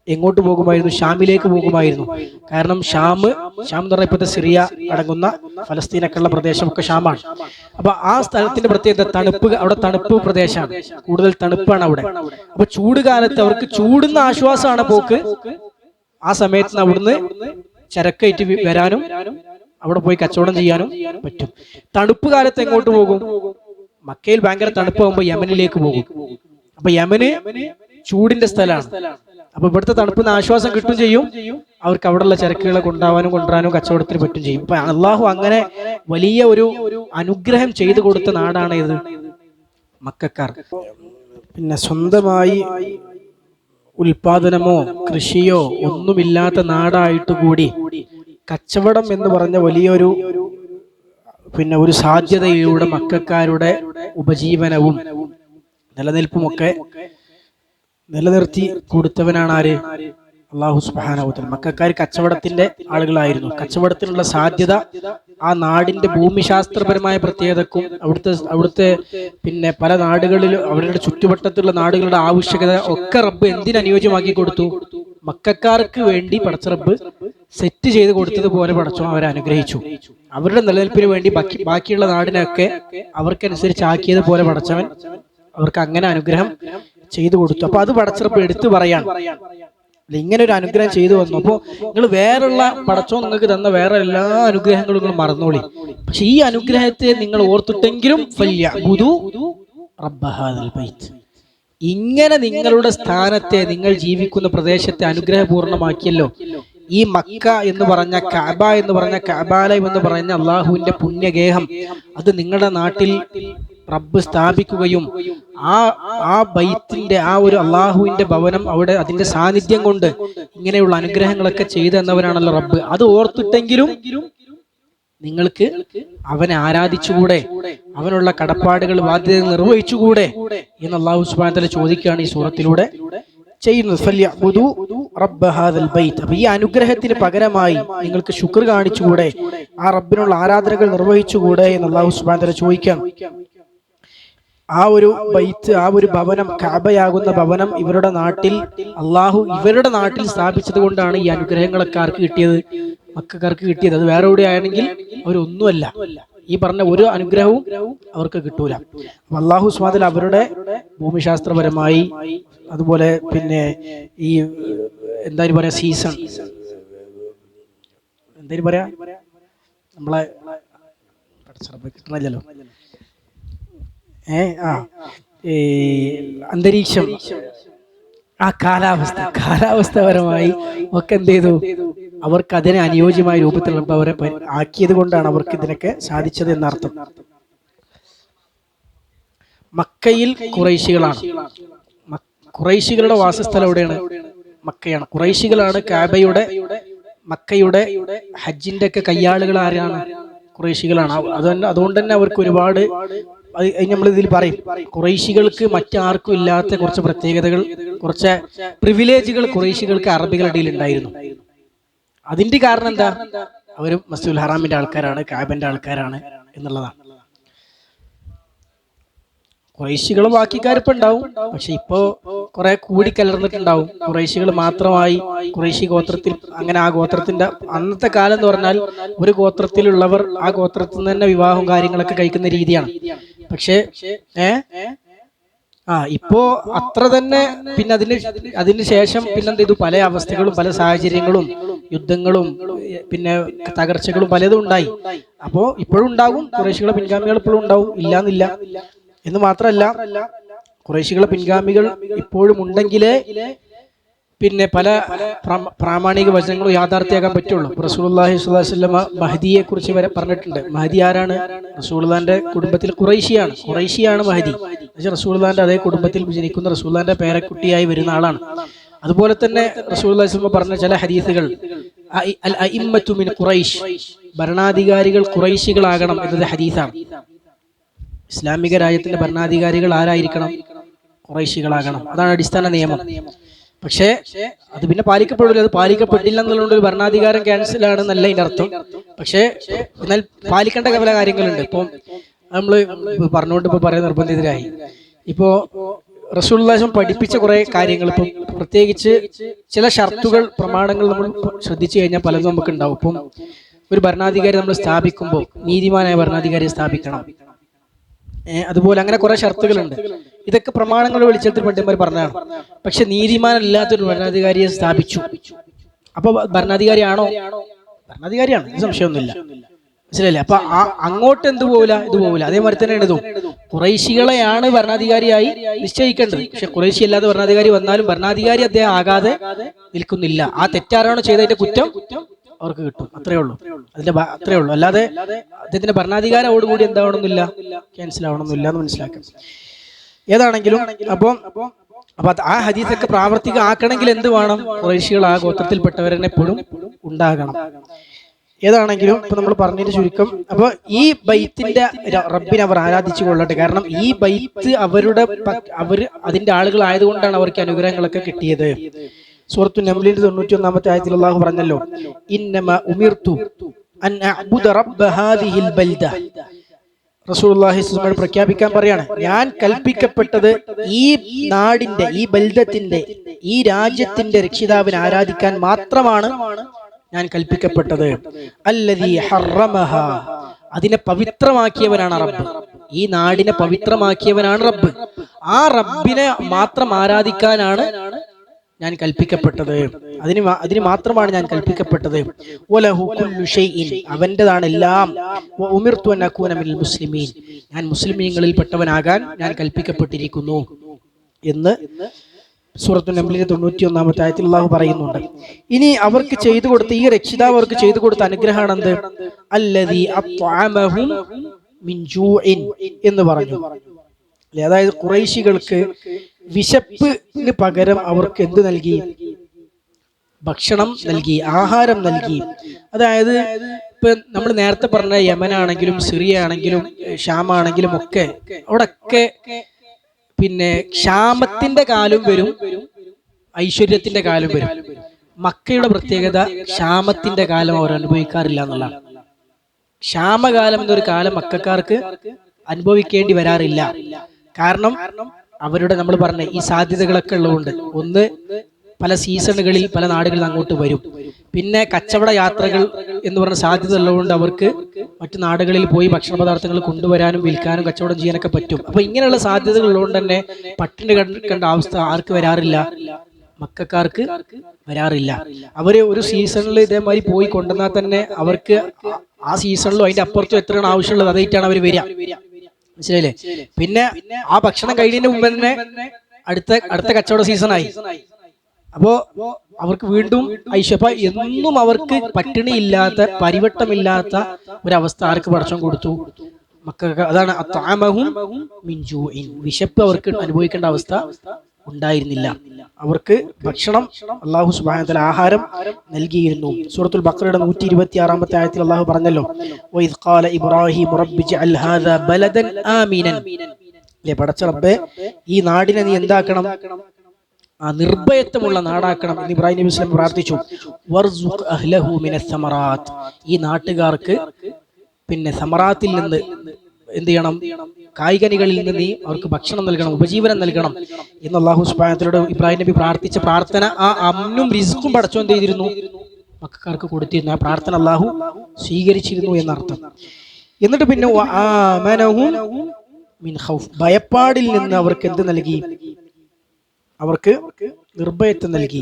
എങ്ങോട്ട് പോകുമായിരുന്നു? ഷാമിലേക്ക് പോകുമായിരുന്നു. കാരണം ഷാം എന്ന് പറഞ്ഞാൽ ഇപ്പോഴത്തെ സിറിയ അടങ്ങുന്ന ഫലസ്തീനൊക്കെയുള്ള പ്രദേശമൊക്കെ ഷാമാണ്. അപ്പൊ ആ സ്ഥലത്തിന്റെ പ്രത്യേകത അവിടെ തണുപ്പ് പ്രദേശമാണ്, കൂടുതൽ തണുപ്പാണ് അവിടെ. അപ്പൊ ചൂട് കാലത്ത് അവർക്ക് ചൂടുന്ന ആശ്വാസമാണ് പോക്ക്. ആ സമയത്ത് അവിടുന്ന് ചരക്കായിട്ട് വരാനും അവിടെ പോയി കച്ചവടം ചെയ്യാനും പറ്റും. തണുപ്പ് കാലത്ത് എങ്ങോട്ട് പോകും? മക്കയിൽ ഭയങ്കര തണുപ്പാകുമ്പോൾ യമനിലേക്ക് പോകും. അപ്പൊ യമന് ചൂടിന്റെ സ്ഥലമാണ്. അപ്പൊ ഇവിടുത്തെ തണുപ്പിന് ആശ്വാസം കിട്ടും ചെയ്യും, അവർക്ക് അവിടെയുള്ള ചരക്കുകളെ കൊണ്ടുവരാനും കച്ചവടത്തിന് പറ്റും ചെയ്യും. അപ്പൊ അള്ളാഹു അങ്ങനെ വലിയ ഒരു അനുഗ്രഹം ചെയ്തു കൊടുത്ത നാടാണ് ഇത് മക്കക്കാർ. പിന്നെ സ്വന്തമായി ഉൽപാദനമോ കൃഷിയോ ഒന്നുമില്ലാത്ത നാടായിട്ട് കൂടി കച്ചവടം എന്ന് പറഞ്ഞ വലിയൊരു ഒരു സാധ്യതയിലൂടെ മക്കക്കാരുടെ ഉപജീവനവും നിലനിൽപ്പുമൊക്കെ നിലനിർത്തി കൊടുത്തവനാണ് ആര്? അള്ളാഹു സുബ്ഹാനഹു വ തആല. മക്കക്കാർ കച്ചവടത്തിന്റെ ആളുകളായിരുന്നു. കച്ചവടത്തിനുള്ള സാധ്യത ആ നാടിന്റെ ഭൂമിശാസ്ത്രപരമായ പ്രത്യേകതക്കും അവിടുത്തെ പിന്നെ പല നാടുകളിലും അവരുടെ ചുറ്റുവട്ടത്തുള്ള നാടുകളുടെ ആവശ്യകത ഒക്കെ റബ്ബ് എന്തിനനുയോജ്യമാക്കി കൊടുത്തു? മക്കക്കാർക്ക് വേണ്ടി പടച്ച റബ്ബ് സെറ്റ് ചെയ്ത് കൊടുത്തതുപോലെ പടച്ചോ അവരെ അനുഗ്രഹിച്ചു. അവരുടെ നിലനിൽപ്പിന് വേണ്ടി ബാക്കിയുള്ള നാടിനൊക്കെ അവർക്കനുസരിച്ച് ആക്കിയതുപോലെ പടച്ചവൻ അവർക്ക് അങ്ങനെ അനുഗ്രഹം ചെയ്തു കൊടുത്തു. അപ്പൊ അത് പടച്ച റബ്ബ് എടുത്തു പറയാണ്, ഇങ്ങനെ ഒരു അനുഗ്രഹം ചെയ്തു വന്നു. അപ്പോൾ നിങ്ങൾ വേറുള്ള പടച്ചോ നിങ്ങൾക്ക് തന്ന വേറെ എല്ലാ അനുഗ്രഹങ്ങളും നിങ്ങൾ മറന്നോളി. പക്ഷെ ഈ അനുഗ്രഹത്തെ നിങ്ങൾ ഓർത്തിട്ടെങ്കിലും ഇങ്ങനെ നിങ്ങളുടെ സ്ഥാനത്തെ, നിങ്ങൾ ജീവിക്കുന്ന പ്രദേശത്തെ അനുഗ്രഹപൂർണമാക്കിയല്ലോ. ഈ മക്ക എന്ന് പറഞ്ഞ കഅബ എന്ന് പറഞ്ഞ കഅബാലയം എന്ന് പറഞ്ഞ അള്ളാഹുവിന്റെ പുണ്യഗേഹം അത് നിങ്ങളുടെ നാട്ടിൽ റബ്ബ് സ്ഥാപിക്കുകയും ആ ബൈത്തിന്റെ ആ ഒരു അള്ളാഹുവിന്റെ ഭവനം അവിടെ അതിന്റെ സാന്നിധ്യം കൊണ്ട് ഇങ്ങനെയുള്ള അനുഗ്രഹങ്ങളൊക്കെ ചെയ്തു തന്നവനാണല്ലോ റബ്ബ്. അത് ഓർത്തിട്ടെങ്കിലും നിങ്ങൾക്ക് അവനെ ആരാധിച്ചുകൂടെ, അവനുള്ള കടപ്പാടുകൾ ബാധ്യതകൾ നിർവഹിച്ചുകൂടെ എന്ന് അള്ളാഹു സുബ്ഹാനഹു വ തആല ചോദിക്കുകയാണ് ഈ സൂറത്തിലൂടെ ചെയ്യുന്നത്. ഫല്യഅ്ബുദു റബ്ബ ഹാദൽ ബൈത്ത്. അപ്പൊ ഈ അനുഗ്രഹത്തിന് പകരമായി നിങ്ങൾക്ക് ശുക്ർ കാണിച്ചുകൂടെ, ആ റബ്ബിനുള്ള ആരാധനകൾ നിർവഹിച്ചുകൂടെ എന്ന് അള്ളാഹു സുബ്ഹാനഹു വ തആല ചോദിക്കുകയാണ്. ആ ഒരു ബൈത്ത്, ആ ഒരു ഭവനം, കഅബയാകുന്ന ഭവനം ഇവരുടെ നാട്ടിൽ സ്ഥാപിച്ചത് കൊണ്ടാണ് ഈ അനുഗ്രഹങ്ങളൊക്കെ ആർക്ക് കിട്ടിയത്? മക്കക്കാർക്ക് കിട്ടിയത്. അത് വേറെ എവിടെ ആണെങ്കിൽ അവരൊന്നുമല്ല, ഈ പറഞ്ഞ ഒരു അനുഗ്രഹവും അവർക്ക് കിട്ടൂല. അല്ലാഹു സുബ്ഹാനഹു വ തആല അവരുടെ ഭൂമിശാസ്ത്രപരമായി, അതുപോലെ പിന്നെ ഈ എന്തായാലും പറയാ സീസൺ, എന്തായാലും പറയാ നമ്മളെ കിട്ടണല്ലോ അന്തരീക്ഷം, ആ കാലാവസ്ഥപരമായി ഒക്കെ എന്ത് ചെയ്തു? അവർക്ക് അതിനെ അനുയോജ്യമായ രൂപത്തിൽ അവരെ ആക്കിയത് കൊണ്ടാണ് അവർക്ക് ഇതിനൊക്കെ സാധിച്ചത് എന്നർത്ഥം. മക്കയിൽ ഖുറൈശികളാണ്. ഖുറൈശികളുടെ വാസസ്ഥലം എവിടെയാണ്? മക്കയാണ്. ഖുറൈശികളാണ് കഅബയുടെ, മക്കയുടെ ഹജ്ജിന്റെ ഒക്കെ കയ്യാളുകൾ ആരാണ്? ഖുറൈശികളാണ്. അതുകൊണ്ട് തന്നെ അവർക്ക് ഒരുപാട്, നമ്മൾ ഇതിൽ പറയും, ഖുറൈശികൾക്ക് മറ്റാർക്കും ഇല്ലാത്ത കുറച്ച് പ്രത്യേകതകൾ, കുറച്ച് പ്രിവിലേജുകൾ ഖുറൈശികൾക്ക് അറബികളുടെ ഇടയിൽ ഉണ്ടായിരുന്നു. അതിന്റെ കാരണം എന്താ? അവർ മസ്ജിദുൽ ഹറാമിന്റെ ആൾക്കാരാണ്, കഅബന്റെ ആൾക്കാരാണ് എന്നുള്ളതാണ്. ഖുറൈശികൾ ബാക്കിക്കാരിപ്പോ ഉണ്ടാവും, പക്ഷെ ഇപ്പോ കുറെ കൂടിക്കലർന്നിട്ടുണ്ടാവും. ഖുറൈശികൾ മാത്രമായി ഖുറൈശി ഗോത്രത്തിൽ, അങ്ങനെ ആ ഗോത്രത്തിന്റെ അന്നത്തെ കാലം എന്ന് പറഞ്ഞാൽ ഒരു ഗോത്രത്തിലുള്ളവർ ആ ഗോത്രത്തിൽ നിന്ന് തന്നെ വിവാഹവും കാര്യങ്ങളൊക്കെ കഴിക്കുന്ന രീതിയാണ്. പക്ഷേ ഇപ്പോ അത്ര തന്നെ. പിന്നെ അതിന് ശേഷം പിന്നെന്ത് ചെയ്തു? പല അവസ്ഥകളും പല സാഹചര്യങ്ങളും യുദ്ധങ്ങളും പിന്നെ തകർച്ചകളും പലതും ഉണ്ടായി. അപ്പോ ഇപ്പോഴും ഉണ്ടാകും, ഖുറൈശികളെ പിൻഗാമികൾ ഇപ്പോഴും ഉണ്ടാവും, ഇല്ലാന്നില്ല. എന്ന് മാത്രമല്ല, ഖുറൈശികളെ പിൻഗാമികൾ ഇപ്പോഴും ഉണ്ടെങ്കിലേ പിന്നെ പല പ്രാമാണിക വചനങ്ങളും യാഥാർത്ഥ്യമാക്കാൻ പറ്റുള്ളൂ. റസൂലുള്ളാഹി സ്വല്ലല്ലാഹു അലൈഹി വസല്ലം മഹദിയെ കുറിച്ച് വരെ പറഞ്ഞിട്ടുണ്ട്. മഹദി ആരാണ്? റസൂലുള്ളാഹിന്റെ കുടുംബത്തിൽ ഖുറൈശിയാണ് മഹദി. റസൂലുള്ളാഹിന്റെ അതേ കുടുംബത്തിൽ ജനിക്കുന്ന റസൂലുള്ളാഹിന്റെ പേരക്കുട്ടിയായി വരുന്ന ആളാണ്. അതുപോലെ തന്നെ റസൂലുള്ളാഹി സ്വല്ലല്ലാഹു അലൈഹി വസല്ലം പറഞ്ഞ ചില ഹദീസുകൾ, അൽ അഇമ്മത്തു മിൻ ഖുറൈശ്, ഭരണാധികാരികൾ ഖുറൈശികളാകണം എന്നത് ഹദീസാണ്. ഇസ്ലാമിക രാജ്യത്തിന്റെ ഭരണാധികാരികൾ ആരായിരിക്കണം? ഖുറൈശികളാകണം. അതാണ് അടിസ്ഥാന നിയമം. പക്ഷേ അത് പിന്നെ പാലിക്കപ്പെടില്ല. അത് പാലിക്കപ്പെട്ടില്ല എന്നുള്ളത് ഒരു ഭരണാധികാരം ക്യാൻസൽ ആണെന്നല്ല ഇതിന്റെ അർത്ഥം. പക്ഷേ എന്നാൽ പാലിക്കേണ്ട പല കാര്യങ്ങളുണ്ട്. ഇപ്പം നമ്മള് പറഞ്ഞുകൊണ്ട് ഇപ്പൊ പറയാൻ നിർബന്ധിതരായി. ഇപ്പോ റസൂലുള്ളാഹി പഠിപ്പിച്ച കുറെ കാര്യങ്ങൾ, ഇപ്പം പ്രത്യേകിച്ച് ചില ഷർത്തുകൾ, പ്രമാണങ്ങൾ നമ്മൾ ശ്രദ്ധിച്ചു കഴിഞ്ഞാൽ പലതും നമുക്ക് ഉണ്ടാവും. ഇപ്പം ഒരു ഭരണാധികാരി നമ്മൾ സ്ഥാപിക്കുമ്പോൾ നീതിമാനായ ഭരണാധികാരിയെ സ്ഥാപിക്കണം. അതുപോലെ അങ്ങനെ കുറെ ഷർത്തുകളുണ്ട്. ഇതൊക്കെ പ്രമാണങ്ങളുടെ വെളിച്ചത്തിൽ പണ്ഡിതന്മാർ പറഞ്ഞതാണ്. പക്ഷെ നീതിമാനല്ലാത്തൊരു ഭരണാധികാരിയെ സ്ഥാപിച്ചു. അപ്പൊ ഭരണാധികാരിയാണോ? ഭരണാധികാരിയാണ്, സംശയമൊന്നുമില്ല. മനസ്സിലല്ലേ? അപ്പൊ അങ്ങോട്ട് എന്ത് പോവില്ല, ഇത് പോവില്ല. അതേമാതിരി തന്നെയാണ് ഇതും. ഖുറൈശികളെയാണ് ഭരണാധികാരിയായി നിശ്ചയിക്കേണ്ടത്. പക്ഷെ ഖുറൈശി അല്ലാതെ ഭരണാധികാരി വന്നാലും ഭരണാധികാരി അദ്ദേഹം ആകാതെ നിൽക്കുന്നില്ല. ആ തെറ്റാരാണോ ചെയ്തതിന്റെ കുറ്റം അവർക്ക് കിട്ടും. അത്രേ ഉള്ളൂ. അല്ലാതെ അദ്ദേഹത്തിന്റെ ഭരണാധികാരോടുകൂടി എന്താവണമെന്നില്ല, ക്യാൻസൽ ആവണമെന്നില്ല എന്ന് മനസ്സിലാക്കാം. ഏതാണെങ്കിലും അപ്പൊ ആ ഹദീസൊക്കെ പ്രാവർത്തികം ആക്കണമെങ്കിൽ എന്ത് വേണം? ഖുറൈശികൾ ആ ഗോത്രത്തിൽപ്പെട്ടവരെന്നെ എപ്പോഴും ഉണ്ടാകണം. ഏതാണെങ്കിലും ഇപ്പൊ നമ്മൾ പറഞ്ഞതിന് ചുരുക്കം, അപ്പൊ ഈ ബൈത്തിന്റെ റബ്ബിനെ അവർ ആരാധിച്ചു കൊള്ളട്ടെ. കാരണം ഈ ബൈത്ത് അവര് അതിന്റെ ആളുകൾ ആയതുകൊണ്ടാണ് അവർക്ക് അനുഗ്രഹങ്ങളൊക്കെ കിട്ടിയത്. സൂറത്തു നംലിന്റെ 91-ാമത്തെ ആയത്തിൽ അല്ലാഹു പറഞ്ഞല്ലോ, ഇന്നമാ ഉമിർതു അൻ അഅ്ബുദ റബ്ബ ഹാദിഹിൽ ബൽദ. റസൂലുള്ളാഹി സ്വല്ലല്ലാഹു അലൈഹി വസല്ലം പ്രഖ്യാപിക്കാൻ പറയാണ്, ഞാൻ കൽപ്പിക്കപ്പെട്ടത് ഈ നാടിന്റെ, ഈ ബൽദത്തിന്റെ, ഈ രാജ്യത്തിന്റെ രക്ഷിതാവിനെ ആരാധിക്കാൻ മാത്രമാണ് ഞാൻ കൽപ്പിക്കപ്പെട്ടത്. അല്ലദീ ഹറമഹ, അതിനെ പവിത്രമാക്കിയവനാണ് റബ്ബ്. ഈ നാടിനെ പവിത്രമാക്കിയവനാണ് റബ്ബ്. ആ റബ്ബിനെ മാത്രം ആരാധിക്കാനാണ് ഞാൻ കൽപ്പിക്കപ്പെട്ടത്. അതിന് മാത്രമാണ് ഞാൻ കൽപ്പിക്കപ്പെട്ടത്. വലഹു കുല്ലു ഷൈഇൻ, അവന്റേതാണ് എല്ലാം. വഉമിർതു അൻ അകൂന മിനൽ മുസ്ലിമീൻ, ഞാൻ മുസ്ലിമീങ്ങളിൽ പെട്ടവനാകാൻ ഞാൻ കൽപ്പിക്കപ്പെട്ടിരിക്കുന്നു എന്ന് സൂറത്തു നംലിന്റെ 91-ാമത്തെ ആയത്തിൽ അല്ലാഹു പറയുന്നുണ്ട്. ഇനി അവർക്ക് ചെയ്തു കൊടുത്ത, ഈ രക്ഷിതാവ് അവർക്ക് ചെയ്തു കൊടുത്ത അനുഗ്രഹമാണ് എന്ത്? അല്ലദീ അത്അമഹും മിൻ ജൂഇൻ എന്ന് പറഞ്ഞു. അതായത് ഖുറൈശികൾക്ക് വിശപ്പിന് പകരം അവർക്ക് എന്ത് നൽകി? ഭക്ഷണം നൽകി, ആഹാരം നൽകി. അതായത് ഇപ്പൊ നമ്മൾ നേരത്തെ പറഞ്ഞ യമനാണെങ്കിലും സിറിയ ആണെങ്കിലും ഷാമാണെങ്കിലും ഒക്കെ, അവിടൊക്കെ പിന്നെ ക്ഷാമത്തിന്റെ കാലം വരും, ഐശ്വര്യത്തിന്റെ കാലം വരും. മക്കയുടെ പ്രത്യേകത ക്ഷാമത്തിന്റെ കാലം അവർ അനുഭവിക്കാറില്ല എന്നുള്ളതാണ്. ക്ഷാമകാലം എന്നൊരു കാലം മക്കക്കാർക്ക് അനുഭവിക്കേണ്ടി വരാറില്ല. കാരണം അവരുടെ, നമ്മൾ പറഞ്ഞ ഈ സാധ്യതകളൊക്കെ ഉള്ളതുകൊണ്ട്, ഒന്ന് പല സീസണുകളിൽ പല നാടുകളിൽ അങ്ങോട്ട് വരും. പിന്നെ കച്ചവട യാത്രകൾ എന്ന് പറഞ്ഞ സാധ്യത ഉള്ളതുകൊണ്ട് അവർക്ക് മറ്റു നാടുകളിൽ പോയി ഭക്ഷണ പദാർത്ഥങ്ങൾ കൊണ്ടുവരാനും വിൽക്കാനും കച്ചവടം ചെയ്യാനൊക്കെ പറ്റും. അപ്പൊ ഇങ്ങനെയുള്ള സാധ്യതകൾ ഉള്ളതുകൊണ്ട് തന്നെ പട്ടിണി കണ്ട അവസ്ഥ ആർക്ക് വരാറില്ല? മക്കക്കാർക്ക് വരാറില്ല. അവര് ഒരു സീസണിൽ ഇതേമാതിരി പോയി കൊണ്ടുവന്നാൽ തന്നെ അവർക്ക് ആ സീസണിലും അതിന്റെ അപ്പുറത്തും എത്രയാണ് ആവശ്യമുള്ളത് അതായിട്ടാണ് അവർ വരിക. മനസ്സിലായില്ലേ? പിന്നെ ആ ഭക്ഷണം കഴിഞ്ഞതിന് മുമ്പ് തന്നെ അടുത്ത കച്ചവട സീസണായി. അപ്പോ അവർക്ക് വീണ്ടും ഐശ്വര്യ, എന്നും അവർക്ക് പട്ടിണിയില്ലാത്ത, പരിവട്ടമില്ലാത്ത ഒരവസ്ഥ ആർക്ക് പടച്ചോൻ കൊടുത്തു? മക്കൾക്ക്. അതാണ് അത്അമഹും മിൻ ജൂഇൻ, വിശപ്പ് അവർക്ക് അനുഭവിക്കേണ്ട അവസ്ഥ ഉണ്ടായിരുന്നില്ല. അവർക്ക് ഭക്ഷണം അല്ലാഹു സുബ്ഹാനഹു വ തആല ആഹാരം നൽകിയിരുന്നു. സൂറത്തുൽ ബഖറയുടെ 126-ാമത്തെ ആയത്തിൽ അല്ലാഹു പറഞ്ഞല്ലോ, വഇദ് ഖാല ഇബ്രാഹിം റബ്ബി ജഅൽ ഹാദാ ബലദൻ ആമിനൻ. പടച്ച റബ്ബേ, ഈ നാടിനെ നീ എന്താക്കണം? ആ നിർഭയത്വമുള്ള നാടാക്കണം എന്ന് ഇബ്രാഹിം നബി സ്വല്ലല്ലാഹു അലൈഹി വസല്ലം പ്രാർത്ഥിച്ചു. വർസുഖ് അഹ്ലഹു മിനസ് സമറാത്ത്, ഈ നാട്ടുകാർക്ക് പിന്നെ സമറാത്തിൽ നിന്ന് എന്ത് ചെയ്യണം? കായ്കനികളിൽ നിന്ന് നീ അവർക്ക് ഭക്ഷണം നൽകണം, ഉപജീവനം നൽകണം എന്ന് അല്ലാഹു സുബ്ഹാനഹു വ തആലയോട് ഇബ്രാഹിം നബി പ്രാർത്ഥിച്ച പ്രാർത്ഥന, ആ അമ്നും റിസ്ക്കും പടച്ചോ എന്ത് ചെയ്തിരുന്നു? മക്കക്കാർക്ക് കൊടുത്തിരുന്നു. ആ പ്രാർത്ഥന അല്ലാഹു സ്വീകരിച്ചിരുന്നു എന്നർത്ഥം. എന്നിട്ട് പിന്നെ ആമനഹും മിൻ ഖൗഫ്, ഭയപ്പാടിൽ നിന്ന് അവർക്ക് എന്ത് നൽകി? അവർക്ക് നിർഭയത്വം നൽകി.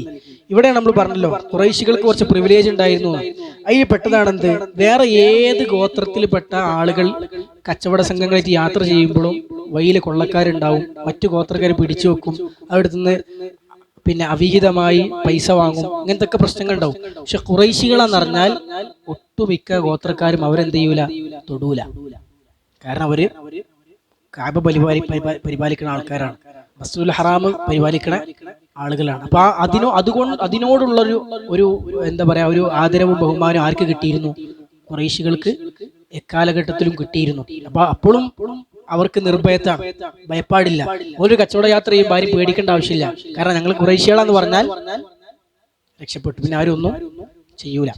ഇവിടെ നമ്മൾ പറഞ്ഞല്ലോ, ഖുറൈശികൾക്ക് കുറച്ച് പ്രിവിലേജ് ഉണ്ടായിരുന്നു. അതിൽ പെട്ടതാണെന്ത്? വേറെ ഏത് ഗോത്രത്തിൽപ്പെട്ട ആളുകൾ കച്ചവട സംഘങ്ങളായിട്ട് യാത്ര ചെയ്യുമ്പോഴും വഴിയിൽ കൊള്ളക്കാരുണ്ടാവും, മറ്റു ഗോത്രക്കാർ പിടിച്ചു വെക്കും, അവിടെ നിന്ന് പിന്നെ അവിഹിതമായി പൈസ വാങ്ങും, ഇങ്ങനത്തെ ഒക്കെ പ്രശ്നങ്ങൾ ഉണ്ടാവും. പക്ഷെ ഖുറൈശികളെന്ന് പറഞ്ഞാൽ ഒട്ടുമിക്ക ഗോത്രക്കാരും അവരെന്ത് ചെയ്യൂല? തൊടൂല. കാരണം അവര് കാബ പരിപാലിക്കുന്ന ആൾക്കാരാണ്, മസ്ജിദുൽ ഹറാം പരിപാലിക്കുന്ന ആളുകളാണ്. അപ്പൊ അതിനോടുള്ളൊരു ഒരു എന്താ പറയാ, ഒരു ആദരവും ബഹുമാനവും ആർക്ക് കിട്ടിയിരുന്നു? ഖുറൈശികൾക്ക് എക്കാലഘട്ടത്തിലും കിട്ടിയിരുന്നു. അപ്പൊ അപ്പോഴും അവർക്ക് നിർഭയത്താണ്, ഭയപ്പാടില്ല. ഒരു കച്ചവട യാത്ര ചെയ്യുമ്പോൾ ആരും പേടിക്കേണ്ട ആവശ്യമില്ല. കാരണം ഞങ്ങൾ ഖുറൈശികളാന്ന് പറഞ്ഞാൽ രക്ഷപ്പെട്ടു, പിന്നെ ആരും ഒന്നും ചെയ്യൂല.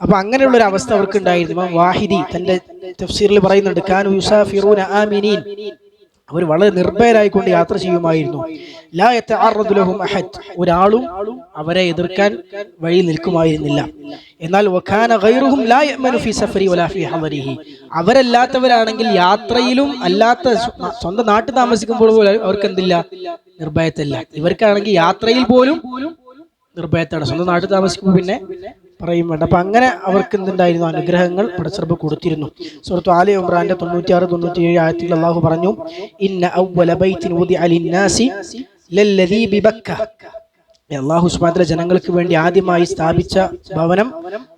അപ്പൊ അങ്ങനെയുള്ള ഒരു അവസ്ഥ അവർക്ക് ഉണ്ടായിരുന്നു. വാഹിദി തന്റെ തഫ്സീറിൽ പറയുന്നുണ്ട്, കാനു യുസാഫിറൂന ആമിനീൻ, അവർ വളരെ നിർഭയരായിക്കൊണ്ട് യാത്ര ചെയ്യുമായിരുന്നു. ലാ യതഅറദു ലഹും അഹദ്, ഒരാളും അവരെ എതിർക്കാൻ വഴി നിൽക്കുമായിരുന്നില്ല. എന്നാൽ വകാന ഗൈറുഹും ലാ യഅ്മനു ഫീ സഫരി വലാ ഫീ ഹദരിഹി, അവരല്ലാത്തവരാണെങ്കിൽ യാത്രയിലും അല്ലാത്ത സ്വന്തം നാട്ടിൽ താമസിക്കുമ്പോൾ പോലും അവർക്ക് എന്തില്ല? നിർഭയത്തില്ല. ഇവർക്കാണെങ്കിൽ യാത്രയിൽ പോലും നിർഭയത്താണ്, സ്വന്തം നാട്ടിൽ താമസിക്കുമ്പോൾ പിന്നെ പറയും വേണ്ട. അപ്പൊ അങ്ങനെ അവർക്ക് എന്തുണ്ടായിരുന്നു? അനുഗ്രഹങ്ങൾ പടച്ചറബ് കൊടുത്തിരുന്നു. സൂറത്തു ആലി ഇംറാന്റെ 96-97 ആയത്തിൽ അല്ലാഹു പറഞ്ഞു, ഇന്ന അവ്വല ബൈത്തിൻ വുദിഅ ലിന്നാസി ലല്ലദീ ബിബക്ക, അല്ലാഹു സുബ്ഹാനഹു വ തആല ജനങ്ങൾക്ക് വേണ്ടി ആദ്യമായി സ്ഥാപിച്ച ഭവനം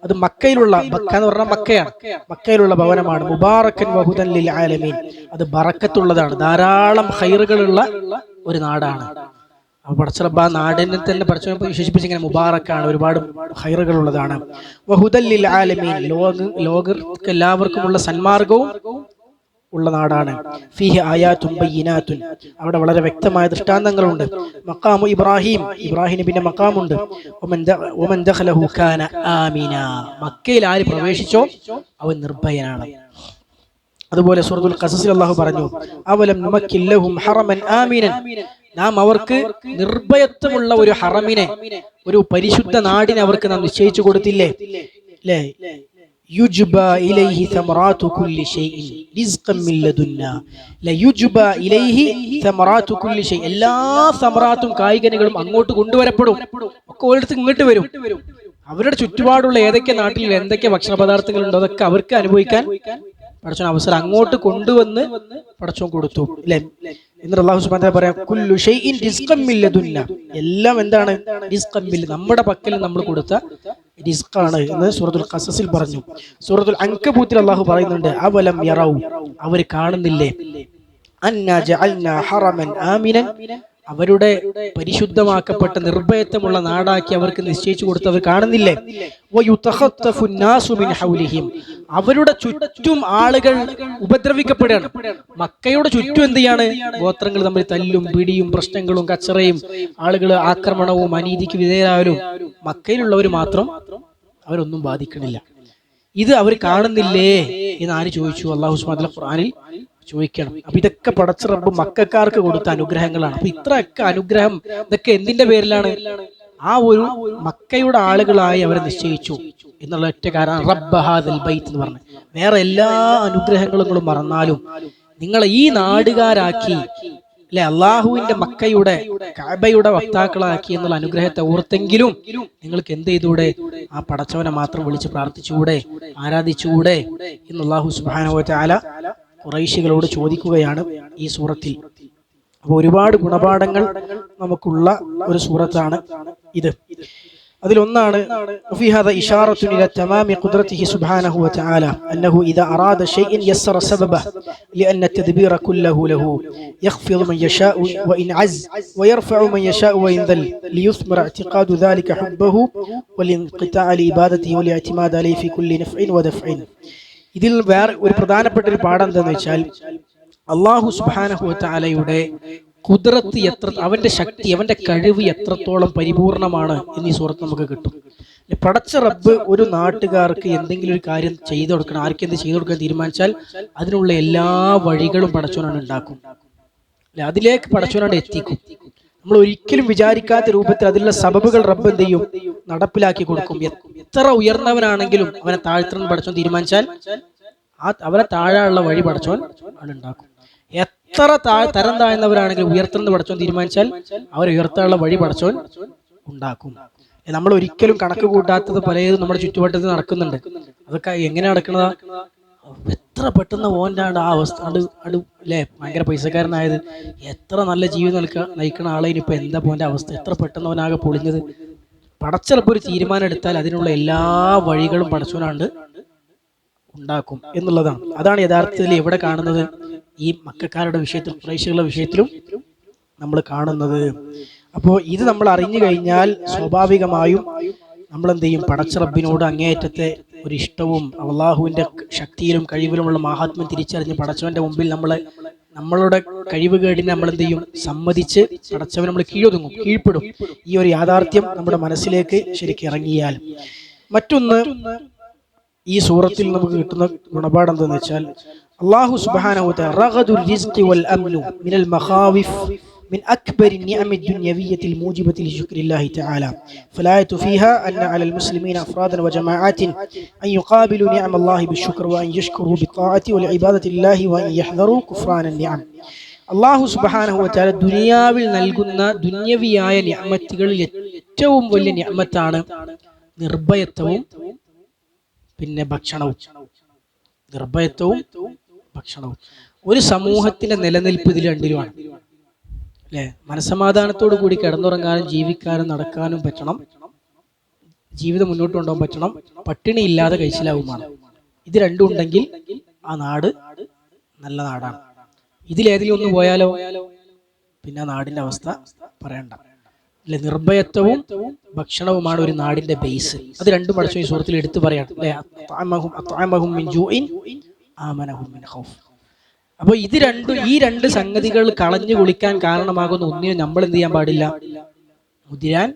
അത് മക്കയിലുള്ള, മക്ക എന്ന് പറഞ്ഞാൽ മക്കയാണ്, മക്കയിലുള്ള ഭവനമാണ്. മുബാറക്കൻ വഹുദൻ ലിൽ ആലമീൻ, അത് ബറക്കത്തുള്ളതാണ്, ധാരാളം ഖൈറുകളുള്ള ഒരു നാടാണ്. അപ്പൊ പടച്ചറബ് ആ നാടിനെ തന്നെ പടച്ച വിശേഷിപ്പിച്ച് ഇങ്ങനെ മുബാറക്കാണ്, ഒരുപാട് ഖൈറുകൾ ഉള്ളതാണ്. വഹുദൽ ലിൽ ആലമീൻ, ലോകർക്ക് എല്ലാവർക്കുമുള്ള സന്മാർഗവും ഉള്ള നാടാണ്. ഫീഹി ആയാതുൻ ബയ്യിനാതുൻ, അവിടെ വളരെ വ്യക്തമായ ദൃഷ്ടാന്തങ്ങളുണ്ട്. മഖാമു ഇബ്രാഹിം, ഇബ്രാഹിം നബിയുടെ മഖാമുണ്ട്. വമൻ ദഖലഹു കാന ആമിന, മക്കയിൽ ആര് പ്രവേശിച്ചോ അവൻ നിർഭയനാണ്. അതുപോലെ സൂറത്തുൽ ഖസസിൽ അല്ലാഹു പറഞ്ഞു, അവലം നുമക്കിൻ ലഹും ഹറമൻ ആമിനൻ, നാം അവർക്ക് നിർഭയത്വമുള്ള ഒരു ഹറമിനെ, ഒരു പരിശുദ്ധ നാടിനെ അവർക്ക് നാം നിശ്ചയിച്ചു കൊടുത്തില്ലേ? അല്ലേ? യുജ്ബാ ഇലൈഹി തമറാതു കുല്ലി ഷൈഇൻ റിസ്ഖൻ മിൻ ലദുന്നാ, ലയുജ്ബാ ഇലൈഹി തമറാതു കുല്ലി ഷൈഇൻ, എല്ലാ സമറാത്തും കായികനികളും അങ്ങോട്ട് കൊണ്ടുവരപ്പെടും. ഒക്കെ ഒരിടത്ത് ഇങ്ങോട്ട് വരും. അവരുടെ ചുറ്റുപാടുള്ള ഏതൊക്കെ നാട്ടിൽ എന്തൊക്കെ ഭക്ഷണ പദാർത്ഥങ്ങൾ ഉണ്ടോ അതൊക്കെ അവർക്ക് അനുഭവിക്കാൻ പടച്ചോൻ അവസരം അങ്ങോട്ട് കൊണ്ടുവന്ന് പടച്ചോൻ കൊടുത്തു. അല്ലേ? എന്നിട്ട് അല്ലാഹു സുബ്ഹാനഹു വ തആല പറയാം, കുല്ലു ഷൈഇൻ റിസ്ഖൻ മിൻ ലദുന്നാ, എല്ലാം എന്താണ്? റിസ്ഖൻ മിൻ, നമ്മുടെ പക്കൽ നമ്മൾ കൊടുത്ത റിസ്ഖാണ് എന്ന് സൂറത്തുൽ ഖസസിൽ പറഞ്ഞു. സൂറത്തുൽ അൻകബൂത്തിൽ അല്ലാഹു പറയുന്നുണ്ട്, അവലം യറൗ, അവർ കാണുന്നില്ലേ, അന്നാ ജഅൽനാ ഹറമൻ ആമിനൻ, അവരുടെ പരിശുദ്ധമാക്കപ്പെട്ട നിർഭയത്വമുള്ള നാടാക്കി അവർക്ക് നിശ്ചയിച്ചു കൊടുത്ത് അവർ കാണുന്നില്ലേ? വയുതഖത്തഫു നാസു മിൻ ഹൗലിഹിം, അവരുടെ ചുറ്റും ആളുകൾ ഉപദ്രവിക്കപ്പെടുകയാണ്. മക്കയുടെ ചുറ്റും എന്ത് ചെയ്യാണ്? ഗോത്രങ്ങൾ തമ്മിൽ തല്ലും പിടിയും പ്രശ്നങ്ങളും കച്ചറയും ആളുകൾ ആക്രമണവും അനീതിക്ക് വിധേയരായാലും മക്കയിലുള്ളവർ മാത്രം അവരൊന്നും ബാധിക്കണില്ല. ഇത് അവർ കാണുന്നില്ലേ എന്ന് ആര് ചോദിച്ചു? അല്ലാഹു സുബ്ഹാനഹു വ തആല ഖുർആനിൽ ചോദിക്കണം. അപ്പൊ ഇതൊക്കെ പടച്ച റബ്ബ് മക്കക്കാർക്ക് കൊടുത്ത അനുഗ്രഹങ്ങളാണ്. അപ്പൊ ഇത്രയൊക്കെ അനുഗ്രഹം ഇതൊക്കെ എന്തിന്റെ പേരിലാണ്? ആ ഒരു മക്കയുടെ ആളുകളായി അവരെ നിശ്ചയിച്ചു എന്നുള്ള ഒറ്റ കാരണം റബ്ബ ഹാദൽ ബൈത്ത് എന്ന് പറഞ്ഞു. വേറെ എല്ലാ അനുഗ്രഹങ്ങളും മറന്നാലും നിങ്ങളെ ഈ നാടുകാരാക്കി, അല്ലെ, അള്ളാഹുവിന്റെ മക്കയുടെ കഅബയുടെ വക്താക്കളാക്കി എന്നുള്ള അനുഗ്രഹത്തെ ഓർത്തെങ്കിലും നിങ്ങൾക്ക് എന്ത് ചെയ്തുകൂടെ? ആ പടച്ചവനെ മാത്രം വിളിച്ച് പ്രാർത്ഥിച്ചുകൂടെ? ആരാധിച്ചുകൂടെ എന്ന് അല്ലാഹു സുബ്ഹാനഹു വ തആല ഖുറൈശികളോട് ചോദിക്കുകയാണ് ഈ സൂറത്തിൽ. അപ്പോൾ ഒരുപാട് ഗുണപാഠങ്ങൾ നമുക്കുള്ള ഒരു സൂറത്താണ് ഇത്. അതിലൊന്നാണ് ഫീ ഹാദാ ഇശാറത്തുൻ ഇലാ തമാമി ഖുദ്റതിഹി സുബ്ഹാനഹു വ തആല അന്നഹു ഇദാ അറാദ ഷൈഅൻ യസ്സറ സബബഹു ലിഅന്ന അത്തദ്ബീറ കുല്ലഹു ലഹു യഖ്ഫിദു മൻ യശാഉ വഇൻ അസ് വയർഫഉ മൻ യശാഉ വഇൻ ദൽ ലിയുസ്മിറ ഇഅ്തിഖാദു ദാലിക ഹുബ്ബഹു വലിൻഖിതാഅ ലിഇബാദതിഹി വലിഇഅ്തിമാദ അലൈഹി ഫീ കുല്ലി നഫ്ഇൻ വദഫ്ഇൻ. ഇതിൽ വേറെ ഒരു പ്രധാനപ്പെട്ട ഒരു പാഠം എന്താന്ന് വെച്ചാൽ, അല്ലാഹു സുബ്ഹാനഹു വ തആലയുടെ ഖുദ്റത്ത് എത്ര, അവന്റെ ശക്തി, അവന്റെ കഴിവ് എത്രത്തോളം പരിപൂർണമാണ് എന്ന് ഈ സൂറത്ത് നമുക്ക് കിട്ടും. പടച്ച റബ്ബ് ഒരു നാട്ടുകാർക്ക് എന്തെങ്കിലും ഒരു കാര്യം ചെയ്തു കൊടുക്കണം, ആർക്കെന്ത് ചെയ്തു കൊടുക്കാൻ തീരുമാനിച്ചാൽ അതിനുള്ള എല്ലാ വഴികളും പടച്ചോനാണ് ഉണ്ടാക്കും. അല്ലെ, അതിലേക്ക് പടച്ചോനാണ് എത്തിക്കും. നമ്മൾ ഒരിക്കലും വിചാരിക്കാത്ത രൂപത്തിൽ അതിലുള്ള സബബുകൾ റബ്ബ് എന്ത് ചെയ്യും? നടപ്പിലാക്കി കൊടുക്കും. എത്ര ഉയർന്നവനാണെങ്കിലും അവനെ താഴ്ത്തണം പടച്ചോൻ തീരുമാനിച്ചാൽ അവനെ താഴെയുള്ള വഴി പടച്ചോൻ ഉണ്ടാക്കും. എത്ര തരം താഴ്ന്നവരാണെങ്കിലും ഉയർത്തുന്ന പടച്ചോൻ തീരുമാനിച്ചാൽ അവരെ ഉയർത്താനുള്ള വഴി പടച്ചോൻ ഉണ്ടാക്കും. നമ്മൾ ഒരിക്കലും കണക്ക് കൂട്ടാത്തത് പലതും നമ്മുടെ ചുറ്റുവട്ടത്തിൽ നടക്കുന്നുണ്ട്. അതൊക്കെ എങ്ങനെ നടക്കുന്നതാ? എത്ര പെട്ടെന്ന് ഓൻ്റെ ആ അവസ്ഥ അല്ലേ, ഭയങ്കര പൈസക്കാരനായത്, എത്ര നല്ല ജീവിതം നയിക്കുന്ന ആളെ ഇനിയിപ്പോ എന്താ പോന്റെ അവസ്ഥ, എത്ര പെട്ടെന്ന് അവനാകെ പൊളിഞ്ഞത്. പടച്ചിലപ്പോൾ ഒരു തീരുമാനം എടുത്താൽ അതിനുള്ള എല്ലാ വഴികളും പടച്ചോനാണ്ട് ഉണ്ടാക്കും എന്നുള്ളതാണ്. അതാണ് യഥാർത്ഥത്തിൽ എവിടെ കാണുന്നത്? ഈ മക്കക്കാരുടെ വിഷയത്തിലും ഖുറൈശികളുടെ വിഷയത്തിലും നമ്മൾ കാണുന്നത്. അപ്പോൾ ഇത് നമ്മൾ അറിഞ്ഞു കഴിഞ്ഞാൽ സ്വാഭാവികമായും നമ്മൾ എന്ത് ചെയ്യും? പടച്ച റബ്ബിനോട് അങ്ങേയറ്റത്തെ ഒരു ഇഷ്ടവും അള്ളാഹുവിന്റെ ശക്തിയിലും കഴിവിലുമുള്ള മഹാത്മ്യം തിരിച്ചറിഞ്ഞ് പടച്ചവന്റെ മുമ്പിൽ നമ്മളുടെ കഴിവുകേടിനെ നമ്മൾ എന്ത് ചെയ്യും? സമ്മതിച്ച് പടച്ചവൻ നമ്മൾ കീഴ്പ്പെടും. ഈ ഒരു യാഥാർത്ഥ്യം നമ്മുടെ മനസ്സിലേക്ക് ശരിക്കും ഇറങ്ങിയാൽ. മറ്റൊന്ന്, ഈ സൂറത്തിൽ നമുക്ക് കിട്ടുന്ന ഗുണപാഠം എന്താണെന്ന് വെച്ചാൽ, അല്ലാഹു സുബ്ഹാനഹു വ തആല റഗദുർ റിസ്ഖി വൽ അംനു മിനൽ മഖാവിഫ് من أكبر النعم الدنيوية الموجبة لشكر الله تعالى، فالآية فيها أن على المسلمين أفرادا وجماعات أن يقابلوا نعم الله بالشكر وأن يشكروا بالطاعة والعبادة لله وأن يحذروا كفران النعم. അല്ലാഹു സുബ്ഹാനഹു വ തആല ദുനിയാവിൽ നൽകുന്ന ദുന്യവിയായ നിഅമത്തുകളിൽ ഏറ്റവും വലിയ നിഅമത്താണ് നിർഭയത്വവും പിന്നെ ഭക്ഷണവും. നിർഭയത്വവും ഭക്ഷണവും. ഒരു സമൂഹത്തിന്റെ നിലനിൽപ്പ് ഇതിൽ രണ്ടിലുമാണ്. അല്ലെ, മനസ്സമാധാനത്തോടു കൂടി കിടന്നുറങ്ങാനും ജീവിക്കാനും നടക്കാനും പറ്റണം, ജീവിതം മുന്നോട്ട് കൊണ്ടുപോകാൻ പറ്റണം, പട്ടിണി ഇല്ലാതെ കഴിച്ചിലാവുമാണ്. ഇത് രണ്ടും ഉണ്ടെങ്കിൽ ആ നാട് നല്ല നാടാണ്. ഇതിലേതെങ്കിലും ഒന്ന് പോയാലോ പിന്നെ ആ നാടിന്റെ അവസ്ഥ പറയണ്ട. അല്ലെ, നിർഭയത്വവും ഭക്ഷണവുമാണ് ഒരു നാടിന്റെ ബേസ്. അത് രണ്ടും പഠിച്ചു ഈ സൂറത്തിൽ എടുത്തു പറയാണ്. അപ്പോൾ ഈ രണ്ട് സംഗതികൾ കളഞ്ഞു കുളിക്കാൻ കാരണമാകുന്ന ഒന്നിനും നമ്മൾ എന്ത് ചെയ്യാൻ പാടില്ല, മുതിരാൻ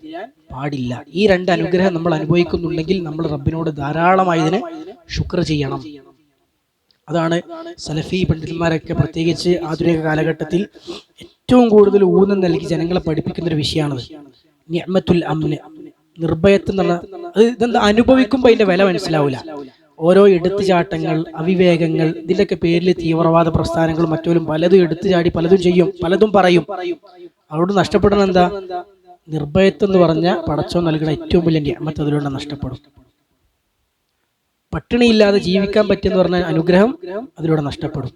പാടില്ല. ഈ രണ്ട് അനുഗ്രഹം നമ്മൾ അനുഭവിക്കുന്നുണ്ടെങ്കിൽ നമ്മൾ റബ്ബിനോട് ധാരാളമായി ഇതിന് ശുക്ർ ചെയ്യണം. അതാണ് സലഫി പണ്ഡിതന്മാരൊക്കെ പ്രത്യേകിച്ച് ആധുനിക കാലഘട്ടത്തിൽ ഏറ്റവും കൂടുതൽ ഊന്നൽ നൽകി ജനങ്ങളെ പഠിപ്പിക്കുന്ന ഒരു വിഷയമാണത്. നിഅ്മത്തുൽ അംന്, നിർഭയത്വം എന്ന് പറഞ്ഞാൽ അത് ഇതെന്താ അനുഭവിക്കുമ്പോൾ അതിന്റെ വില മനസ്സിലാവില്ല. ഓരോ എടുത്തുചാട്ടങ്ങൾ, അവിവേകങ്ങൾ, ഇതിന്റെയൊക്കെ പേരിൽ തീവ്രവാദ പ്രസ്ഥാനങ്ങളും മറ്റോലും പലതും എടുത്തുചാടി പലതും ചെയ്യും, പലതും പറയും. അവരോട് നഷ്ടപ്പെടുന്ന എന്താ? നിർഭയത്വം എന്ന് പറഞ്ഞ പടച്ചോൻ നൽകുന്ന ഏറ്റവും വലിയ നിഅ്മത്ത് അതിലൂടെ നഷ്ടപ്പെടും. പട്ടിണിയില്ലാതെ ജീവിക്കാൻ പറ്റുമെന്ന് പറഞ്ഞ അനുഗ്രഹം അതിലൂടെ നഷ്ടപ്പെടും.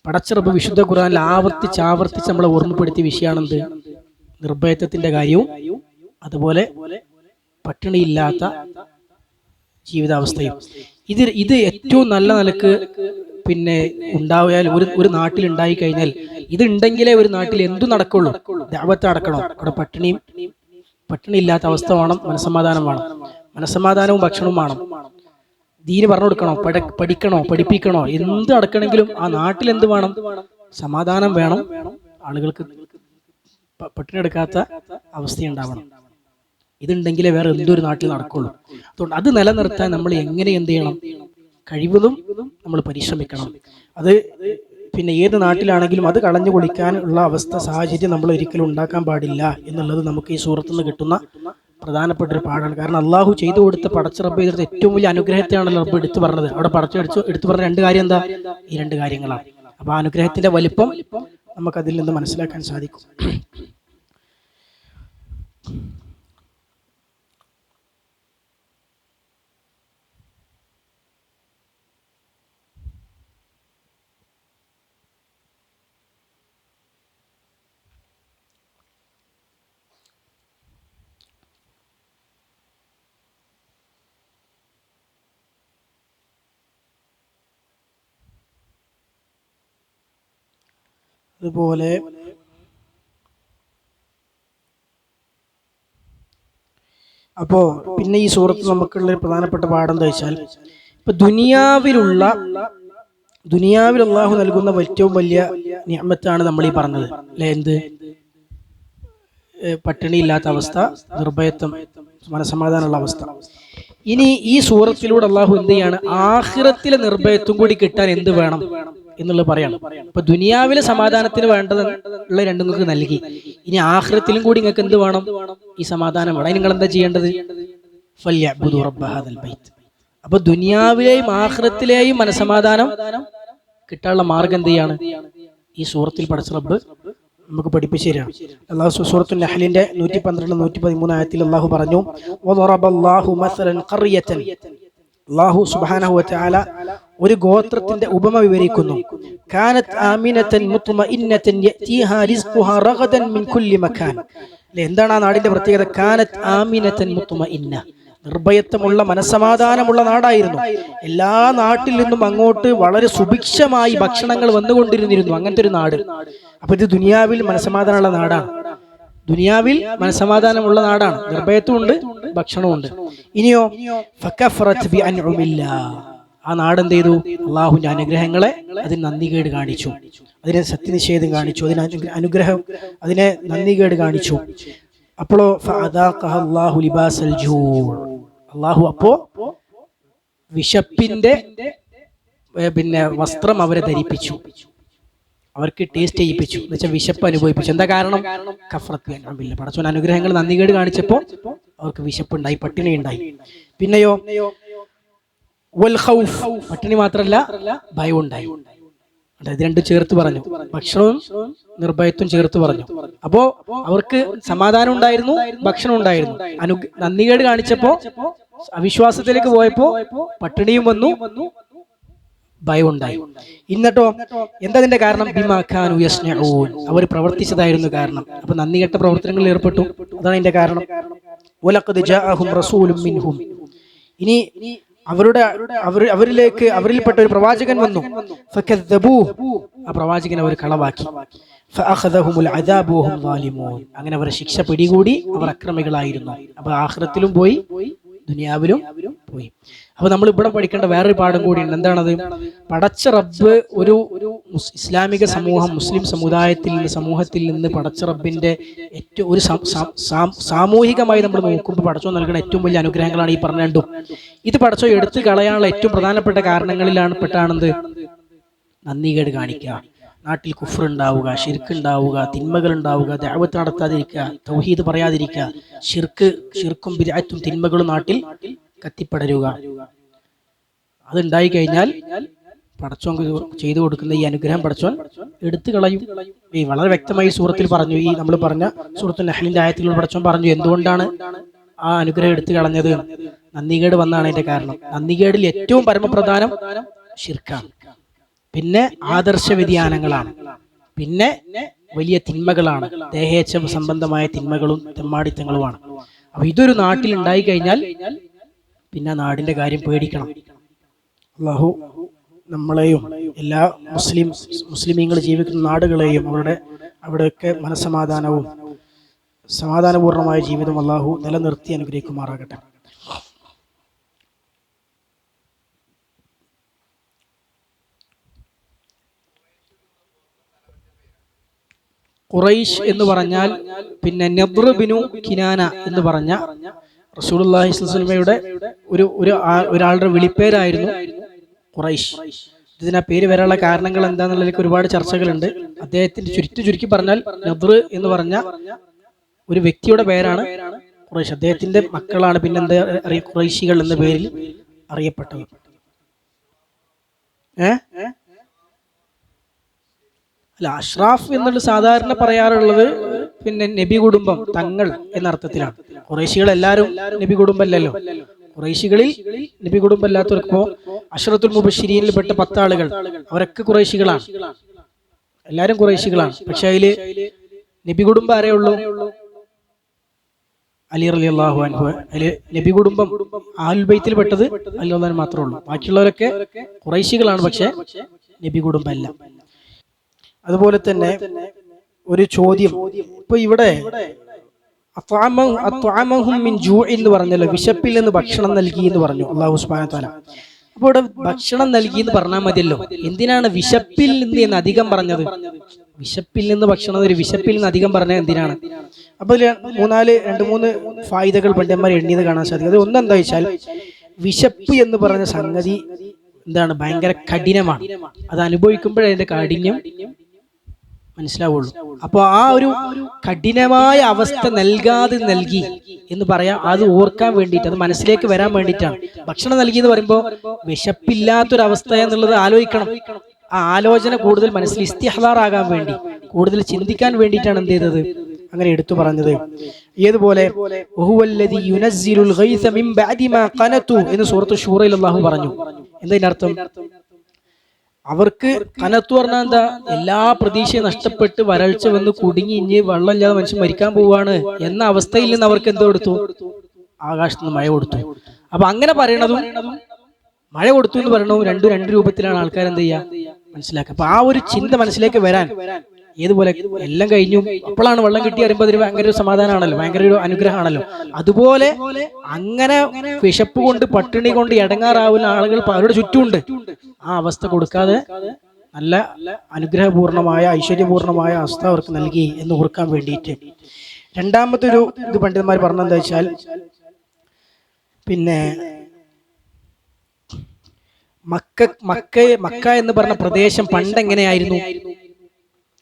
പടച്ച റബ്ബ് വിശുദ്ധ ഖുർആനിൽ ആവർത്തിച്ച് നമ്മളെ ഓർമ്മപ്പെടുത്തിയ വിഷയമാണെന്ത്? നിർഭയത്വത്തിന്റെ കാര്യവും അതുപോലെ പട്ടിണിയില്ലാത്ത ജീവിതാവസ്ഥയും. ഇത് ഏറ്റവും നല്ല നിലക്ക് പിന്നെ ഉണ്ടായാൽ ഒരു നാട്ടിൽ ഉണ്ടായി കഴിഞ്ഞാൽ, ഇത് ഉണ്ടെങ്കിലേ ഒരു നാട്ടിൽ എന്തു നടക്കുള്ളൂ. ദഅവത്ത് നടക്കണം. അവിടെ പട്ടിണി ഇല്ലാത്ത അവസ്ഥ വേണം, മനസ്സമാധാനം വേണം. മനസ്സമാധാനവും ഭക്ഷണവും വേണം. ദീന് പറഞ്ഞു കൊടുക്കണോ, പഠിക്കണോ, പഠിപ്പിക്കണോ, എന്ത് നടക്കണമെങ്കിലും ആ നാട്ടിൽ എന്ത് വേണം? സമാധാനം വേണം. ആളുകൾക്ക് പട്ടിണി എടുക്കാത്ത അവസ്ഥയുണ്ടാവണം. ഇതുണ്ടെങ്കിലേ വേറെ എന്തൊരു നാട്ടിൽ നടക്കുള്ളൂ. അതുകൊണ്ട് അത് നിലനിർത്താൻ നമ്മൾ എങ്ങനെ എന്ത് ചെയ്യണം? കഴിവതും നമ്മൾ പരിശ്രമിക്കണം. അത് പിന്നെ ഏത് നാട്ടിലാണെങ്കിലും അത് കളഞ്ഞു കുളിക്കാനുള്ള സാഹചര്യം നമ്മൾ ഒരിക്കലും ഉണ്ടാക്കാൻ പാടില്ല എന്നുള്ളത് നമുക്ക് ഈ സൂറത്തിൽ നിന്ന് കിട്ടുന്ന പ്രധാനപ്പെട്ട ഒരു പാഠമാണ്. കാരണം അള്ളാഹു ചെയ്തു കൊടുത്ത പടച്ച റബ്ബ് ചെയ്തെടുത്ത ഏറ്റവും വലിയ അനുഗ്രഹത്തെയാണല്ലോ റബ്ബ് എടുത്തു പറഞ്ഞത്. അവിടെ എടുത്തു പറഞ്ഞ രണ്ട് കാര്യം എന്താ? ഈ രണ്ട് കാര്യങ്ങളാണ്. അപ്പൊ ആ അനുഗ്രഹത്തിന്റെ വലിപ്പം നമുക്കതിൽ നിന്ന് മനസ്സിലാക്കാൻ സാധിക്കും. അതുപോലെ അപ്പോ പിന്നെ ഈ സൂറത്ത് നമുക്കുള്ള ഒരു പ്രധാനപ്പെട്ട പാഠം എന്താ വെച്ചാൽ, ഇപ്പൊ ദുനിയാവിൽ അള്ളാഹു നൽകുന്ന ഏറ്റവും വലിയ നിഅ്മത്താണ് നമ്മൾ ഈ പറഞ്ഞത് അല്ലെ? എന്ത്? പട്ടിണിയില്ലാത്ത അവസ്ഥ, നിർഭയത്വം, മനസമാധാനമുള്ള അവസ്ഥ. ഇനി ഈ സൂറത്തിലൂടെ അള്ളാഹു എന്ത് ചെയ്യാണ്? ആഖിറത്തിലെ നിർഭയത്വം കൂടി കിട്ടാൻ എന്ത് വേണം എന്നുള്ളത് പറയാണ്. ഇപ്പൊ ദുനിയാവിലെ സമാധാനത്തിന് വേണ്ടതുള്ള രണ്ടും നിങ്ങൾക്ക് നൽകി. ഇനി ആഖിറത്തിലും കൂടി നിങ്ങൾക്ക് എന്ത് വേണം? ഈ സമാധാനം വേണം. നിങ്ങൾ എന്താ ചെയ്യേണ്ടത്? ഫല്യഅ്ബുദു റബ്ബ ഹാദൽ ബൈത്ത്. അപ്പൊ ദുനിയാവിലെയും ആഖിറത്തിലെയും മനസമാധാനം കിട്ടാനുള്ള മാർഗം എന്ത് ചെയ്യാണ്? ഈ സൂറത്തിൽ പഠിച്ച റബ്ബ് നമുക്ക് പഠിപ്പിച്ചു തരാണ്. അല്ലാഹു സൂറത്തുൽ നഹ്ലിന്റെ 112 113 ആയത്തിൽ അല്ലാഹു പറഞ്ഞു, വദറബല്ലാഹു മസലൻ ഖറിയതൻ. അല്ലാഹു സുബ്ഹാനഹു വ തആല ഒരു ഗോത്രത്തിന്റെ ഉപമ വിവരിക്കുന്നു. കാനത് ആമിനതൻ മുത്മഇന്നതൻ യഅതിഹാ റിസ്ഖുഹാ റഗദൻ മിൻ കുല്ലി മകാൻ. എന്താണ് ആ നാടിന്റെ പ്രത്യേകത? കാനത് ആമിനതൻ മുത്മഇന്ന, നിർഭയത്വമുള്ള മനസ്സമാധാനമുള്ള നാടായിരുന്നു. എല്ലാ നാട്ടിൽ നിന്നും അങ്ങോട്ട് വളരെ സുഭിക്ഷമായി ഭക്ഷണങ്ങൾ വന്നുകൊണ്ടിരുന്നിരുന്നു. അങ്ങനത്തെ ഒരു നാട്. അപ്പൊ ഇത് ദുനിയാവിൽ മനസ്സമാധാനമുള്ള നാടാണ്. ദുനിയാവിൽ മനസ്സമാധാനമുള്ള നാടാണ്. നിർഭയത്വമുണ്ട്, ഭക്ഷണമുണ്ട്. ഇനിയോ ഫകഫറത് ബിഅൻഉമില്ലാ, ആ നാട് എന്ത് ചെയ്തു? അള്ളാഹുവിന്റെ അനുഗ്രഹങ്ങളെ അതിന് നന്ദികേട് കാണിച്ചു, അതിനെ സത്യനിഷേധം കാണിച്ചു, അതിനെ നന്ദികേട് കാണിച്ചു. അപ്പോഴോ ഫഅദാഖഹല്ലാഹു ലിബാസൽ ജൂഅ്, അള്ളാഹു അപ്പോ വിശപ്പിന്റെ പിന്നെ വസ്ത്രം അവരെ ധരിപ്പിച്ചു, അവർക്ക് ടേസ്റ്റ് ചെയ്യിപ്പിച്ചു, എന്ന് വെച്ചാൽ വിശപ്പ് അനുഭവിപ്പിച്ചു. എന്താ കാരണം? കഫറത്ത് ബിഅൻഉമില്ലാ, പടച്ചോൻ അനുഗ്രഹങ്ങൾ നന്ദികേട് കാണിച്ചപ്പോ അവർക്ക് വിശപ്പുണ്ടായി, പട്ടിണി ഉണ്ടായി. പിന്നെയോ വൽ ഖൗഫ്, പട്ടിണി മാത്രല്ല ഭയം ഉണ്ടായി. ഇത് രണ്ടും ചേർത്ത് പറഞ്ഞു, ഭക്ഷണവും നിർഭയത്വം ചേർത്ത് പറഞ്ഞു. അപ്പോ അവർക്ക് സമാധാനം ഉണ്ടായിരുന്നു, ഭക്ഷണം ഉണ്ടായിരുന്നു. നന്ദികേട് കാണിച്ചപ്പോ, അവിശ്വാസത്തിലേക്ക് പോയപ്പോ പട്ടിണിയും വന്നു, ഭയം ഉണ്ടായി. എന്നിട്ടോ എന്താ അതിന്റെ കാരണം? ബിമാ കാനൂ യസ്നഊൻ, അവർ പ്രവർത്തിച്ചതായിരുന്നു കാരണം. അപ്പൊ നന്ദികെട്ട പ്രവർത്തനങ്ങളിൽ ഏർപ്പെട്ടു, അതാണ് അതിന്റെ കാരണം. വലഖദ് ജാഅഹും റസൂലുൻ മിൻഹും, ഇനി അവരിൽപ്പെട്ട ഒരു പ്രവാചകൻ വന്നു. ഫകദ്ദബൂഹ്, ആ പ്രവാചകൻ അവർ കളവാക്കി. ഫഅഖദഹുമുൽ അദാബു വഹും ളാലിമൂൻ, അങ്ങനെ അവരെ ശിക്ഷ പിടികൂടി, അവർ അക്രമികളായിരുന്നു. അപ്പൊ ആഖിറത്തിലും പോയി, ദുനിയാവിലും പോയി. അപ്പൊ നമ്മൾ ഇവിടെ പഠിക്കേണ്ട വേറൊരു പാഠം കൂടിയുണ്ട്. എന്താണത്? പടച്ച റബ്ബ് ഒരു ഇസ്ലാമിക സമൂഹം, മുസ്ലിം സമുദായത്തിൽ നിന്ന്, സമൂഹത്തിൽ നിന്ന് പടച്ച റബ്ബിന്റെ ഏറ്റവും ഒരു സാമൂഹികമായി നമ്മൾ നോക്കുമ്പോൾ പടച്ചോ നൽകുന്ന ഏറ്റവും വലിയ അനുഗ്രഹങ്ങളാണ് ഈ പറഞ്ഞ രണ്ടും. ഇത് പടച്ചോ എടുത്തു കളയാനുള്ള ഏറ്റവും പ്രധാനപ്പെട്ട കാരണങ്ങളിലാണ് പെട്ടാണെന്ത്? നന്ദികേട് കാണിക്കുക, നാട്ടിൽ കുഫ്ർ ഉണ്ടാവുക, ഷിർക്ക് ഉണ്ടാവുക, തിന്മകൾ ഉണ്ടാവുക, ദഅവത്ത് നടത്താതിരിക്കുക, തൗഹീദ് പറയാതിരിക്കുക, ഷിർക്കും ബിദ്അത്തും തിന്മകളും നാട്ടിൽ കത്തിപ്പടരുക. അതുണ്ടായി കഴിഞ്ഞാൽ പടച്ചോൻ ചെയ്തു കൊടുക്കുന്ന ഈ അനുഗ്രഹം പടച്ചോൻ എടുത്തു കളയും. ഈ വളരെ വ്യക്തമായി സൂറത്തിൽ പറഞ്ഞു, ഈ നമ്മൾ പറഞ്ഞ സൂറത്തുൽ നഹ്ലിന്റെ ആയത്തുകൾ പടച്ചോൻ പറഞ്ഞു എന്തുകൊണ്ടാണ് ആ അനുഗ്രഹം എടുത്തു കളഞ്ഞത്. നന്ദികേട് വന്നാണ് അതിന്റെ കാരണം. നന്ദികേടിൽ ഏറ്റവും പരമപ്രധാനം ഷിർക്കാണ്, പിന്നെ ആദർശ വ്യതിയാനങ്ങളാണ്, പിന്നെ വലിയ തിന്മകളാണ്, ദേഹേച്ഛ സംബന്ധമായ തിന്മകളും തെമ്മാടിത്തങ്ങളുമാണ്. അപ്പൊ ഇതൊരു നാട്ടിൽ ഉണ്ടായി കഴിഞ്ഞാൽ പിന്നെ നാടിന്റെ കാര്യം പേടിക്കണം. അല്ലാഹു നമ്മളെയും എല്ലാ മുസ്ലിമീങ്ങൾ ജീവിക്കുന്ന നാടുകളെയും അവിടെയൊക്കെ മനസ്സമാധാനവും സമാധാനപൂർണമായ ജീവിതം അല്ലാഹു നിലനിർത്തി അനുഗ്രഹിക്കുമാറാകട്ടെ. ഖുറൈശ് എന്ന് പറഞ്ഞാൽ പിന്നെ നദ്ർ ബിനു കിനാന എന്ന് പറഞ്ഞ റസൂലുള്ളാഹി സ്വല്ലല്ലാഹു അലൈഹി വസല്ലമയുടെ ഒരാളുടെ വിളിപ്പേരായിരുന്നു ഖുറൈശ്. ഇതിന് പേര് വരാനുള്ള കാരണങ്ങൾ എന്താണെന്നുള്ളതിലേക്ക് ഒരുപാട് ചർച്ചകളുണ്ട്. അദ്ദേഹത്തിന്റെ ചുരുക്കി പറഞ്ഞാൽ നദ്ർ എന്ന് പറഞ്ഞ ഒരു വ്യക്തിയുടെ പേരാണ് ഖുറൈശ്. അദ്ദേഹത്തിന്റെ മക്കളാണ് പിന്നെന്താ ഖുറൈശികൾ എന്ന പേരിൽ അറിയപ്പെട്ടത്. അല്ല, അഷ്റാഫ് എന്നുള്ള സാധാരണ പറയാറുള്ളത് പിന്നെ നബി കുടുംബം, തങ്ങൾ എന്ന അർത്ഥത്തിലാണ്. ഖുറൈശികൾ എല്ലാവരും നബി കുടുംബമല്ലല്ലോ. ഖുറൈശികളിൽ നബി കുടുംബം അല്ലാത്തവർക്കോ അശ്റത്തുൽ മുബശ്ശിരീനിൽ പെട്ട 10 ആളുകൾ അവരൊക്കെ ഖുറൈശികളാണ്, എല്ലാവരും ഖുറൈശികളാണ്. പക്ഷെ അതില് നബി കുടുംബം ആരേ ഉള്ളൂ? അലി റളിയല്ലാഹു അൻഹു. അതില് നബി കുടുംബം അഹ്ലുൽ ബൈത്തിൽ പെട്ടത് അലി റളിയല്ലാഹു അൻഹു മാത്രമേ ഉള്ളൂ. ബാക്കിയുള്ളവരൊക്കെ ഖുറൈശികളാണ്, പക്ഷെ നബി കുടുംബം അല്ല. അതുപോലെ തന്നെ ഒരു ചോദ്യം, ഇപ്പൊ ഇവിടെ എന്ന് പറഞ്ഞല്ലോ, വിശപ്പിൽ നിന്ന് ഭക്ഷണം നൽകി എന്ന് പറഞ്ഞു അല്ലാഹു സുബ്ഹാനഹു വ തആല. അപ്പൊ ഇവിടെ ഭക്ഷണം നൽകി എന്ന് പറഞ്ഞാൽ മതിയല്ലോ, എന്തിനാണ് വിശപ്പിൽ നിന്ന് എന്ന് അധികം പറഞ്ഞത്? വിശപ്പിൽ നിന്ന് ഭക്ഷണം, ഒരു വിശപ്പിൽ നിന്ന് അധികം പറഞ്ഞത് എന്തിനാണ്? അപ്പൊ 2-3 ഫായിദകൾ പണ്ഡിതന്മാർ എണ്ണിയത് കാണാൻ സാധിക്കും. അത് ഒന്നെന്താ വെച്ചാൽ, വിശപ്പ് എന്ന് പറഞ്ഞ സംഗതി എന്താണ്? ഭയങ്കര കഠിനമാണ്. അത് അനുഭവിക്കുമ്പോഴേ അതിന്റെ കാഠിന്യം മനസ്സിലാവുള്ളൂ. അപ്പൊ ആ ഒരു കഠിനമായ അവസ്ഥ നൽകി എന്ന് പറയാം, അത് ഓർക്കാൻ വേണ്ടിയിട്ട്, അത് മനസ്സിലേക്ക് വരാൻ വേണ്ടിയിട്ടാണ്. ഭക്ഷണം നൽകി എന്ന് പറയുമ്പോൾ വിശപ്പില്ലാത്തൊരവസ്ഥ എന്നുള്ളത് ആലോചിക്കണം. ആ ആലോചന കൂടുതൽ മനസ്സിൽ ഇസ്തിഹ്ലാറാകാൻ വേണ്ടി, കൂടുതൽ ചിന്തിക്കാൻ വേണ്ടിയിട്ടാണ് എന്ത് ചെയ്തത്, അങ്ങനെ എടുത്തു പറഞ്ഞത്. ഏതുപോലെ എന്ന് സൂറത്തു ശൂറയിൽ അല്ലാഹു പറഞ്ഞു. എന്തതിനർത്ഥം? അവർക്ക് കനത്തു പറഞ്ഞാൽ എന്താ? എല്ലാ പ്രതീക്ഷയും നഷ്ടപ്പെട്ട് വരൾച്ച വന്ന് കുടുങ്ങി ഇഞ്ഞ് വെള്ളമില്ലാതെ മനുഷ്യൻ മരിക്കാൻ പോവാണ് എന്ന അവസ്ഥയിൽ നിന്ന് അവർക്ക് എന്തോ കൊടുത്തു? ആകാശത്ത് നിന്ന് മഴ കൊടുത്തു. അപ്പൊ അങ്ങനെ പറയണതും മഴ കൊടുത്തു എന്ന് പറയണതും രണ്ട് രൂപത്തിലാണ് ആൾക്കാർ എന്ത് ചെയ്യുക, മനസ്സിലാക്കുക. അപ്പൊ ആ ഒരു ചിന്ത മനസ്സിലേക്ക് വരാൻ, ഏതുപോലെ എല്ലാം കഴിഞ്ഞു അപ്പോഴാണ് വെള്ളം കിട്ടി അറിയുമ്പോൾ അതിന് ഭയങ്കര ഒരു സമാധാനമാണല്ലോ, ഭയങ്കര ഒരു അനുഗ്രഹമാണല്ലോ. അതുപോലെ അങ്ങനെ വിശപ്പ് കൊണ്ട് പട്ടിണി കൊണ്ട് ഇടങ്ങാറാവുന്ന ആളുകൾ അവരുടെ ചുറ്റുമുണ്ട്. ആ അവസ്ഥ കൊടുക്കാതെ നല്ല അനുഗ്രഹപൂർണമായ ഐശ്വര്യപൂർണമായ അവസ്ഥ അവർക്ക് നൽകി എന്ന് ഓർക്കാൻ വേണ്ടിയിട്ട്. രണ്ടാമത്തെ ഒരു ഇത് പണ്ഡിതന്മാർ പറഞ്ഞെന്താ വെച്ചാൽ, പിന്നെ മക്ക എന്ന് പറഞ്ഞ പ്രദേശം പണ്ട് എങ്ങനെയായിരുന്നു?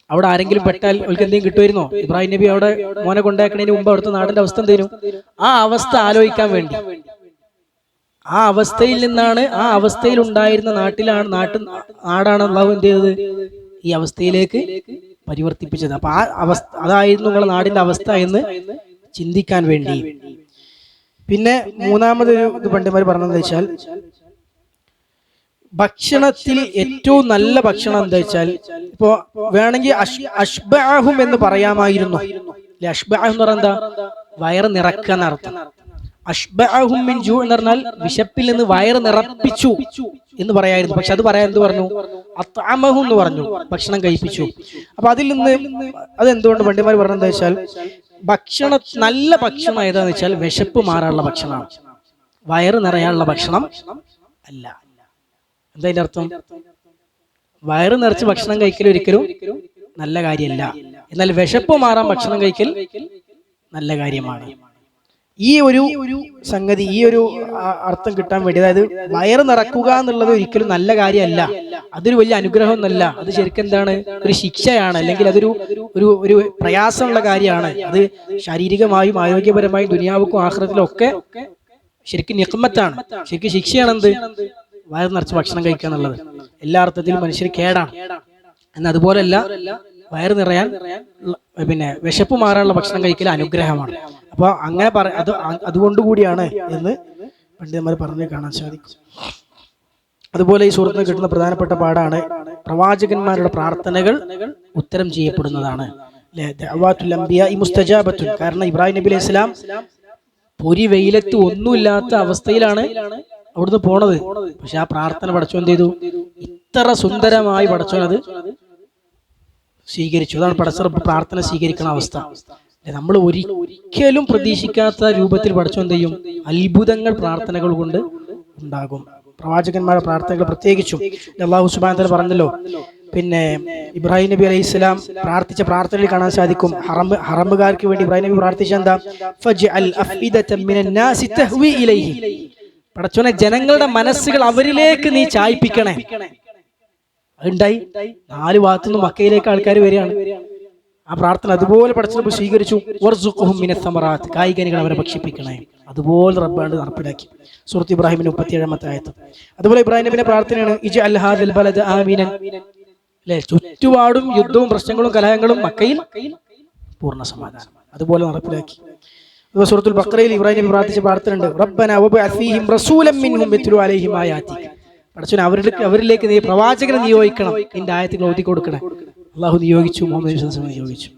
അവിടെ ആരെങ്കിലും പെട്ടാൽ അവർക്ക് എന്തെങ്കിലും കിട്ടുമായിരുന്നോ? ഇബ്രാഹിം നബി അവിടെ മോനെ കൊണ്ടാക്കുന്നതിന് മുമ്പ് അവിടുത്തെ നാടിന്റെ അവസ്ഥ എന്തേലും? ആ അവസ്ഥ ആലോചിക്കാൻ വേണ്ടി, ആ അവസ്ഥയിൽ നിന്നാണ്, ആ അവസ്ഥയിൽ ഉണ്ടായിരുന്ന നാടാണ് അല്ലാഹു എന്ത് ചെയ്തത്, ഈ അവസ്ഥയിലേക്ക് പരിവർത്തിപ്പിച്ചത്. അപ്പൊ ആ അവസ്ഥ അതായിരുന്നു നിങ്ങളുടെ നാടിന്റെ അവസ്ഥ എന്ന് ചിന്തിക്കാൻ വേണ്ടി. പിന്നെ മൂന്നാമതൊരു ഇത് പണ്ഡിതന്മാർ പറഞ്ഞതെന്ന് വെച്ചാൽ, ഭക്ഷണത്തിൽ ഏറ്റവും നല്ല ഭക്ഷണം എന്താ വെച്ചാൽ, ഇപ്പൊ വേണമെങ്കിൽ അഷ്ബഅഹും എന്ന് പറയാമായിരുന്നു. അഷ്ബഅഹ് എന്ന് പറഞ്ഞാൽ എന്താ? വയറ് നിറക്കുക എന്നർത്ഥം. അഷ്ബഅഹും മിൻ ജൂ എന്ന് പറഞ്ഞാൽ വിശപ്പിൽ നിന്ന് വയറ് നിറപ്പിച്ചു എന്ന് പറയായിരുന്നു. പക്ഷെ അത് പറയാൻ എന്ത് പറഞ്ഞു? അത്അമഹു എന്ന് പറഞ്ഞു, ഭക്ഷണം കഴിപ്പിച്ചു. അപ്പൊ അതിൽ നിന്ന് അതെന്തുകൊണ്ട് പണ്ഡിതന്മാർ പറഞ്ഞെന്താ വെച്ചാൽ, നല്ല ഭക്ഷണം ഏതാന്ന് വെച്ചാൽ വിശപ്പ് മാറാനുള്ള ഭക്ഷണമാണ്, വയറ് നിറയാനുള്ള ഭക്ഷണം അല്ല. എന്താ അതിന്റെ അർത്ഥം? വയറ് നിറച്ച് ഭക്ഷണം കഴിക്കൽ ഒരിക്കലും നല്ല കാര്യമല്ല. എന്നാൽ വിശപ്പ് മാറാൻ ഭക്ഷണം കഴിക്കൽ നല്ല കാര്യമാണ്. ഈ ഒരു സംഗതി, ഈ ഒരു അർത്ഥം കിട്ടാൻ വേണ്ടി, അതായത് വയറ് നിറക്കുക എന്നുള്ളത് ഒരിക്കലും നല്ല കാര്യമല്ല, അതൊരു വലിയ അനുഗ്രഹം എന്നല്ല, അത് ശരിക്കും എന്താണ്, ഒരു ശിക്ഷയാണ്, അല്ലെങ്കിൽ അതൊരു ഒരു ഒരു പ്രയാസമുള്ള കാര്യമാണ്. അത് ശാരീരികമായും ആരോഗ്യപരമായും ദുനിയാവുക്കും ആഖിറത്തിലും ഒക്കെ ശരിക്കും നിഖ്മത്താണ്, ശരിക്കും ശിക്ഷയാണ്. എന്ത്? വയറ് നിറച്ച് ഭക്ഷണം കഴിക്കുക എന്നുള്ളത് എല്ലാ അർത്ഥത്തിലും മനുഷ്യർ കേടാണ്. എന്നാൽ അതുപോലെയല്ല, വയറ് നിറയാൻ പിന്നെ വിശപ്പ് മാറാനുള്ള ഭക്ഷണം കഴിക്കൽ അനുഗ്രഹമാണ്. അപ്പൊ അങ്ങനെ അതുകൊണ്ടുകൂടിയാണ് എന്ന് പണ്ഡിതന്മാർ പറഞ്ഞു കാണാൻ സാധിക്കും. അതുപോലെ ഈ സൂറത്തിൽ കിട്ടുന്ന പ്രധാനപ്പെട്ട പാഠാണ് പ്രവാചകന്മാരുടെ പ്രാർത്ഥനകൾ ഉത്തരം ചെയ്യപ്പെടുന്നതാണ്. കാരണം ഇബ്രാഹിം നബി അലൈഹി സ്വലാം പൊരി വെയിലത്ത് ഒന്നുമില്ലാത്ത അവസ്ഥയിലാണ് അവിടുന്ന് പോണത്. പക്ഷെ ആ പ്രാർത്ഥന പടച്ചോൻ എന്ത് ചെയ്തു? ഇത്ര സുന്ദരമായി പടച്ചോൻ അത് സ്വീകരിച്ചു. അതാണ് പടച്ചറപ്പ് പ്രാർത്ഥന സ്വീകരിക്കുന്ന അവസ്ഥ. നമ്മൾ ഒരിക്കലും പ്രതീക്ഷിക്കാത്ത രൂപത്തിൽ പടച്ചോൻ എന്ത് ചെയ്യും? അത്ഭുതങ്ങൾ പ്രാർത്ഥനകൾ കൊണ്ട് ഉണ്ടാകും. പ്രവാചകന്മാരുടെ പ്രാർത്ഥനകൾ പ്രത്യേകിച്ചും അല്ലാഹു സുബ്ഹാനഹു വ തആല പറഞ്ഞല്ലോ, പിന്നെ ഇബ്രാഹിം നബി അലൈഹി സ്വലാം പ്രാർത്ഥിച്ച പ്രാർത്ഥനയിൽ കാണാൻ സാധിക്കും. ഹറമുകാർക്ക് വേണ്ടി ഇബ്രാഹിം നബി പ്രാർത്ഥിച്ച എന്താ? ഫജ്അൽ അഫ്ഇദത മിനൻ നാസി തഹ്വി ഇലൈഹി. പടച്ചോനെ, ജനങ്ങളുടെ മനസ്സുകൾ അവരിലേക്ക് നീ ചായ്പിക്കണേ. അതുണ്ടായി. 4 ഭാഗത്തുനിന്നും മക്കയിലേക്ക് ആൾക്കാർ വരികയാണ്. ആ പ്രാർത്ഥന അതുപോലെ പടച്ചറപ്പ് സ്വീകരിച്ചു. വർസുഖുഹും മിനസ് സമറാത്ത്, കായികനികൾ അവരെ ഭക്ഷിപ്പിക്കണേ. അതുപോലെ റബ്ബാണ്ട് നടപ്പിലാക്കി. സൂറത്ത് ഇബ്രാഹിമിന്റെ 37-ാമത്തെ ആയത്ത്. അതുപോലെ ഇബ്രാഹിം നബിയുടെ പ്രാർത്ഥനയാണ് ഇജ്അൽ ഹാദൽ ബലദ ആമിനൻ. അല്ലെ, ചുറ്റുപാടും യുദ്ധവും പ്രശ്നങ്ങളും കലഹങ്ങളും, മക്കയിൽ പൂർണ്ണ സമാധാനം. അതുപോലെ നടപ്പിലാക്കി. സൂറത്തുൽ ബഖറയിൽ ഇബ്രാഹിം നബി പ്രാർത്ഥിച്ച പ്രാർത്ഥനയുണ്ട്, റബ്ബന വബഅസ് ഫീഹിം റസൂലൻ മിൻഹും യത്ലു അലൈഹിം ആയാതിക. പടച്ചോനെ, അവരിലേക്ക് നീ പ്രവാചകനെ നിയോഗിക്കണം, നിന്റെ ആയത്തുകൾ ഓതി കൊടുക്കണം. അള്ളാഹു നിയോഗിച്ചു, മുഹമ്മദ് നബി സ്വല്ലല്ലാഹു അലൈഹി വസല്ലം നിയോഗിച്ചു.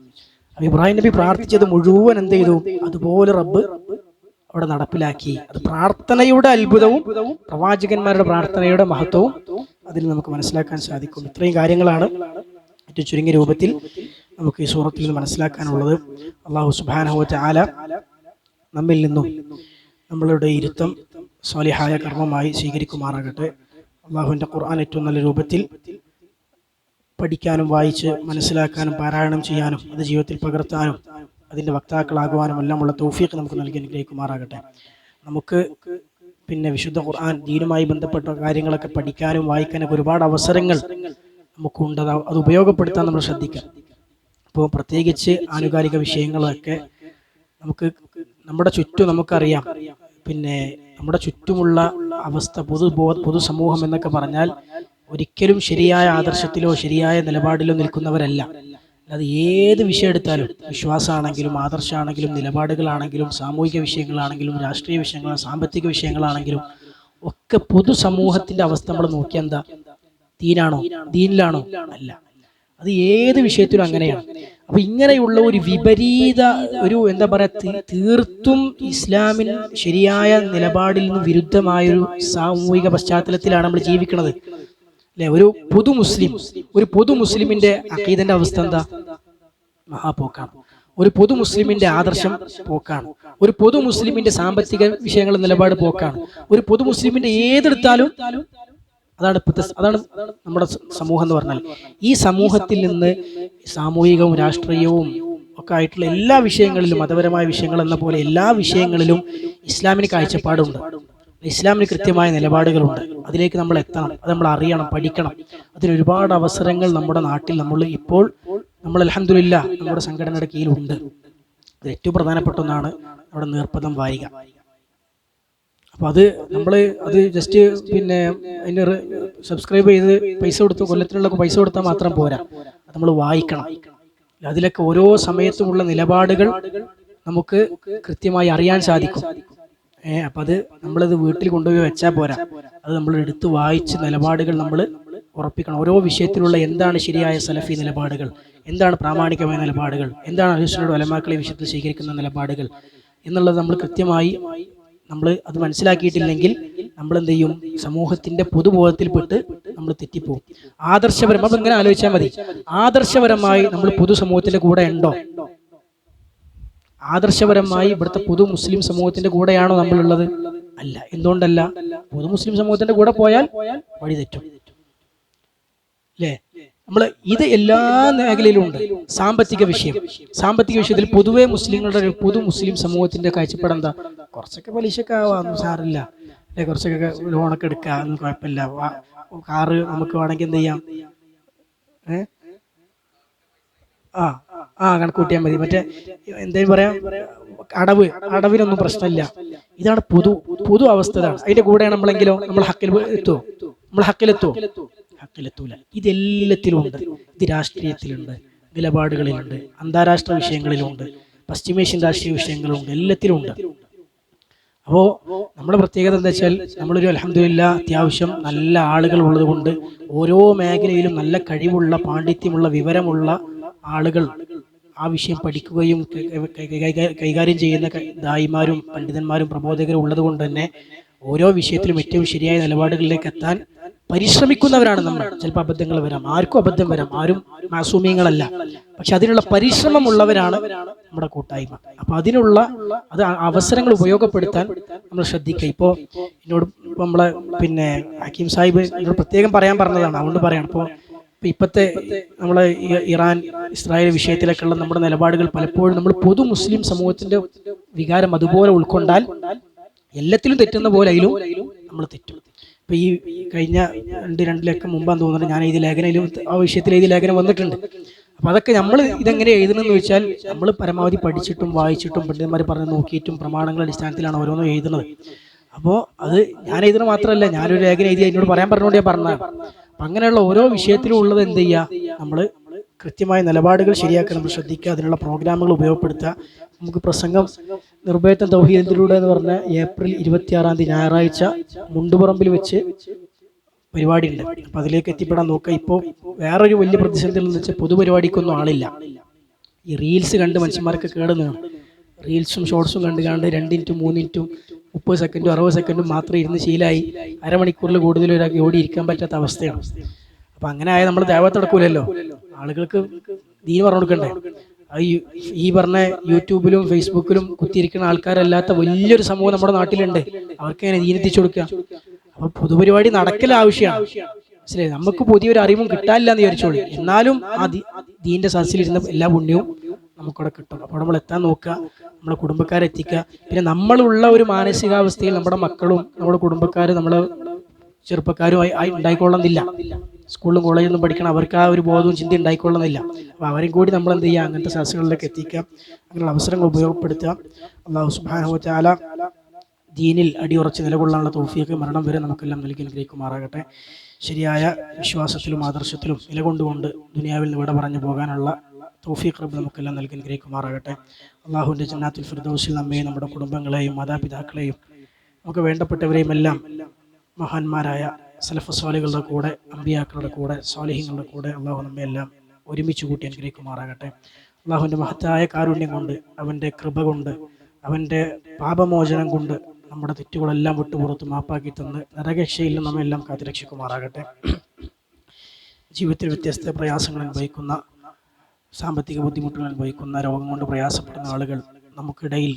അപ്പോൾ ഇബ്രാഹിം നബി പ്രാർത്ഥിച്ചത് മുഴുവൻ എന്ത് ചെയ്തു? അതുപോലെ റബ്ബ് അവിടെ നടപ്പിലാക്കി. അത് പ്രാർത്ഥനയുടെ അത്ഭുതവും പ്രവാചകന്മാരുടെ പ്രാർത്ഥനയുടെ മഹത്വവും അതിൽ നമുക്ക് മനസ്സിലാക്കാൻ സാധിക്കും. ഇത്രയും കാര്യങ്ങളാണ് ഏറ്റവും ചുരുങ്ങിയ രൂപത്തിൽ നമുക്ക് ഈ സൂറത്തിൽ നിന്ന് മനസ്സിലാക്കാനുള്ളത്. അള്ളാഹു സുബ്ഹാനഹു വ തആല നമ്മിൽ നിന്നും നമ്മളുടെ ഇരുത്തം സ്വാലിഹായ കർമ്മമായി സ്വീകരിക്കുമാറാകട്ടെ. അള്ളാഹുവിൻ്റെ ഖുർആൻ ഏറ്റവും നല്ല രൂപത്തിൽ പഠിക്കാനും വായിച്ച് മനസ്സിലാക്കാനും പാരായണം ചെയ്യാനും അത് ജീവിതത്തിൽ പകർത്താനും അതിൻ്റെ വക്താക്കളാകുവാനും എല്ലാമുള്ള തൗഫീഖ് നമുക്ക് നൽകി അനുഗ്രഹിക്കുമാറാകട്ടെ. നമുക്ക് പിന്നെ വിശുദ്ധ ഖുർആൻ ദീനുമായി ബന്ധപ്പെട്ട കാര്യങ്ങളൊക്കെ പഠിക്കാനും വായിക്കാനൊക്കെ ഒരുപാട് അവസരങ്ങൾ നമുക്കുണ്ട്. അത് ഉപയോഗപ്പെടുത്താൻ നമ്മൾ ശ്രദ്ധിക്കാം. അപ്പോൾ പ്രത്യേകിച്ച് ആനുകാലിക വിഷയങ്ങളൊക്കെ നമുക്ക് നമ്മുടെ ചുറ്റും നമുക്കറിയാം. പിന്നെ നമ്മുടെ ചുറ്റുമുള്ള അവസ്ഥ, പൊതുസമൂഹം എന്നൊക്കെ പറഞ്ഞാൽ ഒരിക്കലും ശരിയായ ആദർശത്തിലോ ശരിയായ നിലപാടിലോ നിൽക്കുന്നവരല്ല. അത് ഏത് വിഷയം എടുത്താലും, വിശ്വാസമാണെങ്കിലും ആദർശമാണെങ്കിലും നിലപാടുകളാണെങ്കിലും സാമൂഹിക വിഷയങ്ങളാണെങ്കിലും രാഷ്ട്രീയ വിഷയങ്ങളാണെങ്കിലും സാമ്പത്തിക വിഷയങ്ങളാണെങ്കിലും ഒക്കെ പൊതുസമൂഹത്തിന്റെ അവസ്ഥ നമ്മൾ നോക്കിയാൽ എന്താ? ദീനാണോ? ദീനിലാണോ? അല്ല. അത് ഏത് വിഷയത്തിലും അങ്ങനെയാണ്. അപ്പൊ ഇങ്ങനെയുള്ള ഒരു വിപരീത എന്താ പറയാ, തീർത്തും ഇസ്ലാമിന് ശരിയായ നിലപാടിൽ നിന്ന് വിരുദ്ധമായൊരു സാമൂഹിക പശ്ചാത്തലത്തിലാണ് നമ്മൾ ജീവിക്കുന്നത്. അല്ലെ, ഒരു പൊതു മുസ്ലിമിന്റെ അഖീദന്റെ അവസ്ഥ എന്താ? മഹാപോക്കാണ്. ഒരു പൊതു മുസ്ലിമിന്റെ ആദർശം പോക്കാണ്. ഒരു പൊതു മുസ്ലിമിന്റെ സാമ്പത്തിക വിഷയങ്ങളുടെ നിലപാട് പോക്കാണ്. ഒരു പൊതു മുസ്ലിമിന്റെ ഏതെടുത്താലും അതാണ് നമ്മുടെ സമൂഹം എന്ന് പറഞ്ഞാൽ. ഈ സമൂഹത്തിൽ നിന്ന് സാമൂഹികവും രാഷ്ട്രീയവും ഒക്കെ ആയിട്ടുള്ള എല്ലാ വിഷയങ്ങളിലും, മതപരമായ വിഷയങ്ങൾ എന്ന പോലെ എല്ലാ വിഷയങ്ങളിലും ഇസ്ലാമിന് കാഴ്ചപ്പാടുണ്ട്. ഇസ്ലാമിന് കൃത്യമായ നിലപാടുകളുണ്ട്. അതിലേക്ക് നമ്മൾ എത്തണം, അത് നമ്മൾ അറിയണം, പഠിക്കണം. അതിനൊരുപാട് അവസരങ്ങൾ നമ്മുടെ നാട്ടിൽ നമ്മൾ അൽഹംദുലില്ലാ നമ്മുടെ സംഘടനയുടെ കീഴിലുണ്ട്. അതിൽ ഏറ്റവും പ്രധാനപ്പെട്ട ഒന്നാണ് നമ്മുടെ നേർപ്പദം വാരിക. അപ്പൊ അത് ജസ്റ്റ് പിന്നെ അതിന് സബ്സ്ക്രൈബ് ചെയ്ത് പൈസ കൊടുത്ത് കൊല്ലത്തിനുള്ള പൈസ കൊടുത്താൽ മാത്രം പോരാ, അത് നമ്മൾ വായിക്കണം. അതിലൊക്കെ ഓരോ സമയത്തുമുള്ള നിലപാടുകൾ നമുക്ക് കൃത്യമായി അറിയാൻ സാധിക്കും. അപ്പൊ അത് നമ്മളത് വീട്ടിൽ കൊണ്ടുപോയി വെച്ചാൽ പോരാ, അത് നമ്മൾ എടുത്ത് വായിച്ച് നിലപാടുകൾ നമ്മൾ ഉറപ്പിക്കണം. ഓരോ വിഷയത്തിലുള്ള എന്താണ് ശരിയായ സലഫി നിലപാടുകൾ, എന്താണ് പ്രാമാണികമായ നിലപാടുകൾ, എന്താണ് അഹ്ലുസുന്നയുടെ ഉലമാക്കളെ വിഷയത്തിൽ സ്വീകരിക്കുന്ന നിലപാടുകൾ എന്നുള്ളത് നമ്മൾ കൃത്യമായി അത് മനസ്സിലാക്കിയിട്ടില്ലെങ്കിൽ നമ്മൾ എന്ത് ചെയ്യും? സമൂഹത്തിന്റെ പൊതുബോധത്തിൽപ്പെട്ട് നമ്മൾ തെറ്റിപ്പോകും. ആദർശപരം നമ്മൾ ഇങ്ങനെ ആലോചിച്ചാൽ മതി. ആദർശപരമായി നമ്മൾ പൊതുസമൂഹത്തിന്റെ കൂടെ ഉണ്ടോ? ആദർശപരമായി ഇവിടുത്തെ പൊതു മുസ്ലിം സമൂഹത്തിന്റെ കൂടെയാണോ നമ്മളുള്ളത്? അല്ല. എന്തുകൊണ്ടല്ല? പൊതു മുസ്ലിം സമൂഹത്തിന്റെ കൂടെ പോയാൽ വഴി തെറ്റും. അല്ലേ? നമ്മൾ ഇത് എല്ലാ മേഖലയിലും ഉണ്ട്. സാമ്പത്തിക വിഷയത്തിൽ പൊതുവെ മുസ്ലിങ്ങളുടെ ഒരു പൊതു മുസ്ലിം സമൂഹത്തിന്റെ കാഴ്ചപ്പാട് എന്താ? കുറച്ചൊക്കെ പലിശയൊക്കെ ആവാം, സാറില്ല അല്ലെ, കുറച്ചൊക്കെ ലോണൊക്കെ എടുക്കുക, ഒന്നും കുഴപ്പമില്ല, കാറ് നമുക്ക് വേണമെങ്കിൽ എന്ത് ചെയ്യാം, ആ കണക്ക് കൂട്ടിയാൽ മതി, മറ്റേ എന്തേലും പറയാം, അടവിനൊന്നും പ്രശ്നമില്ല. ഇതാണ് പൊതു അവസ്ഥ. അതിന്റെ കൂടെയാണ് നമ്മളെങ്കിലോ നമ്മൾ ഹക്കിലെത്തൂല. ഇതെല്ലാത്തിലും ഉണ്ട്. ഇത് രാഷ്ട്രീയത്തിലുണ്ട്, നിലപാടുകളിലുണ്ട്, അന്താരാഷ്ട്ര വിഷയങ്ങളിലുണ്ട്, പശ്ചിമേഷ്യൻ രാഷ്ട്രീയ വിഷയങ്ങളുണ്ട്, എല്ലാത്തിലും ഉണ്ട്. അപ്പോൾ നമ്മുടെ പ്രത്യേകത എന്താ വെച്ചാൽ, നമ്മളൊരു അൽഹംദുലില്ലാ അത്യാവശ്യം നല്ല ആളുകൾ ഉള്ളത് കൊണ്ട് ഓരോ മേഖലയിലും നല്ല കഴിവുള്ള, പാണ്ഡിത്യമുള്ള, വിവരമുള്ള ആളുകൾ ആ വിഷയം പഠിക്കുകയും കൈകാര്യം ചെയ്യുന്ന ദായിമാരും പണ്ഡിതന്മാരും പ്രബോധകരും ഉള്ളത് കൊണ്ട് തന്നെ ഓരോ വിഷയത്തിലും ഏറ്റവും ശരിയായ നിലപാടുകളിലേക്ക് എത്താൻ പരിശ്രമിക്കുന്നവരാണ് നമ്മൾ. ചിലപ്പോൾ അബദ്ധങ്ങൾ വരാം, ആർക്കും അബദ്ധം വരാം, ആരും മാസൂമിയങ്ങളല്ല. പക്ഷെ അതിനുള്ള പരിശ്രമമുള്ളവരാണ് നമ്മുടെ കൂട്ടായ്മ. അപ്പൊ അതിനുള്ള അവസരങ്ങൾ ഉപയോഗപ്പെടുത്താൻ നമ്മൾ ശ്രദ്ധിക്കുക. ഇപ്പോൾ എന്നോട് നമ്മളെ ഹക്കീം സാഹിബ് എന്നോട് പ്രത്യേകം പറയാൻ പറഞ്ഞതാണ്, അതുകൊണ്ട് പറയാണ്. ഇപ്പോൾ ഇപ്പോഴത്തെ നമ്മളെ ഇറാൻ ഇസ്രായേൽ വിഷയത്തിലൊക്കെയുള്ള നമ്മുടെ നിലപാടുകൾ പലപ്പോഴും നമ്മൾ പൊതു മുസ്ലിം സമൂഹത്തിന്റെ വികാരം അതുപോലെ ഉൾക്കൊണ്ടാൽ എല്ലാത്തിലും തെറ്റുന്ന പോലെ അതിലും നമ്മൾ തെറ്റും. ഇപ്പൊ ഈ കഴിഞ്ഞ രണ്ടിലൊക്കെ മുമ്പാന്ന് തോന്നുന്നത് ഞാൻ എഴുതിയ ലേഖനം, ആ വിഷയത്തിൽ എഴുതിയ ലേഖനം വന്നിട്ടുണ്ട്. അപ്പൊ അതൊക്കെ നമ്മൾ ഇതെങ്ങനെ എഴുതണമെന്ന് വെച്ചാൽ നമ്മൾ പരമാവധി പഠിച്ചിട്ടും വായിച്ചിട്ടും പണ്ഡിതന്മാർ പറഞ്ഞ് നോക്കിയിട്ടും പ്രമാണങ്ങളുടെ അടിസ്ഥാനത്തിലാണ് ഓരോന്നും എഴുതുന്നത്. അപ്പോൾ അത് ഞാൻ എഴുതുന്നത് മാത്രമല്ല, ഞാനൊരു ലേഖനം എഴുതി എന്നോട് പറയാൻ പറഞ്ഞുകൊണ്ട് ഞാൻ പറഞ്ഞതാണ്. അപ്പം അങ്ങനെയുള്ള ഓരോ വിഷയത്തിലും ഉള്ളത് എന്ത് ചെയ്യുക, നമ്മൾ കൃത്യമായ നിലപാടുകൾ ശരിയാക്കാൻ നമ്മൾ ശ്രദ്ധിക്കുക, അതിനുള്ള പ്രോഗ്രാമുകൾ ഉപയോഗപ്പെടുത്തുക. നമുക്ക് പ്രസംഗം നിർഭയത്വം തൗഹീദിലൂടെ എന്ന് പറഞ്ഞ ഏപ്രിൽ 26 ഞായറാഴ്ച മുണ്ടുപറമ്പിൽ വെച്ച് പരിപാടി ഉണ്ട്. അപ്പം അതിലേക്ക് എത്തിപ്പെടാൻ നോക്കുക. ഇപ്പോൾ വേറൊരു വലിയ പ്രതിസന്ധി എന്ന് വെച്ചാൽ പൊതുപരിപാടിക്കൊന്നും ആളില്ല. ഈ റീൽസ് കണ്ട് മനുഷ്യന്മാർക്ക് കേടുന്നതാണ്. റീൽസും ഷോർട്സും കണ്ട് 2 മിനിറ്റും 3 മിനിറ്റും 30 സെക്കൻഡും 60 സെക്കൻഡും മാത്രം ഇരുന്ന് ശീലായി അരമണിക്കൂറിൽ കൂടുതൽ ഒരാൾക്ക് ഓടി ഇരിക്കാൻ പറ്റാത്ത അവസ്ഥയാണ്. അപ്പൊ അങ്ങനെ ആയാൽ നമ്മൾ ദേവത്തെടുക്കൂലല്ലോ, ആളുകൾക്ക് ദീൻ പറഞ്ഞു കൊടുക്കണ്ടേ. ഈ പറഞ്ഞ യൂട്യൂബിലും ഫേസ്ബുക്കിലും കുത്തിയിരിക്കുന്ന ആൾക്കാരല്ലാത്ത വലിയൊരു സമൂഹം നമ്മുടെ നാട്ടിലുണ്ട്. അവർക്ക് എങ്ങനെ ദീനെത്തിച്ചു കൊടുക്കുക? അപ്പൊ പൊതുപരിപാടി നടക്കൽ ആവശ്യമാണ്. മനസ്സിലായി? നമുക്ക് പുതിയൊരു അറിവും കിട്ടാനില്ല എന്ന് വിചാരിച്ചോളൂ, എന്നാലും ആ ദീന്റെ സദസ്സിലിരുന്ന എല്ലാ പുണ്യവും നമുക്കവിടെ കിട്ടും. അപ്പോൾ നമ്മൾ എത്താൻ നോക്കുക, നമ്മളെ കുടുംബക്കാരെ എത്തിക്കുക. പിന്നെ നമ്മളുള്ള ഒരു മാനസികാവസ്ഥയിൽ നമ്മുടെ മക്കളും നമ്മുടെ കുടുംബക്കാരും നമ്മളെ ചെറുപ്പക്കാരും ഉണ്ടായിക്കൊള്ളുന്നില്ല. സ്കൂളിലും കോളേജിലും പഠിക്കണം, അവർക്ക് ആ ഒരു ബോധവും ചിന്ത ഉണ്ടായിക്കൊള്ളുന്നില്ല. അപ്പോൾ അവരെയും കൂടി നമ്മൾ എന്ത് ചെയ്യുക, അങ്ങനത്തെ സദസ്സുകളിലേക്ക് എത്തിക്കുക, അങ്ങനെയുള്ള അവസരങ്ങൾ ഉപയോഗപ്പെടുത്തുക. അല്ലാഹു സുബ്ഹാനഹു വ തആല ദീനിൽ അടിയുറച്ച് നിലകൊള്ളാനുള്ള തൗഫീഖ് മരണം വരെ നമുക്കെല്ലാം നൽകി അനുഗ്രഹിക്കുമാറാകട്ടെ. ശരിയായ വിശ്വാസത്തിലും ആദർശത്തിലും നിലകൊണ്ടുകൊണ്ട് ദുനിയാവിൽ നിന്ന് വിട പറഞ്ഞു പോകാനുള്ള തൗഫീഖ് റബ്ബ് നമുക്കെല്ലാം നൽകി അനുഗ്രഹിക്കുമാറാകട്ടെ. അള്ളാഹുവിൻ്റെ ജന്നാത്തുൽ ഫിർദൗസിൽ നമ്മയും നമ്മുടെ കുടുംബങ്ങളെയും മാതാപിതാക്കളെയും നമുക്ക് വേണ്ടപ്പെട്ടവരെയും എല്ലാം മഹാന്മാരായ സലഫ് സ്വാലികളുടെ കൂടെ, അമ്പിയാക്കളുടെ കൂടെ, സ്വാലിഹീങ്ങളുടെ കൂടെ അള്ളാഹു നമ്മെ എല്ലാം ഒരുമിച്ച് കൂട്ടി അനുഗ്രഹിക്കുമാറാകട്ടെ. അള്ളാഹുവിൻ്റെ മഹത്തായ കാരുണ്യം കൊണ്ട്, അവൻ്റെ കൃപ കൊണ്ട്, അവൻ്റെ പാപമോചനം കൊണ്ട് നമ്മുടെ തെറ്റുകളെല്ലാം വിട്ടുപുറത്ത് മാപ്പാക്കി തന്ന് നരകശയിൽ നമ്മെല്ലാം കാത്തുരക്ഷിക്കുമാറാകട്ടെ. ജീവിതത്തിൽ വ്യത്യസ്ത പ്രയാസങ്ങൾ അനുഭവിക്കുന്ന, സാമ്പത്തിക ബുദ്ധിമുട്ടുകൾ അനുഭവിക്കുന്ന, രോഗം കൊണ്ട് പ്രയാസപ്പെടുന്ന ആളുകൾ നമുക്കിടയിൽ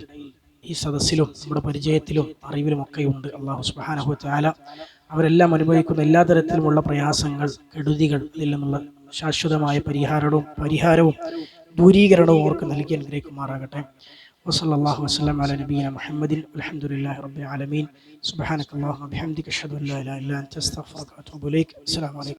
ഈ സദസ്സിലും നമ്മുടെ പരിചയത്തിലും അറിവിലും ഒക്കെ ഉണ്ട്. അല്ലാഹു സുബ്ഹാനഹു വ തആല അവരെല്ലാം അനുഭവിക്കുന്ന എല്ലാ തരത്തിലുമുള്ള പ്രയാസങ്ങൾ, കെടുതികൾ, ഇതിൽ നിന്നുള്ള ശാശ്വതമായ പരിഹാരവും ദൂരീകരണവും അവർക്ക് നൽകി അനുഗ്രഹിക്കുമാറാകട്ടെ. വസല്ലല്ലാഹു വസല്ലം അലാ നബിയിന മുഹമ്മദിൻ വൽഹംദുലില്ലാഹി റബ്ബിൽ ആലമീൻ. സുബ്ഹാനകല്ലാഹുമ്മ വബിഹംദിക അഷ്ഹദു അൻ ലാ ഇലാഹ ഇല്ല അൻത അസ്തഗ്ഫിറുക വഅതൂബു ഇലൈക്. അസ്സലാമു അലൈക്കും.